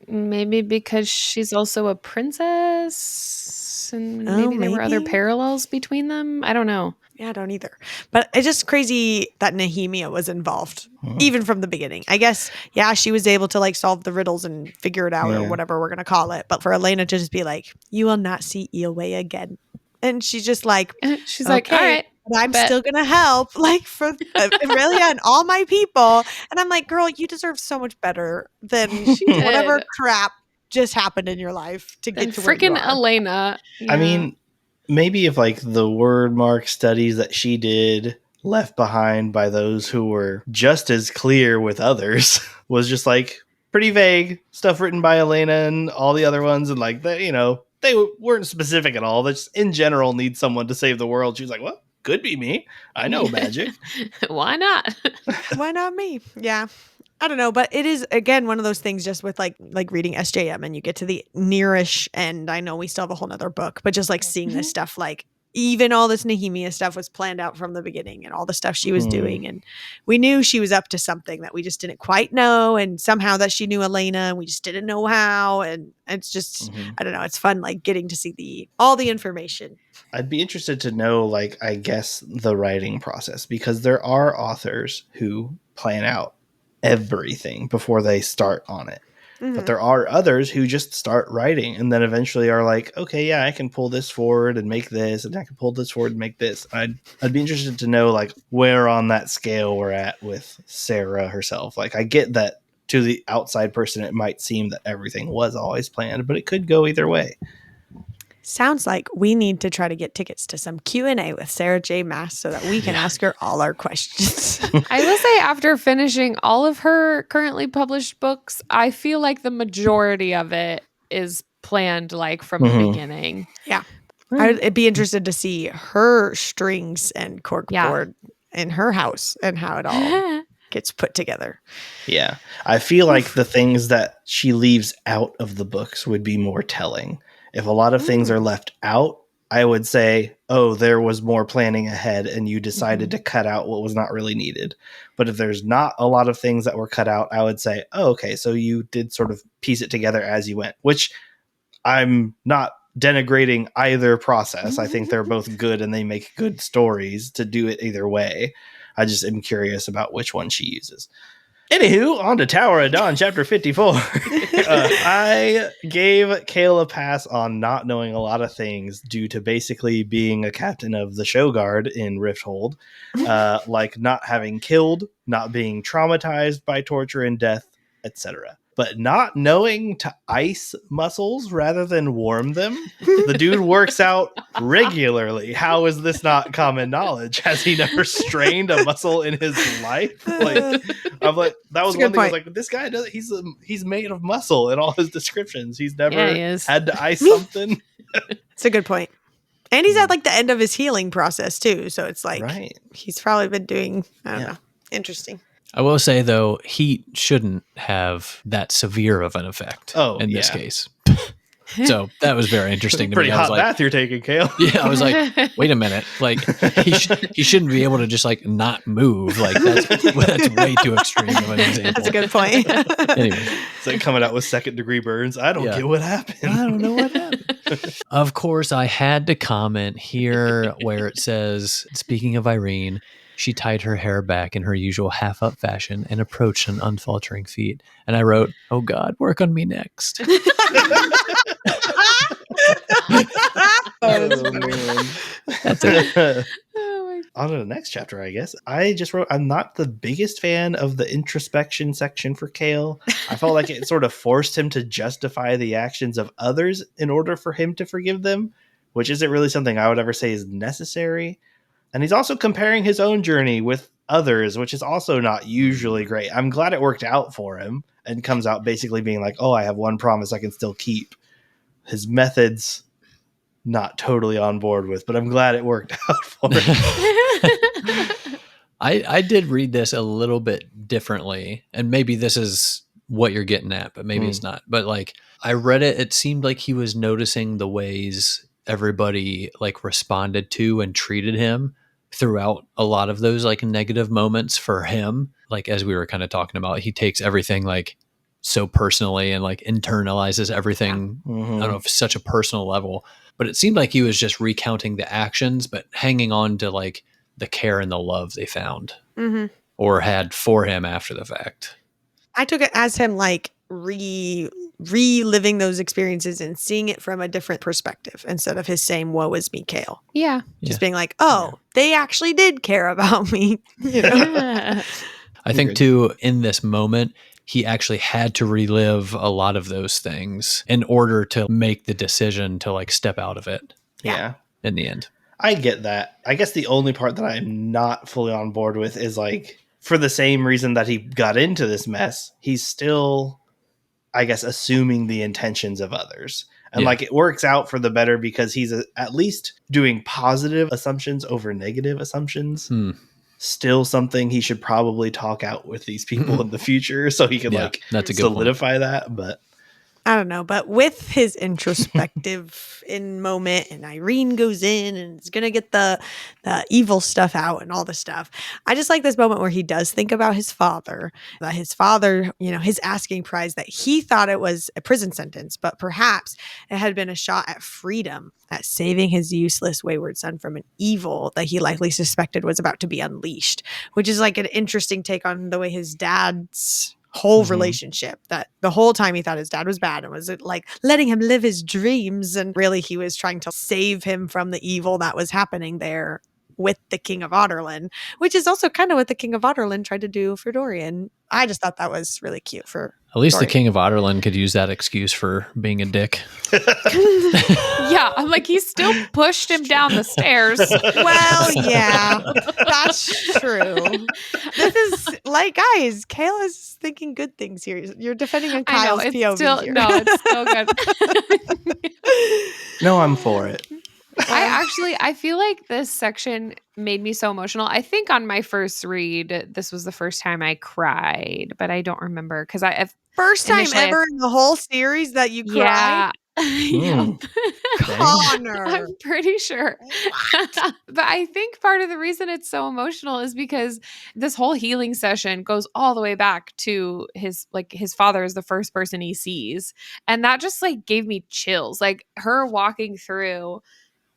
Maybe because she's also a princess and maybe there were other maybe. parallels between them. I don't know. Yeah, I don't either. But it's just crazy that Nehemia was involved, even from the beginning. I guess, yeah, she was able to like solve the riddles and figure it out or whatever we're going to call it. But for Elena to just be like, you will not see Eelway again. And she's just like, She's like, all right. but I'm still going to help, like, for Aurelia and all my people. And I'm like, girl, you deserve so much better than whatever crap just happened in your life to get to where you freaking are. Elena. I mean, maybe if like the word mark studies that she did left behind by those who were just as clear with others was just like pretty vague stuff written by Elena and all the other ones. And like, they weren't specific at all. They just in general need someone to save the world. She's like, well, could be me. I know magic. Why not? Why not me? Yeah. I don't know, but it is again one of those things just with like reading SJM and you get to the nearish end. I know we still have a whole nother book, but just like seeing this stuff, like even all this Nehemia stuff was planned out from the beginning and all the stuff she was doing. And we knew she was up to something that we just didn't quite know. And somehow that she knew Elena and we just didn't know how. And it's just, I don't know. It's fun, like getting to see all the information. I'd be interested to know, like, I guess the writing process, because there are authors who plan out everything before they start on it. Mhm. But there are others who just start writing and then eventually are like, okay, yeah, I can pull this forward and make this, and I can pull this forward and make this. I'd be interested to know like where on that scale we're at with Sarah herself. Like, I get that to the outside person, it might seem that everything was always planned, but it could go either way. Sounds like we need to try to get tickets to some Q&A with Sarah J. Maas so that we can ask her all our questions. I will say, after finishing all of her currently published books, I feel like the majority of it is planned like from the beginning. Yeah. I'd be interested to see her strings and corkboard in her house and how it all gets put together. Yeah. I feel like the things that she leaves out of the books would be more telling. If a lot of things are left out, I would say, oh, there was more planning ahead and you decided to cut out what was not really needed. But if there's not a lot of things that were cut out, I would say, oh, okay, so you did sort of piece it together as you went, which I'm not denigrating either process. I think they're both good and they make good stories to do it either way. I just am curious about which one she uses. Anywho, on to Tower of Dawn, chapter 54. I gave Chaol a pass on not knowing a lot of things due to basically being a captain of the show guard in Rifthold, like not having killed, not being traumatized by torture and death, etc. But not knowing to ice muscles rather than warm them. The dude works out regularly. How is this not common knowledge? Has he never strained a muscle in his life? Like, I'm like, that was one thing. I was like, this guy does. He's made of muscle in all his descriptions. He's never had to ice something. It's a good point. And he's at like the end of his healing process too. So it's like he's probably been doing, I don't know. Interesting. I will say, though, heat shouldn't have that severe of an effect in this case. So that was very interesting to Pretty me. hot bath you're taking, Chaol. Yeah, I was like, wait a minute. Like, he shouldn't be able to just, like, not move. Like, that's way too extreme of an example. That's a good point. Anyway. It's like coming out with second-degree burns. I don't get what happened. I don't know what happened. Of course, I had to comment here where it says, speaking of Irene, she tied her hair back in her usual half-up fashion and approached an unfaltering feet. And I wrote, oh, God, work on me next. That's it. On to the next chapter, I guess. I just wrote, I'm not the biggest fan of the introspection section for Chaol. I felt like it sort of forced him to justify the actions of others in order for him to forgive them, which isn't really something I would ever say is necessary. And he's also comparing his own journey with others, which is also not usually great. I'm glad it worked out for him and comes out basically being like, oh, I have one promise I can still keep. His methods, not totally on board with, but I'm glad it worked out for him. I did read this a little bit differently, and maybe this is what you're getting at, but maybe it's not. But like, I read it, it seemed like he was noticing the ways everybody like responded to and treated him throughout a lot of those like negative moments for him. Like, as we were kind of talking about, he takes everything like so personally and like internalizes everything I don't know, if such a personal level. But it seemed like he was just recounting the actions, but hanging on to like the care and the love they found or had for him after the fact. I took it as him like reliving those experiences and seeing it from a different perspective instead of his saying, woe is me, Chaol. Yeah. Just being like, oh, they actually did care about me. You know? I think too, in this moment, he actually had to relive a lot of those things in order to make the decision to like step out of it. Yeah. In the end. I get that. I guess the only part that I'm not fully on board with is like, for the same reason that he got into this mess, he's still, I guess, assuming the intentions of others. And like, it works out for the better because he's at least doing positive assumptions over negative assumptions. Still something he should probably talk out with these people in the future so he can like that's a good solidify that. But I don't know, but with his introspective in moment, and Irene goes in and is gonna get the evil stuff out and all the stuff. I just like this moment where he does think about his father, that his father, his asking prize, that he thought it was a prison sentence, but perhaps it had been a shot at freedom, at saving his useless wayward son from an evil that he likely suspected was about to be unleashed, which is like an interesting take on the way his dad's whole relationship, that the whole time he thought his dad was bad and was like letting him live his dreams, and really he was trying to save him from the evil that was happening there with the King of Otterland, which is also kind of what the King of Otterland tried to do for Dorian. I just thought that was really cute for At least Dorian. the King of Otterland could use that excuse for being a dick. Yeah, I'm like, he still pushed him down the stairs. Well, yeah, that's true. This is like, guys, Chaol is thinking good things here. You're defending on I know, Kyle's it's POV still, here. no, it's still good. No, I'm for it. I feel like this section made me so emotional. I think on my first read, this was the first time I cried, but I don't remember because First time initially ever in the whole series that you cried? yeah. Yep. Connor. I'm pretty sure. But I think part of the reason it's so emotional is because this whole healing session goes all the way back to his father is the first person he sees. And that just like gave me chills. Like her walking through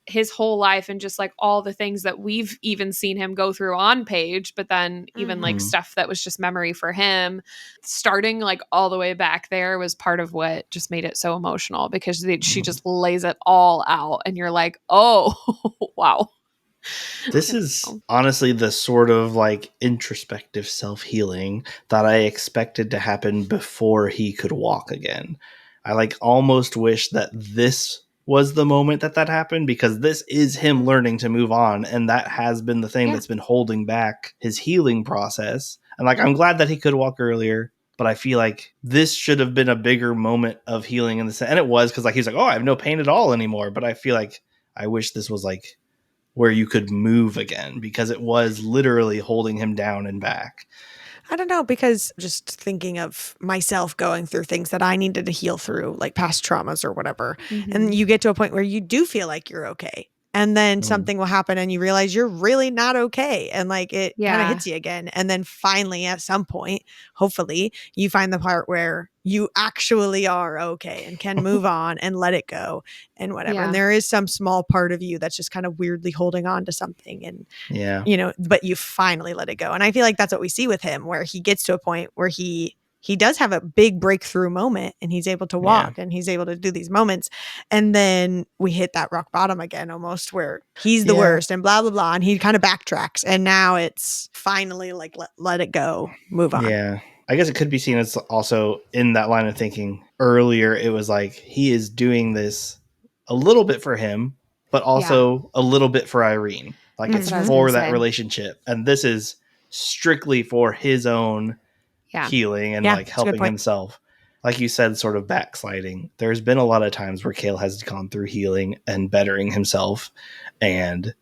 his whole life and just like all the things that we've even seen him go through on page, but then even like stuff that was just memory for him, starting like all the way back there was part of what just made it so emotional, because she just lays it all out and you're like, oh, wow. This is honestly the sort of like introspective self-healing that I expected to happen before he could walk again. I like almost wish that this was the moment that happened, because this is him learning to move on, and that has been the thing that's been holding back his healing process. And like, I'm glad that he could walk earlier, but I feel like this should have been a bigger moment of healing in the and it was, because like he's like, oh, I have no pain at all anymore. But I feel like I wish this was like where you could move again, because it was literally holding him down and back. I don't know, because just thinking of myself going through things that I needed to heal through, like past traumas or whatever. And you get to a point where you do feel like you're okay. And then something will happen and you realize you're really not okay. And like it kind of hits you again. And then finally at some point, hopefully you find the part where you actually are okay and can move on and let it go and whatever. And there is some small part of you that's just kind of weirdly holding on to something, and but you finally let it go. And I feel like that's what we see with him, where he gets to a point where he does have a big breakthrough moment and he's able to walk and he's able to do these moments. And then we hit that rock bottom again, almost, where he's the worst and blah, blah, blah. And he kind of backtracks. And now it's finally like, let it go, move on. Yeah. I guess it could be seen as also in that line of thinking earlier. It was like, he is doing this a little bit for him, but also a little bit for Irene. Like it's for that relationship. And this is strictly for his own healing and like helping himself. Like you said, sort of backsliding. There's been a lot of times where Chaol has gone through healing and bettering himself and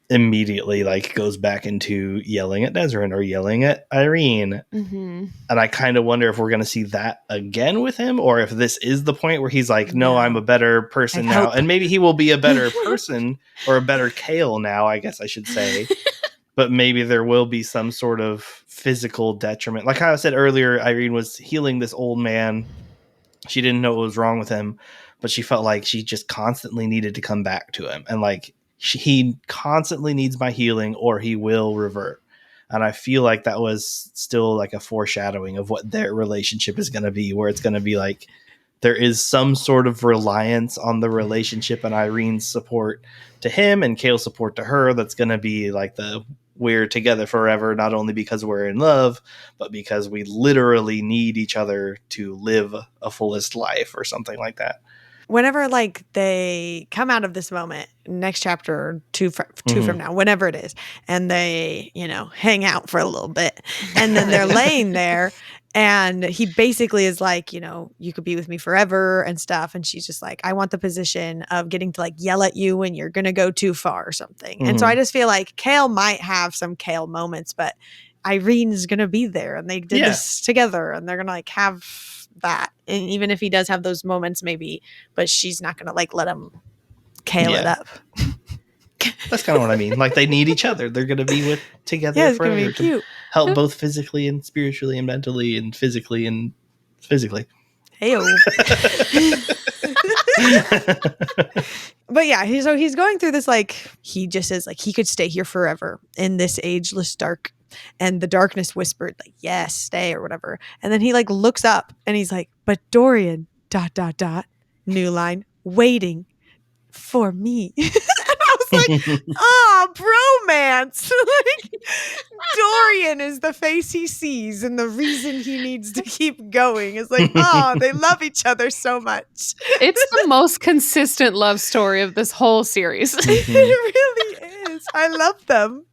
immediately like goes back into yelling at Desrin or yelling at Irene. And I kind of wonder if we're going to see that again with him, or if this is the point where he's like, no, I'm a better person now. And maybe he will be a better person or a better Chaol now, I guess I should say. But maybe there will be some sort of physical detriment. Like I said earlier, Irene was healing this old man. She didn't know what was wrong with him, but she felt like she just constantly needed to come back to him. And like, he constantly needs my healing or he will revert. And I feel like that was still like a foreshadowing of what their relationship is going to be, where it's going to be like, there is some sort of reliance on the relationship and Irene's support to him and Chaol's support to her. That's going to be like we're together forever, not only because we're in love, but because we literally need each other to live a fullest life or something like that. Whenever like they come out of this moment, next chapter or two from now, whenever it is, and they, hang out for a little bit, and then they're laying there, and he basically is like, you could be with me forever and stuff. And she's just like, I want the position of getting to like yell at you when you're going to go too far or something. And so I just feel like Chaol might have some Chaol moments, but Irene's going to be there and they did this together and they're going to like have that. And even if he does have those moments, maybe, but she's not going to like let him Chaol it up. That's kind of what I mean. Like they need each other. They're going to be together Yeah, it's going to forever be cute. to help both physically and spiritually and mentally and physically and physically. Hey-o. But yeah, so he's going through this, like, he just is like, he could stay here forever in this ageless dark. And the darkness whispered, like, yes, stay or whatever. And then he like looks up and he's like, but Dorian, ... new line, waiting for me. And I was like, bromance. Like, Dorian is the face he sees, and the reason he needs to keep going is like, they love each other so much. It's the most consistent love story of this whole series. It really is. I love them.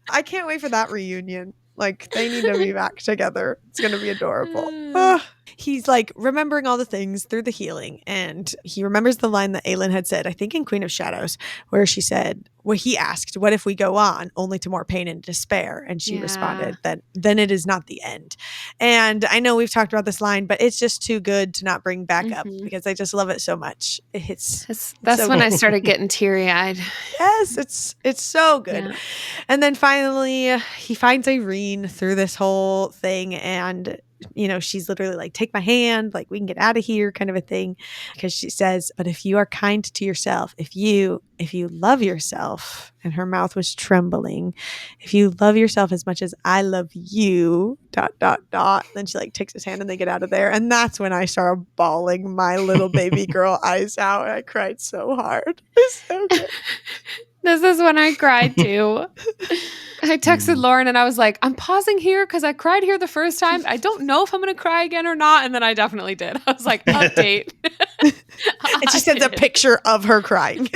I can't wait for that reunion. Like, they need to be back together. It's going to be adorable. He's like remembering all the things through the healing, and he remembers the line that Aelin had said, I think in Queen of Shadows, where she said, where he asked, what if we go on only to more pain and despair? And she responded that then it is not the end. And I know we've talked about this line, but it's just too good to not bring back up because I just love it so much. It hits. That's so when good. I started getting teary-eyed. Yes, it's so good. Yeah. And then finally he finds Irene through this whole thing, and you know, she's literally like, take my hand, like we can get out of here, kind of a thing. Because she says, but if you are kind to yourself, if you love yourself, and her mouth was trembling, if you love yourself as much as I love you, ... Then she like takes his hand and they get out of there. And that's when I started bawling my little baby girl eyes out. And I cried so hard. It's so good. This is when I cried too. I texted Lauren and I was like, I'm pausing here because I cried here the first time. I don't know if I'm going to cry again or not. And then I definitely did. I was like, update. And she sends a picture of her crying.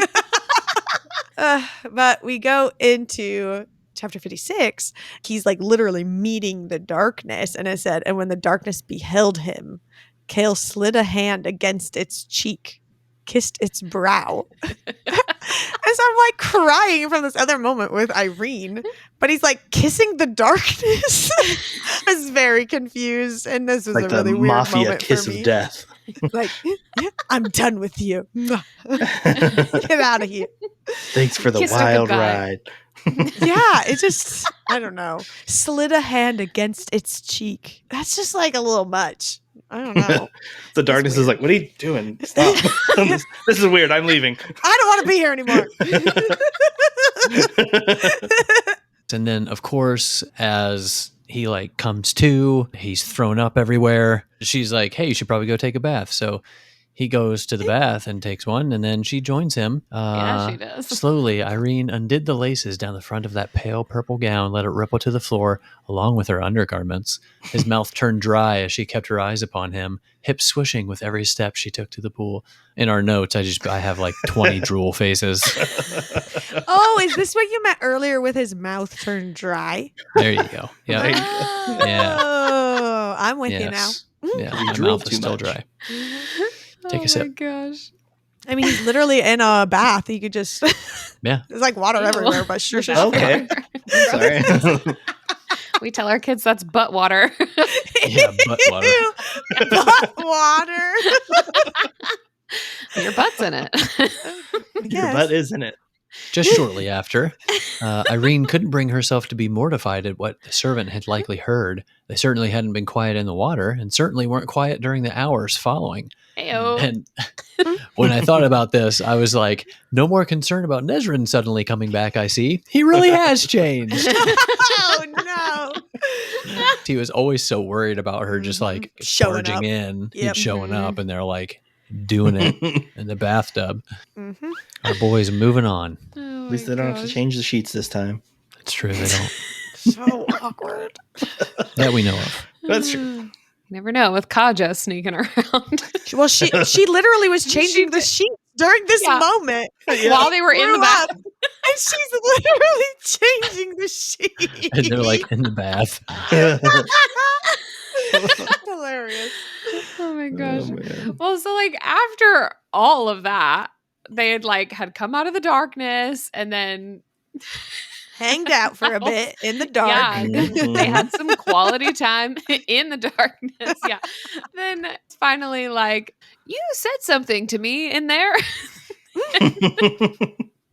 But we go into chapter 56. He's like literally meeting the darkness. And it said, and when the darkness beheld him, Chaol slid a hand against its cheek, kissed its brow. And so I'm like crying from this other moment with Irene, but he's like kissing the darkness. I was very confused, and this was like a really the weird mafia moment kiss for me. of death. Like, I'm done with you. Get out of here. Thanks for the Kiss her wild goodbye. ride. Yeah, it just, I don't know. Slid a hand against its cheek. That's just like a little much. I don't know. The darkness is like, what are you doing? Stop. This is weird. I'm leaving. I don't want to be here anymore. And then, of course, as he like comes to, he's thrown up everywhere. She's like, hey, you should probably go take a bath. So he goes to the bath and takes one, and then she joins him. Yeah, she does. Slowly, Irene undid the laces down the front of that pale purple gown, let it ripple to the floor, along with her undergarments. His mouth turned dry as she kept her eyes upon him, hips swishing with every step she took to the pool. In our notes, I have like 20 drool faces. Oh, is this what you meant earlier with his mouth turned dry? There you go. Yeah. Right. Yeah. Oh, I'm with you now. Yeah, You my drooled mouth is too still much. dry. Take a Oh sip. my gosh. I mean, he's literally in a bath. He could just, Yeah. there's like water Ew. everywhere, but sure. Okay. I'm sorry. We tell our kids that's butt water. Yeah, butt water. Ew, butt water. Your butt's in it. Your butt is in it. Just shortly after, Irene couldn't bring herself to be mortified at what the servant had likely heard. They certainly hadn't been quiet in the water, and certainly weren't quiet during the hours following. Ayo. And when I thought about this, I was like, no more concern about Nesrin suddenly coming back, I see. He really has changed. Oh, no. He was always so worried about her just like Showing barging up. in Yep. and showing up, and they're like doing it in the bathtub. Mhm. Our boys moving on. Oh At least they don't have to change the sheets this time. It's true, they don't. So awkward. That we know of. That's true. You never know with Kaja sneaking around. Well, she literally was changing the sheets during this Yeah. moment. While they were in the Grew bath. up, and she's literally changing the sheets. And they're like in the bath. Hilarious. Oh my gosh. Oh, man. Well, so like after all of that, they had come out of the darkness, and then hanged out for a bit in the dark. Yeah, then they had some quality time in the darkness. Yeah. Then finally, like, you said something to me in there.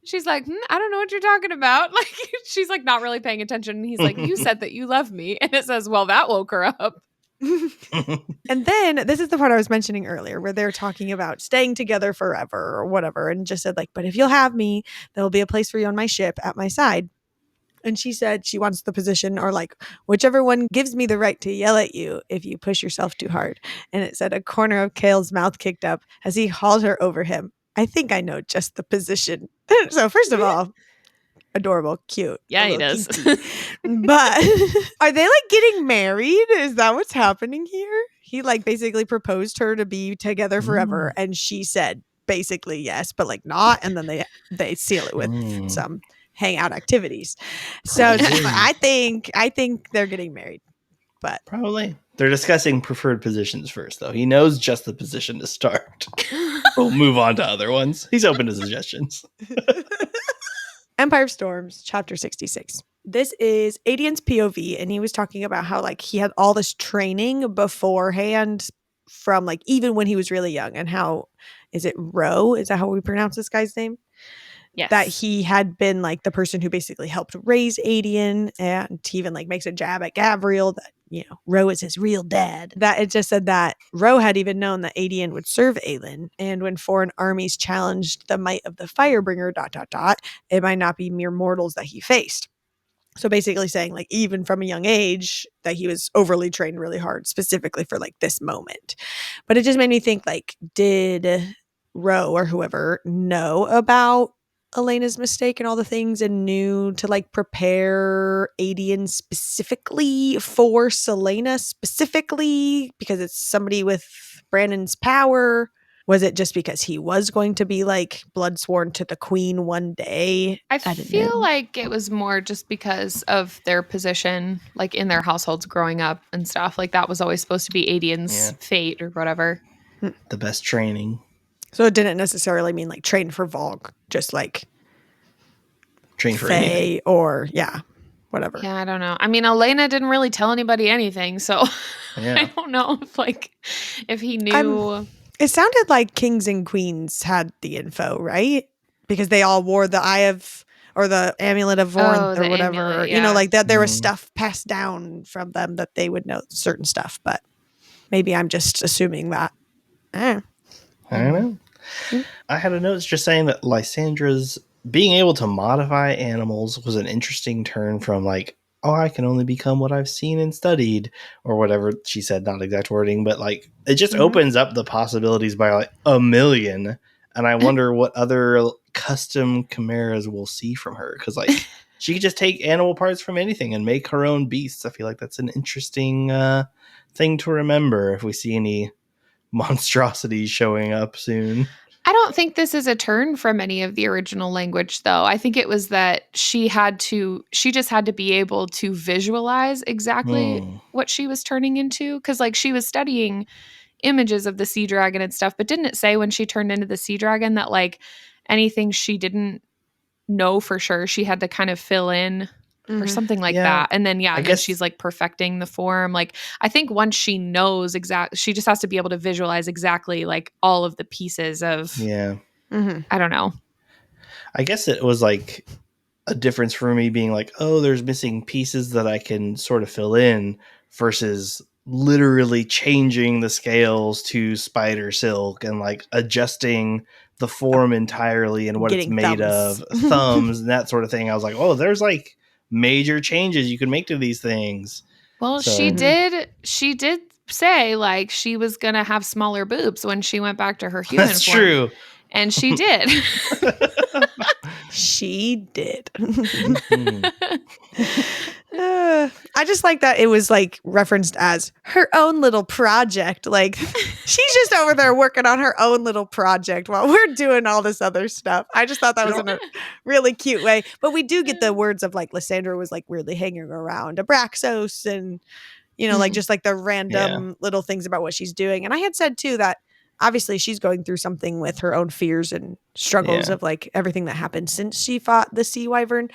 She's like, I don't know what you're talking about. Like, she's like not really paying attention. And he's like, you said that you love me. And it says, well, that woke her up. And then this is the part I was mentioning earlier where they're talking about staying together forever or whatever. And just said like, but if you'll have me, there'll be a place for you on my ship at my side. And she said she wants the position or like whichever one gives me the right to yell at you if you push yourself too hard. And it said a corner of Chaol's mouth kicked up as he hauled her over him. I think I know just the position. So first of all, adorable, cute. Yeah, he does. But are they like getting married? Is that what's happening here? He like basically proposed her to be together forever. And she said basically yes, but like not. And then they seal it with some hangout activities. So I think they're getting married. But probably. They're discussing preferred positions first, though. He knows just the position to start. We'll move on to other ones. He's open to suggestions. Empire of Storms, chapter 66. This is Adian's POV, and he was talking about how like he had all this training beforehand from like even when he was really young, and how is it Ro? Is that how we pronounce this guy's name? Yes. That he had been like the person who basically helped raise Adian, and he even like makes a jab at Gavriel that, you know, Ro is his real dad. That it just said that Ro had even known that Adian would serve Aelin, and when foreign armies challenged the might of the Firebringer, ... it might not be mere mortals that he faced. So basically saying like even from a young age that he was overly trained really hard specifically for like this moment. But it just made me think like, did Ro or whoever know about Elena's mistake and all the things and knew to like prepare Adian specifically for Selena specifically because it's somebody with Brandon's power? Was it just because he was going to be like blood sworn to the queen one day? I feel like it was more just because of their position, like in their households growing up and stuff. Like that was always supposed to be Adian's fate or whatever. The best training. So it didn't necessarily mean like train for Volk, just like train for Faye anything. or whatever. Yeah, I don't know. I mean, Elena didn't really tell anybody anything, so I don't know if he knew. It sounded like kings and queens had the info, right? Because they all wore the eye of or the amulet of Vorinth or whatever. Amulet, You know, like that there was stuff passed down from them that they would know certain stuff, but maybe I'm just assuming that. I don't know. I had a note just saying that Lysandra's being able to modify animals was an interesting turn from like, oh, I can only become what I've seen and studied, or whatever she said, not exact wording, but like it just opens up the possibilities by like a million. And I wonder what other custom chimeras we'll see from her. Because like she could just take animal parts from anything and make her own beasts. I feel like that's an interesting thing to remember if we see any monstrosities showing up soon. I don't think this is a turn from any of the original language, though. I think it was that she just had to be able to visualize exactly what she was turning into. Because, like, she was studying images of the sea dragon and stuff, but didn't it say when she turned into the sea dragon that, like, anything she didn't know for sure, she had to kind of fill in or something like that. And then, I guess she's like perfecting the form. Like, I think once she knows she just has to be able to visualize exactly like all of the pieces of, I don't know. I guess it was like a difference for me being like, oh, there's missing pieces that I can sort of fill in versus literally changing the scales to spider silk and like adjusting the form entirely and what it's made of, thumbs and that sort of thing. I was like, oh, there's like major changes you can make to these things. Well, she did say like she was gonna have smaller boobs when she went back to her human That's form. true. And she did. She did. I just like that it was like referenced as her own little project. Like she's just over there working on her own little project while we're doing all this other stuff. I just thought that was in a really cute way. But we do get the words of like Lysandra was like weirdly hanging around Abraxos and, you know, like just like the random little things about what she's doing. And I had said too that obviously she's going through something with her own fears and struggles of like everything that happened since she fought the sea wyvern.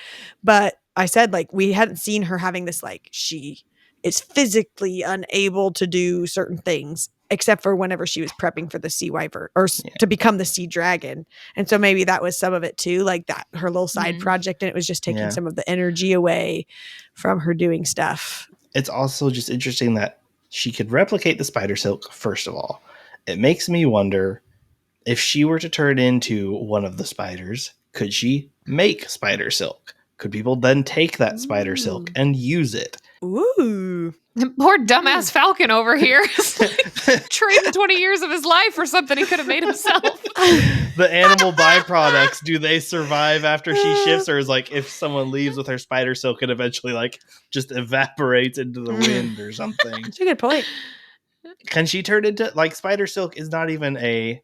But I said, like, we hadn't seen her having this, like, she is physically unable to do certain things except for whenever she was prepping for the sea wyvern or to become the sea dragon. And so maybe that was some of it too, like that her little side project, and it was just taking some of the energy away from her doing stuff. It's also just interesting that she could replicate the spider silk, first of all. It makes me wonder, if she were to turn into one of the spiders, could she make spider silk? Could people then take that spider silk and use it? Ooh. Poor dumbass Falcon over here. Trading 20 years of his life for something he could have made himself. The animal byproducts, do they survive after she shifts? Or is like, if someone leaves with her spider silk, it eventually like just evaporates into the wind or something? That's a good point. Can she turn into, like, spider silk is not even a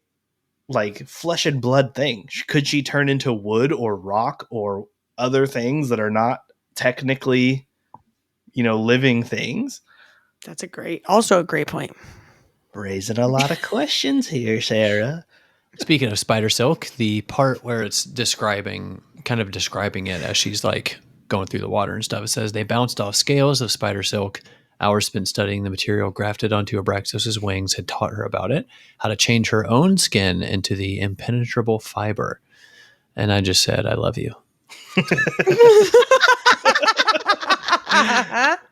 like flesh and blood thing. Could she turn into wood or rock or other things that are not technically, living things? That's also a great point. Raising a lot of questions here, Sarah. Speaking of spider silk, the part where it's describing it as she's like going through the water and stuff, it says they bounced off scales of spider silk. Hours spent studying the material grafted onto Abraxos's wings had taught her about it, how to change her own skin into the impenetrable fiber. And I just said, I love you.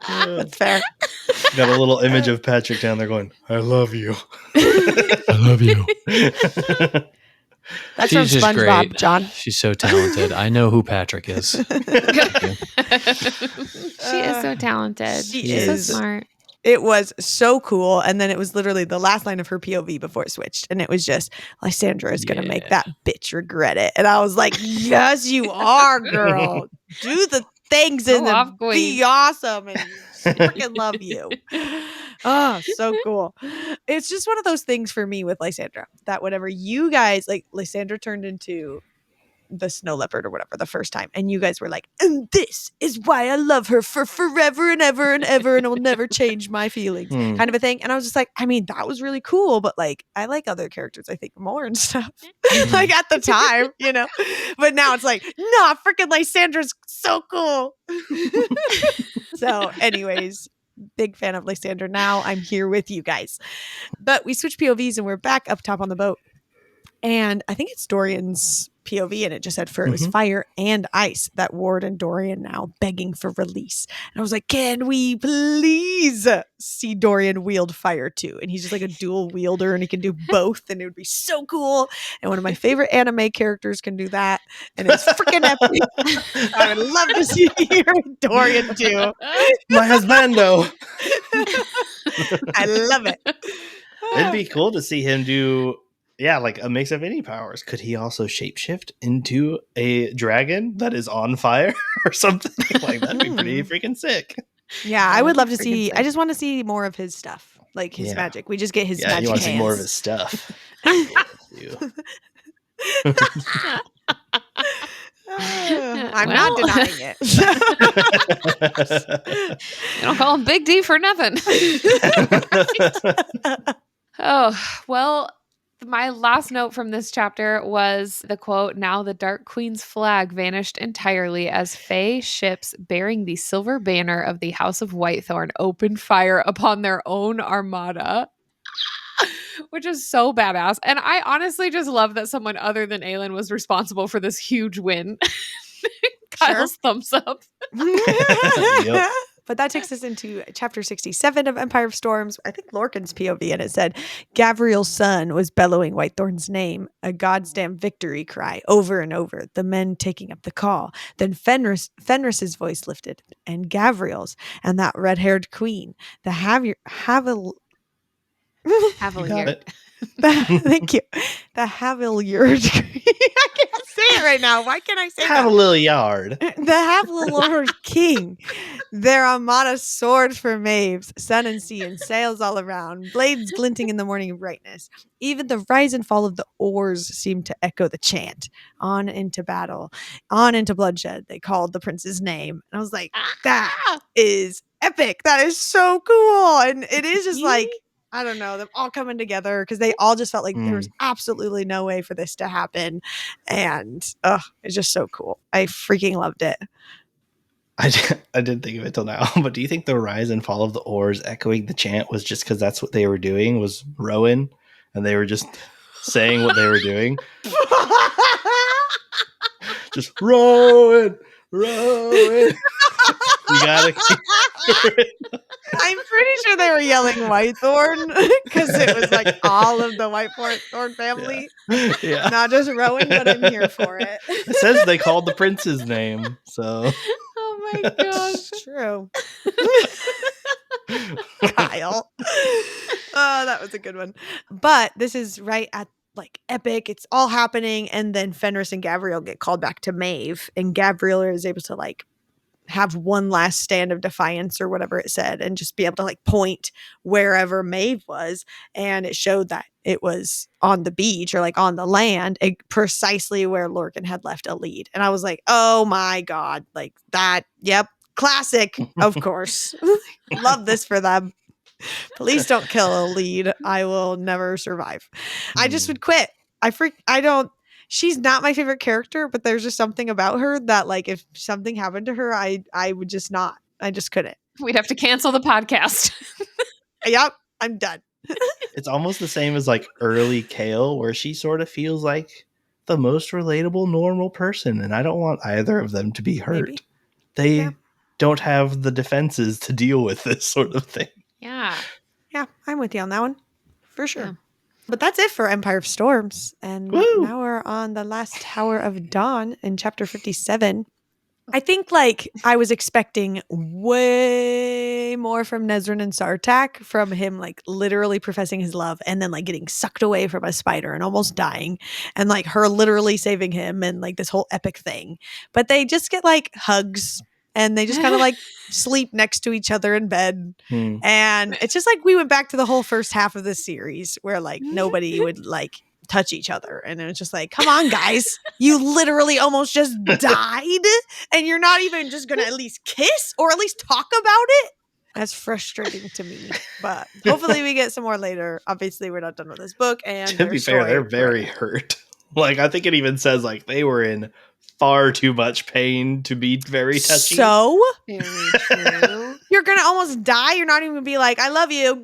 That's fair. Got a little image of Patrick down there going, I love you. I love you. That's from She's just SpongeBob, great. John. She's so talented. I know who Patrick is. She is so talented. She's so smart. It was so cool. And then it was literally the last line of her POV before it switched. And it was just, Lysandra is going to make that bitch regret it. And I was like, yes, you are, girl. Do the things and be awesome. And freaking love you. Oh, so cool. It's just one of those things for me with Lysandra, that whenever you guys, like, Lysandra turned into the snow leopard or whatever the first time, and you guys were like, and this is why I love her for forever and ever and ever, and it will never change my feelings, kind of a thing. And I was just like, I mean, that was really cool, but like, I like other characters, I think, more and stuff. Like at the time, but now it's like, nah, freaking Lysandra's so cool. So anyways, big fan of Lysandra now. I'm here with you guys. But we switched POVs and we're back up top on the boat. And I think it's Dorian's POV, and it just said it was fire and ice that Ward and Dorian now begging for release. And I was like, can we please see Dorian wield fire too? And he's just like a dual wielder and he can do both, and it would be so cool. And one of my favorite anime characters can do that, and it's freaking epic. I would love to see Dorian too. My husbando. I love it. It'd be cool to see him do, like a mix of any powers. Could he also shapeshift into a dragon that is on fire or something? Like, that'd be pretty freaking sick. Yeah, I would love to see. I just want to see more of his stuff, like his magic. We just get his magic. You want to see more of his stuff. I'm not denying it. You don't call him Big D for nothing. Oh, well, my last note from this chapter was the quote, now the Dark Queen's flag vanished entirely as Fae ships bearing the silver banner of the House of Whitethorn opened fire upon their own armada. Which is so badass. And I honestly just love that someone other than Aelin was responsible for this huge win. Kyle's thumbs up. Yep. But that takes us into chapter 67 of Empire of Storms. I think Lorcan's POV, and it said, Gavriel's son was bellowing Whitethorn's name, a goddamn victory cry, over and over, the men taking up the call. Then Fenris's voice lifted, and Gavriel's, and that red-haired queen, the Haviliard. Thank you. The Haviliard. I can't say it right now. Why can't I say Have that? a little yard. The Haviliard king. Their armada soared for Maeve's, sun and sea and sails all around, blades glinting in the morning brightness. Even the rise and fall of the oars seemed to echo the chant. On into battle, on into bloodshed. They called the prince's name. And I was like, that is epic. That is so cool. And it is just like, I don't know, them all coming together because they all just felt like there was absolutely no way for this to happen. And it's just so cool. I freaking loved it. I didn't think of it till now, but do you think the rise and fall of the oars echoing the chant was just because that's what they were doing, was rowing, and they were just saying what they were doing? Just rowing. You gotta keep I'm pretty sure they were yelling Whitethorn because it was like all of the Whitethorn family. Yeah. Not just rowing, but I'm here for it. It says they called the prince's name, so. Oh my gosh. It's true. Kyle. Oh, that was a good one. But this is right at like epic. It's all happening. And then Fenris and Gabriel get called back to Maeve. And Gabriel is able to like have one last stand of defiance or whatever it said and just be able to like point wherever Maeve was. And it showed that it was on the beach or like on the land, precisely where Lorcan had left a lead. And I was like, oh my God, like that. Yep. Classic. Of course. Love this for them. Please don't kill a lead. I will never survive. I just would quit. She's not my favorite character, but there's just something about her that like if something happened to her, I would just not. I just couldn't. We'd have to cancel the podcast. Yep, I'm done. It's almost the same as like early Chaol, where she sort of feels like the most relatable, normal person, and I don't want either of them to be hurt. Maybe. They don't have the defenses to deal with this sort of thing. Yeah. Yeah, I'm with you on that one. For sure. Yeah. But that's it for Empire of Storms. And Woo! now we're on the last Tower of Dawn in chapter 57. I think like I was expecting way more from Nezran and Sartak, from him like literally professing his love and then like getting sucked away from a spider and almost dying, and like her literally saving him and like this whole epic thing. But they just get like hugs and they just kind of like sleep next to each other in bed. And it's just like we went back to the whole first half of this series where like nobody would like touch each other. And it was just like, come on, guys. You literally almost just died. And you're not even just going to at least kiss or at least talk about it. That's frustrating to me. But hopefully we get some more later. Obviously, we're not done with this book. And To be fair, they're very hurt. Like, I think it even says like they were in far too much pain to be very touchy. So? Very true. You're going to almost die. You're not even going to be like, I love you.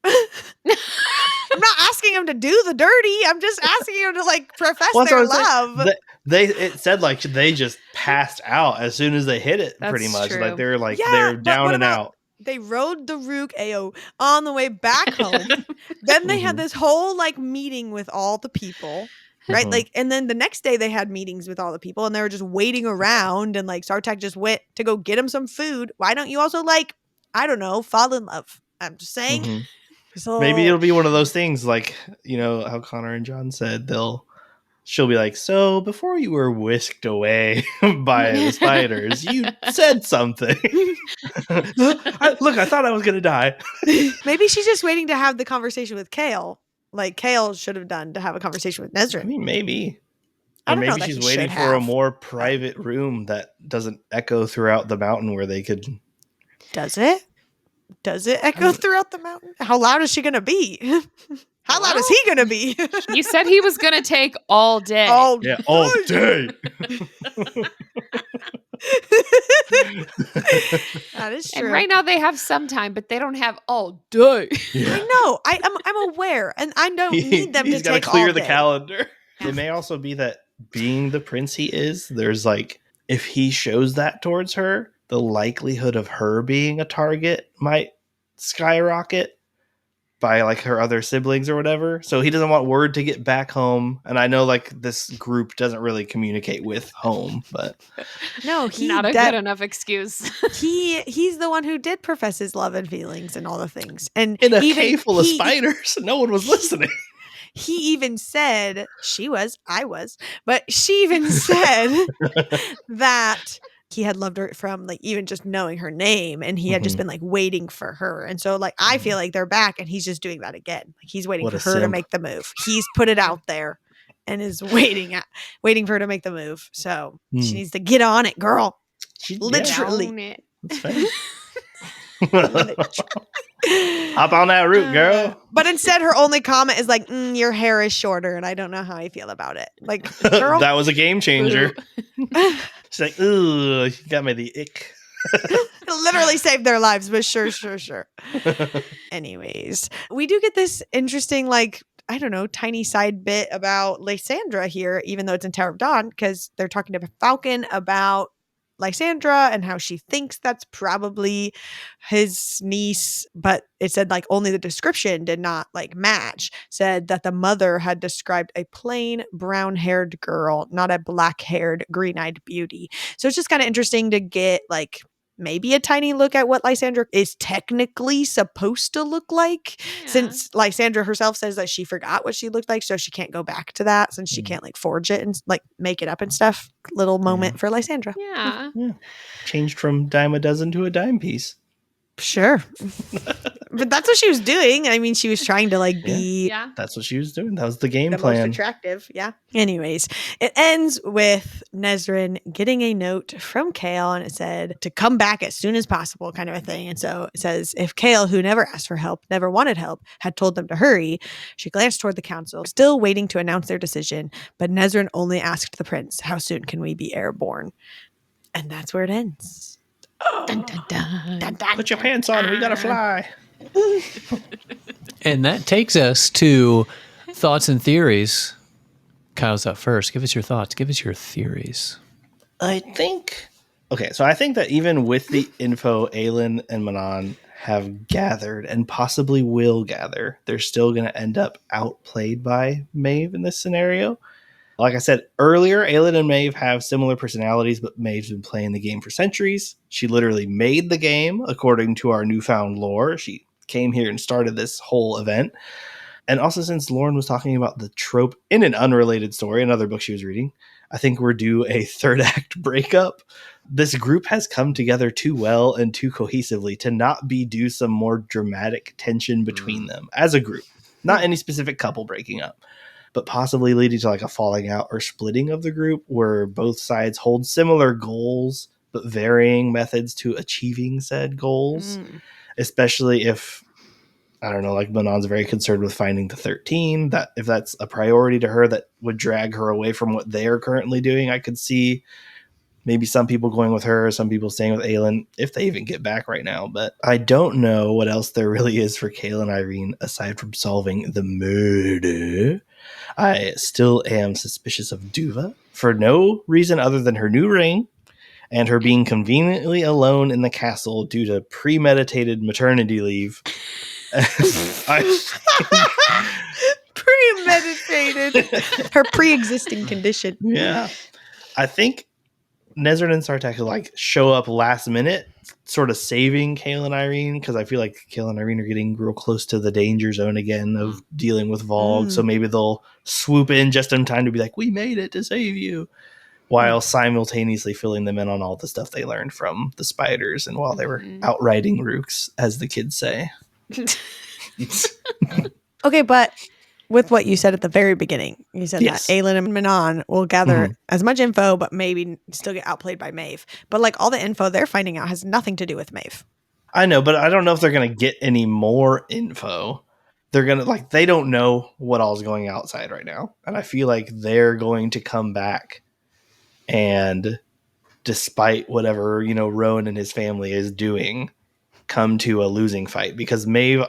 I'm not asking him to do the dirty. I'm just asking him to like profess their love. It said like they just passed out as soon as they hit it. That's pretty much true. like they're like they're down and out. They rode the Rook AO on the way back home. Then they had this whole like meeting with all the people. Right. Like, and then the next day they had meetings with all the people and they were just waiting around, and like Sartak just went to go get him some food. Why don't you also like, I don't know, fall in love? I'm just saying. So, maybe it'll be one of those things like, you know, how Connor and John said she'll be like, so before you were whisked away by the spiders, you said something. Look, I thought I was going to die. Maybe she's just waiting to have the conversation with Chaol. Like Chaol should have done to have a conversation with Nezran. I mean, maybe. I Or don't know maybe that she's he waiting should for a have. more private room that doesn't echo throughout the mountain where they could. Does it? Does it echo throughout the mountain? How loud is she going to be? How loud is he going to be? You said he was going to take all day. All Yeah, all day. That is true. And right now they have some time, but they don't have all day. I know. I'm aware, and I don't need them to He's gotta take clear all the day. calendar. It may also be that being the prince he is, there's like, if he shows that towards her, the likelihood of her being a target might skyrocket by like her other siblings or whatever. So he doesn't want word to get back home. And I know like this group doesn't really communicate with home, but No, he Not a good enough excuse. he's the one who did profess his love and feelings and all the things. And in a even cave full of spiders, no one was listening. He even said I was, but she even said that he had loved her from like even just knowing her name, and he had just been like waiting for her. And so like I feel like they're back and he's just doing that again. Like he's waiting What for a her to simp. make the move. He's put it out there and is waiting for her to make the move. So she needs to get on it, girl. Literally. Down it. That's fair. Hop on that route, girl. But instead her only comment is like, your hair is shorter, and I don't know how I feel about it. Like, girl. That was a game changer. She's like, ooh, you got me the ick. It'll literally save their lives, but sure. Anyways, we do get this interesting, like, I don't know, tiny side bit about Lysandra here, even though it's in Tower of Dawn, because they're talking to Falcon about Lysandra and how she thinks that's probably his niece, but it said like only the description did not like match. Said that the mother had described a plain brown-haired girl, not a black-haired, green-eyed beauty. So it's just kind of interesting to get like maybe a tiny look at what Lysandra is technically supposed to look like, since Lysandra herself says that she forgot what she looked like, so she can't go back to that since she can't like forge it and like make it up and stuff. Little moment for Lysandra. Yeah. Changed from dime a dozen to a dime piece. Sure. But that's what she was doing. I mean, she was trying to like be Yeah. That's what she was doing. That was the game the most plan. attractive. Yeah. Anyways, it ends with Nesrin getting a note from Chaol, and it said to come back as soon as possible, kind of a thing. And so it says, if Chaol, who never asked for help, never wanted help, had told them to hurry, she glanced toward the council, still waiting to announce their decision. But Nesrin only asked the prince, how soon can we be airborne? And that's where it ends. Dun, dun, dun. Dun, dun, Put your pants on. We got to fly. And that takes us to thoughts and theories. Kyle's up first. Give us your thoughts. Give us your theories. I think that even with the info Aelin and Manon have gathered and possibly will gather, they're still going to end up outplayed by Maeve in this scenario. Like I said earlier, Aelin and Maeve have similar personalities, but Maeve's been playing the game for centuries. She literally made the game, according to our newfound lore. She came here and started this whole event. And also, since Lauren was talking about the trope in an unrelated story, another book she was reading, I think we're due a third act breakup. This group has come together too well and too cohesively to not be due some more dramatic tension between them as a group. Not any specific couple breaking up, but possibly leading to like a falling out or splitting of the group where both sides hold similar goals, but varying methods to achieving said goals, especially if, I don't know, like Manon's very concerned with finding the 13, that if that's a priority to her, that would drag her away from what they are currently doing. I could see maybe some people going with her, some people staying with Aelin, if they even get back right now. But I don't know what else there really is for Chaol and Irene aside from solving the murder. I still am suspicious of Duva for no reason other than her new ring and her being conveniently alone in the castle due to premeditated maternity leave. Premeditated. Her pre-existing condition. Yeah. I think Nesrin and Sartek like show up last minute, sort of saving Chaol and Irene, because I feel like Chaol and Irene are getting real close to the danger zone again of dealing with Vogue. So maybe they'll swoop in just in time to be like, we made it to save you, while simultaneously filling them in on all the stuff they learned from the spiders and while they were out riding rooks, as the kids say. Okay, but with what you said at the very beginning, you said Yes. that Aelin and Manon will gather as much info, but maybe still get outplayed by Maeve. But like all the info they're finding out has nothing to do with Maeve. I know, but I don't know if they're going to get any more info. They're going to, like, they don't know what all's going outside right now. And I feel like they're going to come back and, despite whatever, you know, Rowan and his family is doing, come to a losing fight, because Maeve,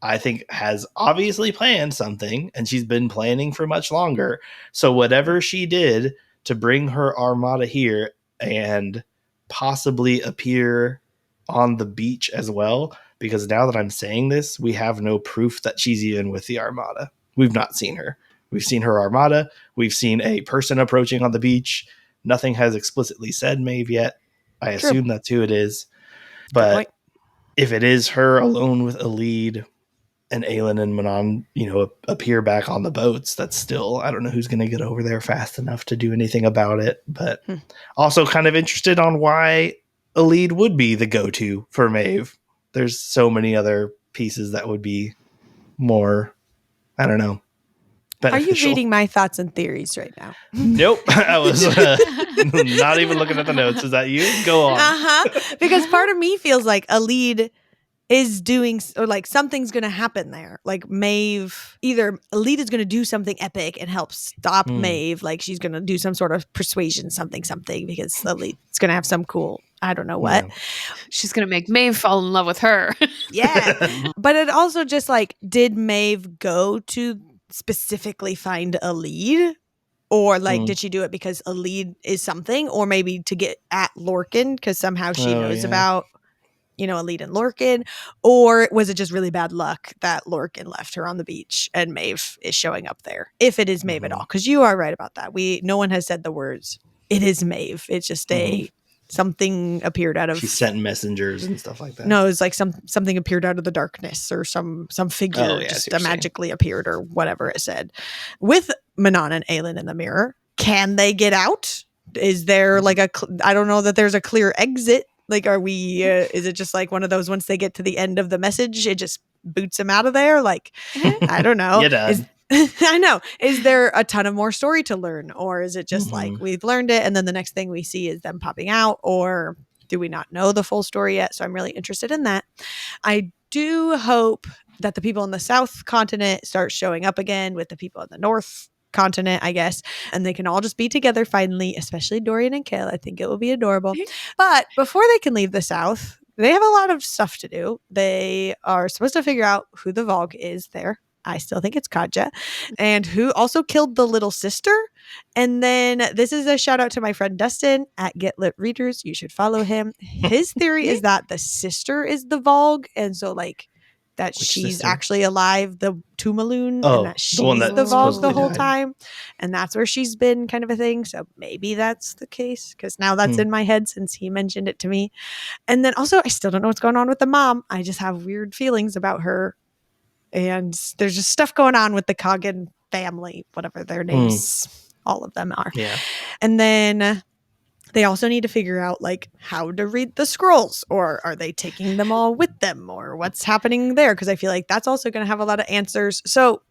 I think, has obviously planned something, and she's been planning for much longer. So whatever she did to bring her armada here and possibly appear on the beach as well, because now that I'm saying this, we have no proof that she's even with the armada. We've not seen her. We've seen her armada. We've seen a person approaching on the beach. Nothing has explicitly said Maeve yet. I assume that's who it is. But if it is her alone with a lead and Aelin and Manon, you know, appear back on the boats, that's still, I don't know who's going to get over there fast enough to do anything about it. But also kind of interested on why a lead would be the go-to for Maeve. There's so many other pieces that would be more, I don't know, beneficial. Are you reading my thoughts and theories right now? Nope. I was not even looking at the notes. Is that you? Go on. Because part of me feels like a lead is doing, or like something's going to happen there. Like Maeve, either a lead is going to do something epic and help stop Maeve. Like she's going to do some sort of persuasion, something, because the lead is going to have some cool I don't know what. Yeah. She's going to make Maeve fall in love with her. Yeah. But it also just like, did Maeve go to specifically find a lead? Or like, did she do it because a lead is something? Or maybe to get at Lorcan because somehow she knows about, a lead in Lorcan? Or was it just really bad luck that Lorcan left her on the beach and Maeve is showing up there? If it is Maeve at all. Because you are right about that. No one has said the words, it is Maeve. It's just something appeared out of. She sent messengers and stuff like that. No, it's like something appeared out of the darkness, or some figure just magically appeared, or whatever it said. With Manon and Aelin in the mirror, can they get out? Is there like I don't know that there's a clear exit. Like, are we? Is it just like one of those once they get to the end of the message, it just boots them out of there? Like, I don't know. You're done. I know. Is there a ton of more story to learn? Or is it just like we've learned it and then the next thing we see is them popping out? Or do we not know the full story yet? So I'm really interested in that. I do hope that the people in the South continent start showing up again with the people in the North continent, I guess. And they can all just be together finally, especially Dorian and Chaol. I think it will be adorable. But before they can leave the South, they have a lot of stuff to do. They are supposed to figure out who the Vogue is there. I still think it's Katja, and who also killed the little sister. And then this is a shout out to my friend Dustin at Get Lit Readers. You should follow him. His theory is that the sister is the Vogue, and so like that she's actually alive, the Tumaloon, and that she's the Vogue the whole time, and that's where she's been, kind of a thing. So maybe that's the case, because now that's in my head since he mentioned it to me. And then also, I still don't know what's going on with the mom. I just have weird feelings about her. And there's just stuff going on with the Coggin family, whatever their names, all of them are. Yeah. And then they also need to figure out like how to read the scrolls, or are they taking them all with them, or what's happening there? Because I feel like that's also going to have a lot of answers. So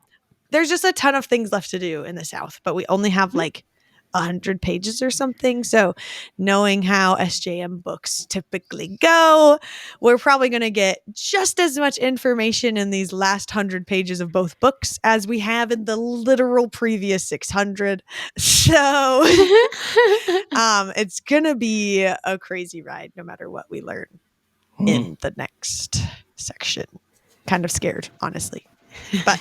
there's just a ton of things left to do in the South, but we only have like 100 pages or something. So knowing how SJM books typically go, we're probably going to get just as much information in these last 100 pages of both books as we have in the literal previous 600. So it's going to be a crazy ride no matter what we learn in the next section. Kind of scared, honestly. But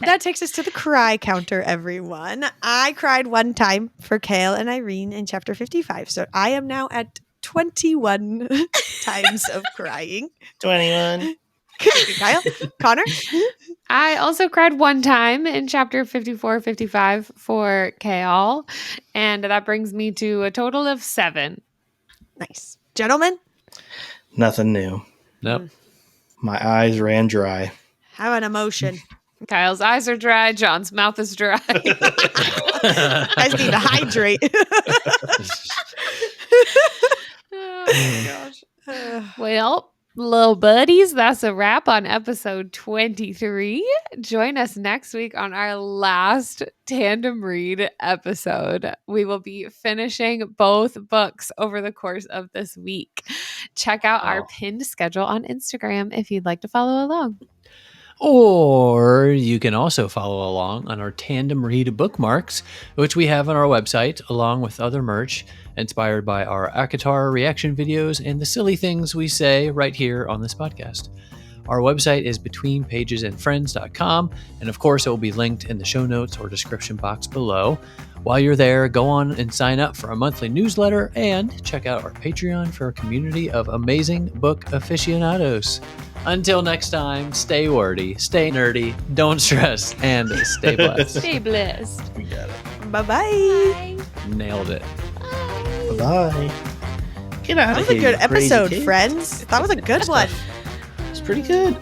that takes us to the cry counter, everyone. I cried one time for Chaol and Irene in chapter 55. So I am now at 21 times of crying. 21. Kyle? Connor? I also cried one time in chapter 54, 55 for Chaol. And that brings me to a total of 7. Nice. Gentlemen? Nothing new. Nope. My eyes ran dry. Have an emotion. Kyle's eyes are dry. John's mouth is dry. Guys need to hydrate. Oh my gosh. Well, little buddies, that's a wrap on episode 23. Join us next week on our last tandem read episode. We will be finishing both books over the course of this week. Check out our pinned schedule on Instagram if you'd like to follow along. Or you can also follow along on our Tandem Read bookmarks, which we have on our website, along with other merch inspired by our ACOTAR reaction videos and the silly things we say right here on this podcast. Our website is betweenpagesandfriends.com, and of course, it will be linked in the show notes or description box below. While you're there, go on and sign up for a monthly newsletter and check out our Patreon for a community of amazing book aficionados. Until next time, stay wordy, stay nerdy, don't stress, and stay blessed. Stay blessed. We got it. Bye-bye. Bye. Nailed it. Bye-bye. Get out That of was here, a good you crazy episode, kids. friends. That was a good one. It's pretty good.